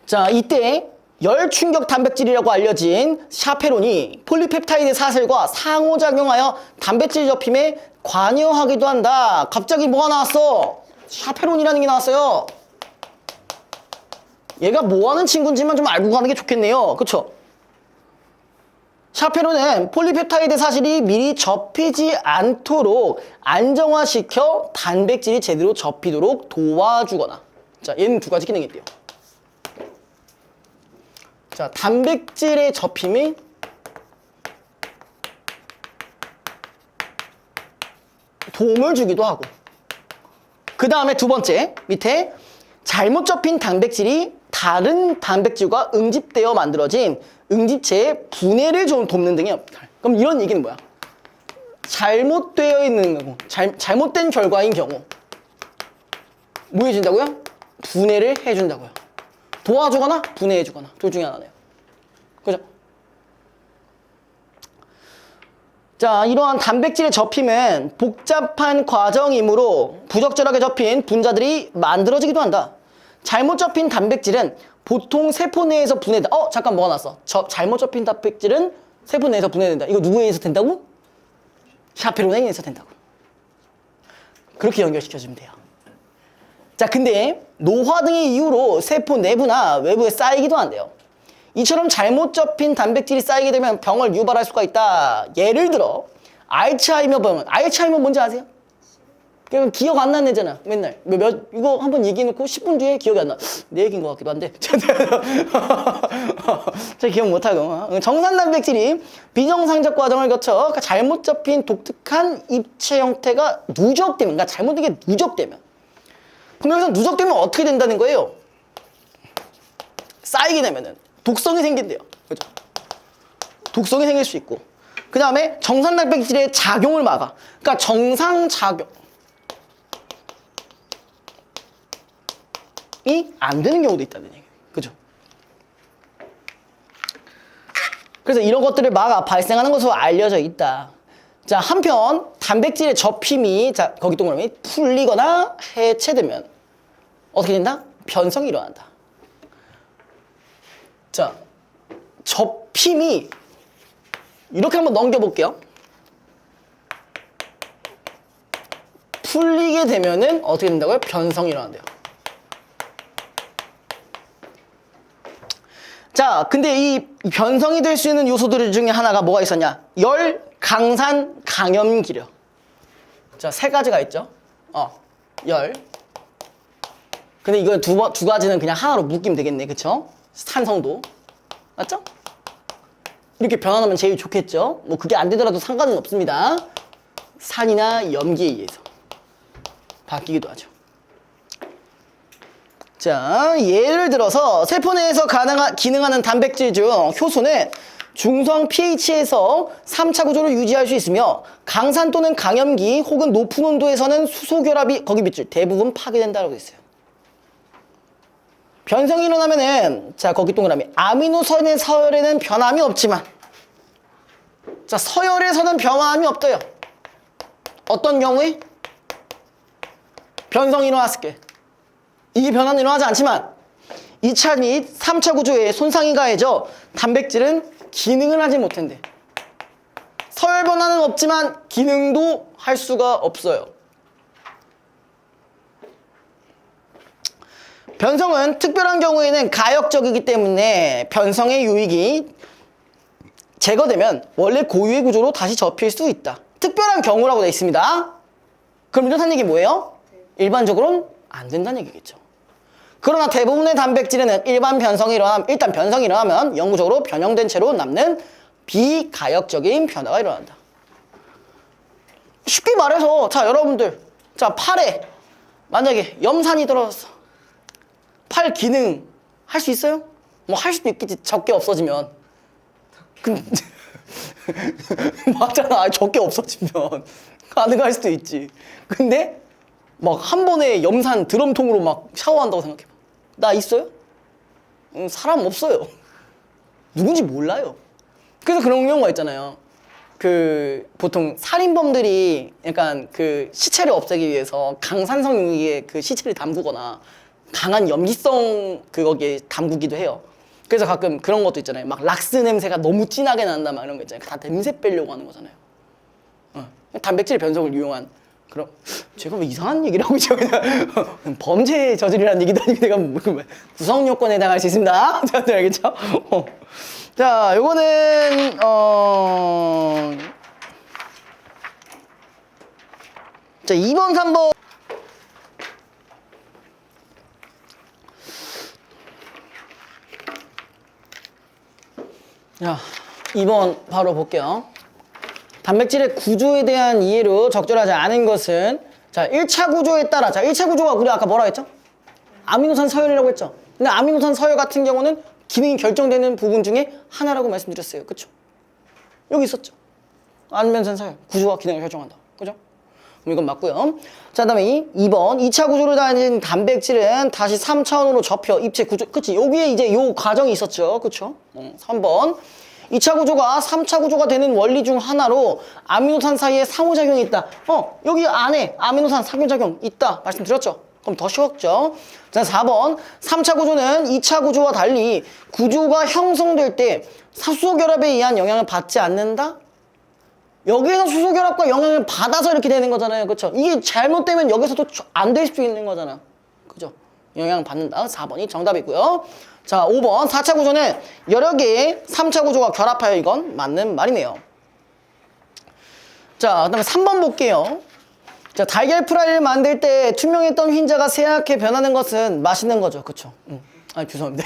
자, 이때 열 충격 단백질이라고 알려진 샤페론이 폴리펩타이드 사슬과 상호작용하여 단백질 접힘에 관여하기도 한다. 갑자기 뭐가 나왔어? 샤페론이라는 게 나왔어요. 얘가 뭐 하는 친구인지만 좀 알고 가는 게 좋겠네요. 그쵸? 샤페론은 폴리펩타이드 사실이 미리 접히지 않도록 안정화시켜 단백질이 제대로 접히도록 도와주거나. 자, 얘는 두 가지 기능이 있대요. 자, 단백질의 접힘이 도움을 주기도 하고, 그 다음에 두 번째 밑에 잘못 접힌 단백질이 다른 단백질과 응집되어 만들어진 응집체의 분해를 좀 돕는 등의 역할. 그럼 이런 얘기는 뭐야? 잘못되어 있는 경우, 잘못된 결과인 경우 뭐 해준다고요? 분해를 해준다고요. 도와주거나 분해해주거나 둘 중에 하나네요. 그죠? 자, 이러한 단백질의 접힘은 복잡한 과정이므로 부적절하게 접힌 분자들이 만들어지기도 한다. 잘못 접힌 단백질은 보통 세포 내에서 분해된다. 잠깐 뭐가 났어? 잘못 접힌 단백질은 세포 내에서 분해된다. 이거 누구에 의해서 된다고? 샤페론에 의해서 된다고. 그렇게 연결시켜주면 돼요. 자, 근데 노화 등의 이유로 세포 내부나 외부에 쌓이기도 한대요. 이처럼 잘못 접힌 단백질이 쌓이게 되면 병을 유발할 수가 있다. 예를 들어 알츠하이머 병은, 알츠하이머 뭔지 아세요? 그냥 기억 안 나네잖아. 맨날 이거 한번 얘기해놓고 10분 뒤에 기억이 안 나. 내 얘기인 것 같기도 한데 잘 기억 못하고. 정산 단백질이 비정상적 과정을 거쳐 잘못 접힌 독특한 입체 형태가 누적되면, 그러니까 잘못된 게 누적되면, 그럼 여기서 누적되면 어떻게 된다는 거예요? 쌓이게 되면은 독성이 생긴대요. 그죠? 독성이 생길 수 있고, 그 다음에 정산 단백질의 작용을 막아. 그러니까 정상 작용이 안 되는 경우도 있다는 얘기예요. 그죠? 그래서 이런 것들을 막아 발생하는 것으로 알려져 있다. 자, 한편 단백질의 접힘이, 자, 거기 동그라미, 풀리거나 해체되면 어떻게 된다? 변성이 일어난다. 자, 접힘이 이렇게 한번 넘겨볼게요. 풀리게 되면은 어떻게 된다고요? 변성이 일어난대요. 자, 근데 이 변성이 될 수 있는 요소들 중에 하나가 뭐가 있었냐? 열, 강산, 강염기력. 자, 세 가지가 있죠. 열. 근데 이건 두 가지는 그냥 하나로 묶이면 되겠네. 그쵸? 산성도. 맞죠? 이렇게 변환하면 제일 좋겠죠? 뭐 그게 안 되더라도 상관은 없습니다. 산이나 염기에 의해서 바뀌기도 하죠. 자, 예를 들어서 세포 내에서 기능하는 단백질 중 효소는 중성 pH에서 3차 구조를 유지할 수 있으며 강산 또는 강염기 혹은 높은 온도에서는 수소 결합이 거기 밑줄 대부분 파괴된다고 했어요. 변성이 일어나면은, 자, 거기 동그라미, 아미노산의 서열에는 변함이 없지만, 자, 서열에서는 변함이 없대요. 어떤 경우에? 변성이 일어났을 때. 이게 변화는 일어나지 않지만 2차 및 3차 구조에 손상이 가해져 단백질은 기능을 하지 못한대. 서열 변화는 없지만 기능도 할 수가 없어요. 변성은 특별한 경우에는 가역적이기 때문에 변성의 요익이 제거되면 원래 고유의 구조로 다시 접힐 수 있다. 특별한 경우라고 되어 있습니다. 그럼 이렇다는 얘기 뭐예요? 일반적으로는 안 된다는 얘기겠죠. 그러나 대부분의 단백질에는 일단 변성이 일어나면 영구적으로 변형된 채로 남는 비가역적인 변화가 일어난다. 쉽게 말해서, 자, 여러분들, 자, 팔에 만약에 염산이 들어갔어. 팔 기능 할 수 있어요? 뭐 할 수도 있겠지. 적게 없어지면. 맞잖아. 적게 없어지면 가능할 수도 있지. 근데 막 한 번에 염산 드럼통으로 막 샤워한다고 생각해봐. 나 있어요? 사람 없어요. 누군지 몰라요. 그래서 그런 경우가 있잖아요. 그 보통 살인범들이 약간 그 시체를 없애기 위해서 강산성 용기에 그 시체를 담그거나 강한 염기성 그거기에 담그기도 해요. 그래서 가끔 그런 것도 있잖아요. 막 락스 냄새가 너무 진하게 난다 막 이런 거 있잖아요. 다 냄새 빼려고 하는 거잖아요. 단백질 변성을 이용한 그런. 제가 왜 이상한 얘기를 하고 있죠? 그냥 범죄 저지르라는 얘기도 아니고 내가 구성 요건에 해당할 수 있습니다. 자, 알겠죠? 자, 요거는 자, 2번, 3번. 자, 2번 바로 볼게요. 단백질의 구조에 대한 이해로 적절하지 않은 것은 자, 1차 구조에 따라 자, 1차 구조가 우리 아까 뭐라 했죠? 아미노산 서열이라고 했죠. 근데 아미노산 서열 같은 경우는 기능이 결정되는 부분 중에 하나라고 말씀드렸어요. 그쵸? 여기 있었죠. 아미노산 서열, 구조와 기능을 결정한다. 그죠? 그럼 이건 맞고요. 자, 그다음에 2번 2차 구조를 다닌 단백질은 다시 3차원으로 접혀 입체 구조. 그치? 여기에 이제 요 과정이 있었죠. 그쵸? 3번 2차 구조가 3차 구조가 되는 원리 중 하나로 아미노산 사이에 상호작용이 있다. 여기 안에 아미노산 상호작용 있다. 말씀드렸죠? 그럼 더 쉬웠죠? 자, 4번 3차 구조는 2차 구조와 달리 구조가 형성될 때 수소 결합에 의한 영향을 받지 않는다? 여기에서 수소 결합과 영향을 받아서 이렇게 되는 거잖아요. 그쵸? 이게 잘못되면 여기서도 안 될 수 있는 거잖아. 그죠? 영향을 받는다. 4번이 정답이고요. 자, 5번 4차 구조는 여러 개의 3차 구조가 결합하여 이건 맞는 말이네요. 자, 그 다음에 3번 볼게요. 자, 달걀 프라이를 만들 때 투명했던 흰자가 새하얗게 변하는 것은 맛있는 거죠. 그쵸? 아, 죄송합니다.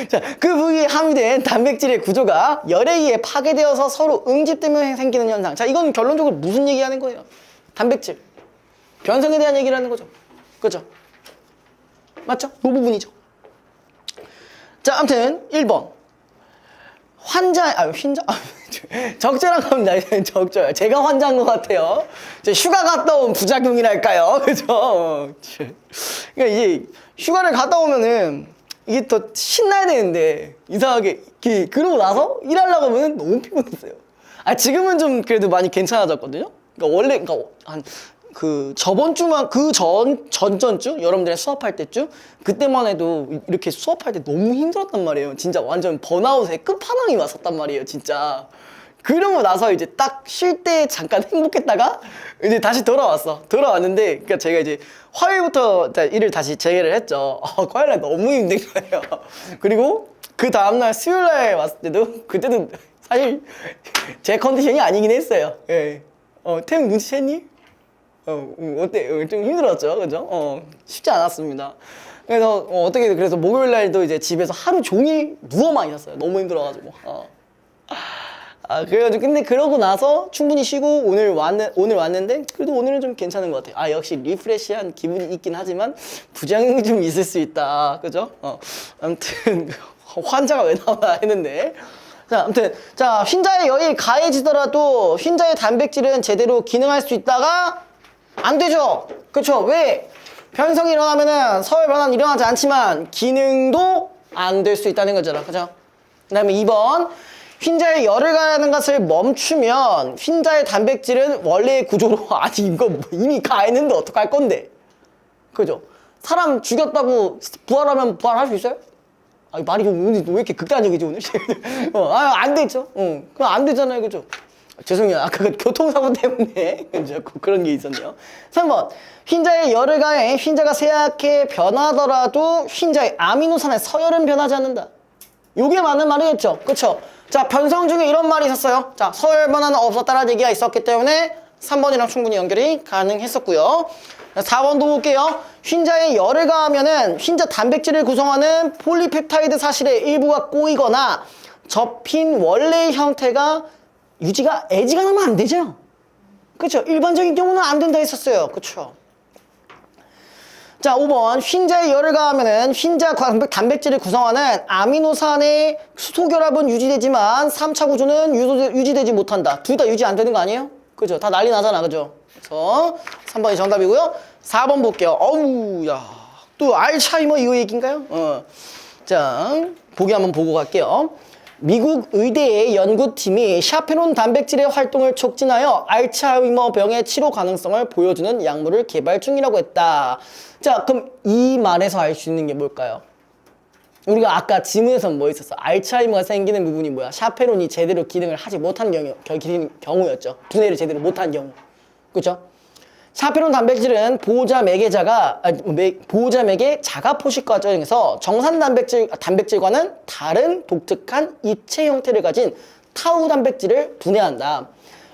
자, 그 부위에 함유된 단백질의 구조가 열에 의해 파괴되어서 서로 응집되면 생기는 현상. 자, 이건 결론적으로 무슨 얘기하는 거예요? 단백질. 변성에 대한 얘기를 하는 거죠. 그죠? 맞죠? 이 부분이죠. 자, 아무튼 1번 적절한 겁니다. 적절. 제가 환자인 것 같아요. 휴가 갔다 온 부작용이랄까요. 그죠? 그러니까 이제 휴가를 갔다 오면은 이게 더 신나야 되는데 이상하게 그러고 나서 일하려고 하면 너무 피곤했어요. 아, 지금은 좀 그래도 많이 괜찮아졌거든요. 그러니까 원래 한 저번 주만 전전주 여러분들이 수업할 때쯤 그때만 해도 이렇게 수업할 때 너무 힘들었단 말이에요. 진짜 완전 번아웃의 끝판왕이 왔었단 말이에요. 진짜. 그러고 나서 이제 딱 쉴 때 잠깐 행복했다가 이제 다시 돌아왔는데 그러니까 제가 이제 화요일부터 일을 다시 재개를 했죠. 화요일날 너무 힘든 거예요. 그리고 그 다음날 수요일날 왔을 때도 그때도 사실 제 컨디션이 아니긴 했어요. 예. 태용 눈치챘니? 어때? 좀 힘들었죠, 그죠? 쉽지 않았습니다. 그래서 그래서 목요일 날도 이제 집에서 하루 종일 누워만 있었어요. 너무 힘들어가지고. 그래가지고 근데 그러고 나서 충분히 쉬고 오늘 왔는데 그래도 오늘은 좀 괜찮은 것 같아요. 역시 리프레시한 기분이 있긴 하지만 부작용이 좀 있을 수 있다, 그죠? 아무튼 환자가 왜 나오나 했는데. 자, 아무튼 자, 흰자의 열이 가해지더라도 흰자의 단백질은 제대로 기능할 수 있다가 안 되죠. 그쵸? 왜? 변성이 일어나면은 서열 변화는 일어나지 않지만 기능도 안 될 수 있다는 거잖아. 그죠? 그 다음에 2번 흰자의 열을 가하는 것을 멈추면 흰자의 단백질은 원래의 구조로 아니 이거 이미 가했는데 어떡할 건데. 그죠? 사람 죽였다고 부활하면 부활할 수 있어요? 말이 오늘 왜 이렇게 극단적이지 오늘? 안 되죠. 그럼 안 되잖아요. 그죠? 죄송해요. 아까 그 교통사고 때문에 그런 게 있었네요. 3번 흰자에 열을 가해 흰자가 새하얗게 변하더라도 흰자의 아미노산의 서열은 변하지 않는다. 요게 맞는 말이겠죠. 그쵸? 자, 변성 중에 이런 말이 있었어요. 자, 서열 변화는 없었다라는 얘기가 있었기 때문에 3번이랑 충분히 연결이 가능했었고요. 4번도 볼게요. 흰자에 열을 가하면은 흰자 단백질을 구성하는 폴리펩타이드 사실의 일부가 꼬이거나 접힌 원래의 형태가 유지가 애지간하면 안 되죠. 그쵸? 일반적인 경우는 안 된다 했었어요. 그쵸? 자, 5번 흰자에 열을 가하면은 흰자 단백질을 구성하는 아미노산의 수소 결합은 유지되지만 3차 구조는 유지되지 못한다. 둘 다 유지 안 되는 거 아니에요? 그죠? 다 난리 나잖아. 그죠? 그래서 3번이 정답이고요. 4번 볼게요. 야, 또 알츠하이머 이거 얘기인가요? 자, 보기 한번 보고 갈게요. 미국 의대의 연구팀이 샤페론 단백질의 활동을 촉진하여 알츠하이머 병의 치료 가능성을 보여주는 약물을 개발 중이라고 했다. 자, 그럼 이 말에서 알 수 있는 게 뭘까요? 우리가 아까 지문에서 뭐 있었어? 알츠하이머가 생기는 부분이 뭐야? 샤페론이 제대로 기능을 하지 못한 경우였죠. 두뇌를 제대로 못한 경우. 그죠? 샤페론 단백질은 보호자 맥의 자가 포식 과정에서 정산 단백질과는 다른 독특한 입체 형태를 가진 타우 단백질을 분해한다.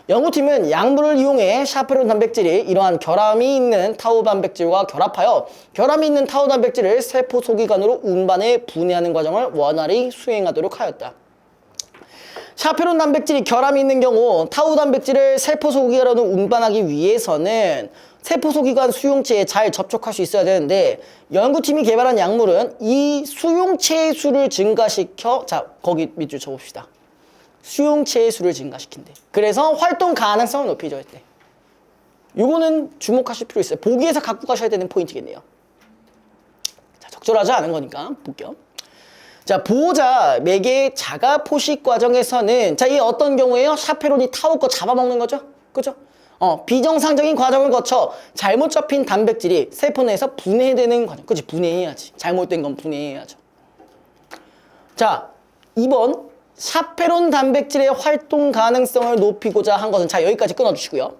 연구팀은 약물을 이용해 샤페론 단백질이 이러한 결함이 있는 타우 단백질과 결합하여 결함이 있는 타우 단백질을 세포 소기관으로 운반해 분해하는 과정을 원활히 수행하도록 하였다. 샤페론 단백질이 결함이 있는 경우 타우 단백질을 세포 소기관으로 운반하기 위해서는 세포 소기관 수용체에 잘 접촉할 수 있어야 되는데 연구팀이 개발한 약물은 이 수용체의 수를 증가시켜 자 거기 밑줄 쳐봅시다. 수용체의 수를 증가시킨대. 그래서 활동 가능성을 높이죠. 했대. 요거는 주목하실 필요 있어요. 보기에서 갖고 가셔야 되는 포인트겠네요. 자, 적절하지 않은 거니까 볼게요. 자, 보호자 맥의 자가 포식 과정에서는 자, 이 어떤 경우에요? 샤페론이 타우 거 잡아먹는 거죠? 그죠? 비정상적인 과정을 거쳐 잘못 잡힌 단백질이 세포 내에서 분해되는 과정. 그치? 분해해야지. 잘못된 건 분해해야죠. 자, 2번. 샤페론 단백질의 활동 가능성을 높이고자 한 것은 자, 여기까지 끊어주시고요.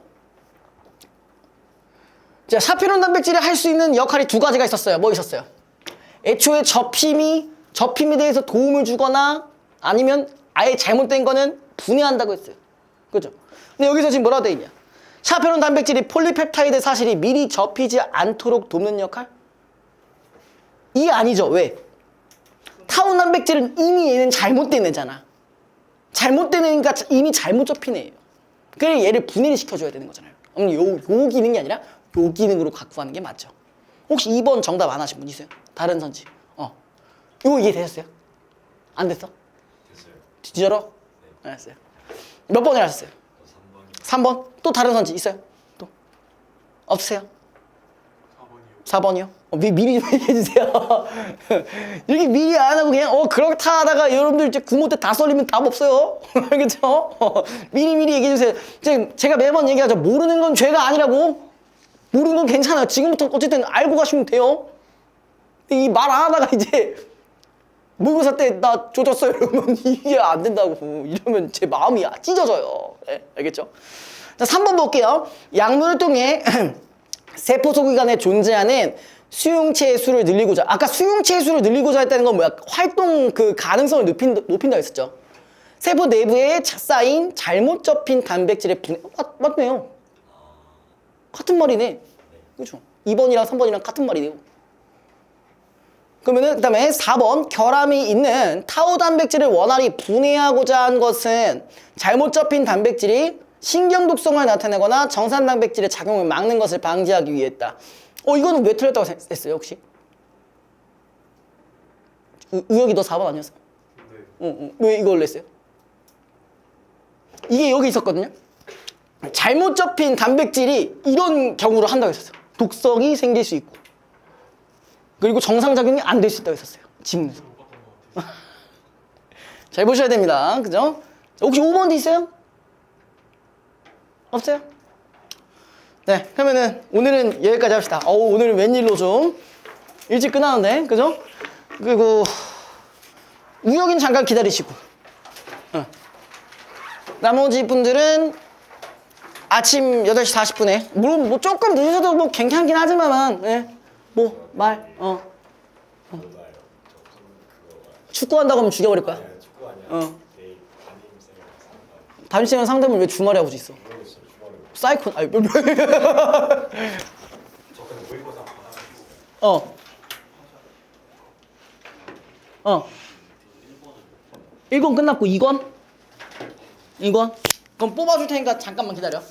자, 샤페론 단백질이 할 수 있는 역할이 두 가지가 있었어요. 뭐 있었어요? 애초에 접힘에 대해서 도움을 주거나 아니면 아예 잘못된 거는 분해한다고 했어요. 그죠? 근데 여기서 지금 뭐라고 돼 있냐? 샤페론 단백질이 폴리펩타이드 사실이 미리 접히지 않도록 돕는 역할? 이게 아니죠. 왜? 타우 단백질은 이미 얘는 잘못된 애잖아. 잘못된 애니까 이미 잘못 접힌 애예요. 그래 얘를 분해를 시켜줘야 되는 거잖아요. 요 기능이 아니라 요 기능으로 갖고 가는 게 맞죠. 혹시 2번 정답 안 하신 분 있어요? 다른 선지. 이거 이해되셨어요? 안 됐어? 됐어요. 진짜로? 네. 알았어요. 몇 번을 하셨어요? 3번. 또 다른 선지 있어요? 또? 없으세요? 4번이요. 미리 좀 얘기해주세요. 이렇게 미리 안 하고 그냥 그렇다 하다가 여러분들 이제 구모 때 다 썰리면 답 없어요. 알겠죠? 미리 얘기해주세요. 제가 매번 얘기하죠. 모르는 건 죄가 아니라고. 모르는 건 괜찮아요. 지금부터 어쨌든 알고 가시면 돼요. 이 말 안 하다가 이제 모의고사 때 나 조졌어요 이러면 이게 안 된다고. 이러면 제 마음이 찢어져요. 네, 알겠죠? 자, 3번 볼게요. 약물을 통해 세포 소기관에 존재하는 수용체의 수를 늘리고자. 아까 수용체의 수를 늘리고자 했다는 건 뭐야? 활동 그 가능성을 높인다고 했었죠. 세포 내부에 쌓인 잘못 접힌 단백질의 분해. 맞네요. 같은 말이네. 그죠? 2번이랑 3번이랑 같은 말이네요. 그러면은 그다음에 4번 결함이 있는 타우 단백질을 원활히 분해하고자 한 것은 잘못 접힌 단백질이 신경 독성을 나타내거나 정산 단백질의 작용을 막는 것을 방지하기 위했다. 이거는 왜 틀렸다고 했어요, 혹시? 우혁이 너 4번 아니었어? 네. 왜 이걸 냈어요? 이게 여기 있었거든요. 잘못 접힌 단백질이 이런 경우를 한다고 했었어요. 독성이 생길 수 있고. 그리고 정상작용이 안 될 수 있다고 했었어요. 지문에서. 잘 보셔야 됩니다. 그죠? 혹시 5번도 있어요? 없어요? 네, 그러면은 오늘은 여기까지 합시다. 오늘은 웬일로 좀 일찍 끝나는데, 그죠? 그리고 우혁이는 잠깐 기다리시고 나머지 분들은 아침 8시 40분에 물론 뭐 조금 늦으셔도 뭐 괜찮긴 하지만 축구한다고 하면 죽여버릴 거야. 축구 아니야. 내일 담임쌤은 상담을 왜 주말에 하고 있어? 사이콘 저 근데 모의고사 받아가지고 1권 끝났고 2권? 그럼 뽑아줄 테니까 잠깐만 기다려.